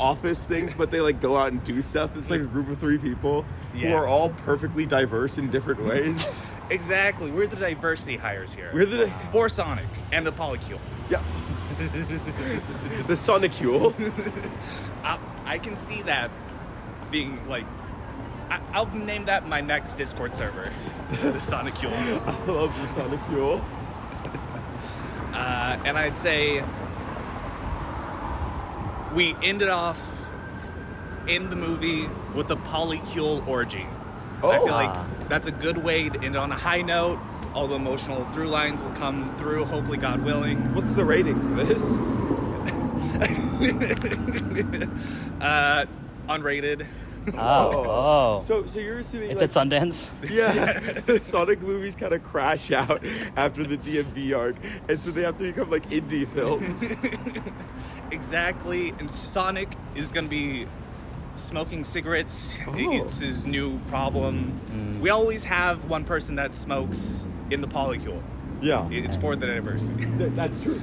office things, but they like go out and do stuff. It's like a group of 3 people who are all perfectly diverse in different ways. Exactly. We're the diversity hires here. We're the for Sonic and the Polycule. Yeah. The Sonicule. I can see that being like I'll name that my next Discord server, the Sonic Fuel. I love the Sonic Fuel. And I'd say we ended off in the movie with the polycule orgy. Oh. I feel like that's a good way to end on a high note. All the emotional through lines will come through, hopefully, God willing. What's the rating for this? Unrated. Oh. So you're assuming It's at Sundance? Yeah, the Sonic movies kind of crash out after the DMV arc, and so they have to become like indie films. Exactly, and Sonic is gonna be smoking cigarettes. It's his new problem. We always have one person that smokes in the polycule. Yeah. It's for the diversity. That's true.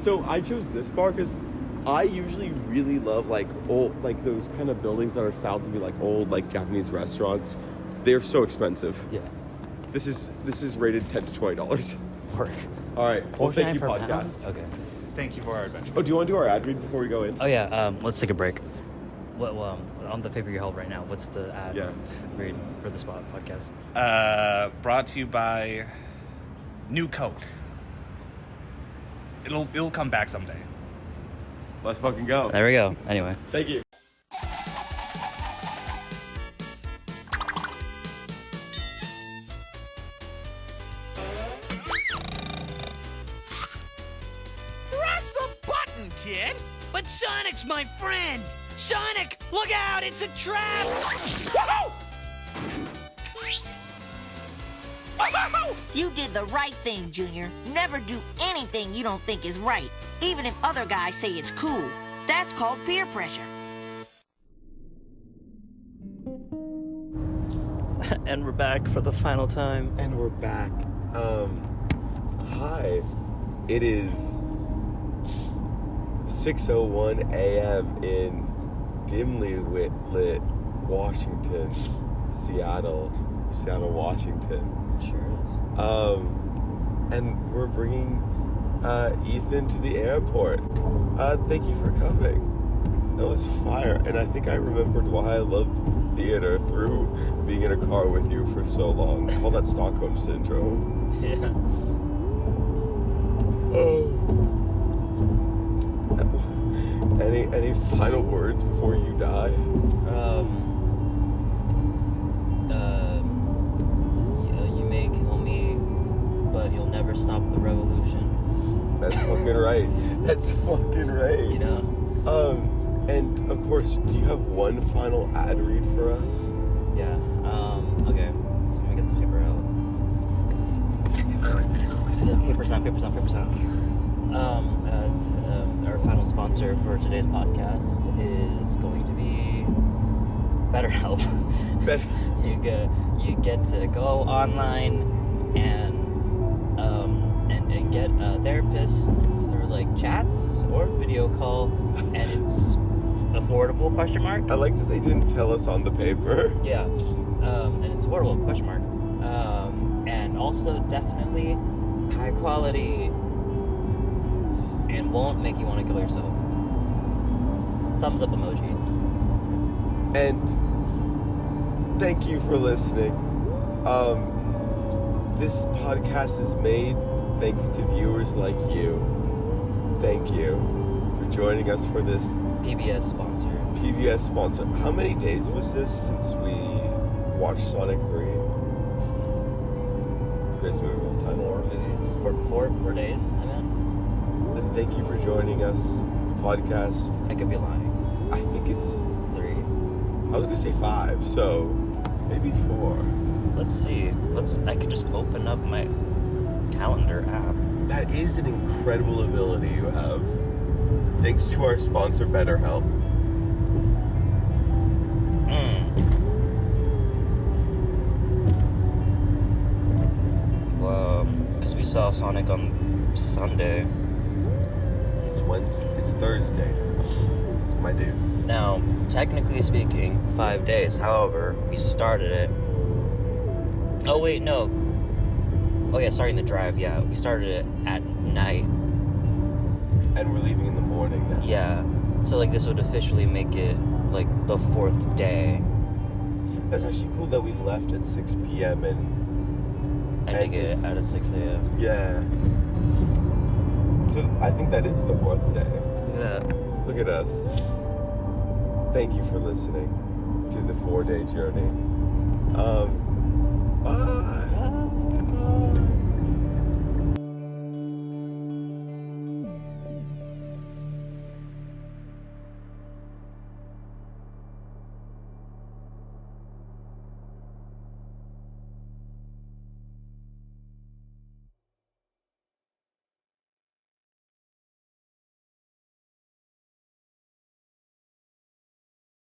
So I chose this bar because I usually really love like old, like those kind of buildings that are styled to be like old, like Japanese restaurants. They're so expensive. Yeah. This is rated $10 to $20. Work. All right. Well, thank you, $49 per podcast. pound? Okay. Thank you for our adventure. Oh, do you want to do our ad read before we go in? Oh yeah. Let's take a break. What on the paper you hold right now? What's the ad read for the spot podcast? Brought to you by New Coke. It'll come back someday. Let's fucking go. There we go. Anyway. Thank you. Press the button, kid! But Sonic's my friend! Sonic, look out! It's a trap! You did the right thing, Junior. Never do anything you don't think is right, even if other guys say it's cool. That's called peer pressure. And we're back for the final time. And we're back. Hi. It is 6:01 a.m. in dimly lit Washington, Seattle, Washington. Sure is. And we're bringing Ethan to the airport. Thank you for coming. That was fire, and I think I remembered why I love theater through being in a car with you for so long. I call that Stockholm syndrome. Yeah. Oh. Any final words before you die? You may kill me, but you'll never stop the revolution. That's fucking right. That's fucking right. You know? And of course, do you have one final ad read for us? Yeah. Okay. So let me get this paper out. Paper sound. Our final sponsor for today's podcast is going to be BetterHelp. You get to go online and get a therapist through like chats or video call, and it's affordable ? I like that they didn't tell us on the paper. Yeah. And it's affordable ? And also definitely high quality and won't make you want to kill yourself. Thumbs up emoji. And thank you for listening. This podcast is made thanks to viewers like you. Thank you for joining us for this PBS sponsor. How many days was this since we watched Sonic 3? Greatest movie of all time. 4 movies. 4 days, I meant. And thank you for joining us. Podcast. I could be lying. I think it's 3. I was gonna say 5, so maybe 4. Let's see. I could just open up my calendar app. That is an incredible ability you have. Thanks to our sponsor, BetterHelp. Well, because we saw Sonic on Sunday. It's Wednesday. It's Thursday. My dudes. Now, technically speaking, 5 days. However, we started it. Oh wait, no. Oh yeah, starting the drive. Yeah, we started it at night. And we're leaving in the morning now. Yeah. So like this would officially make it like the 4th day. That's actually cool that we left at 6 p.m. and Ending it at 6 a.m. Yeah. So I think that is the 4th day. Look at that. Look at us. Thank you for listening to the 4-day journey. Bye.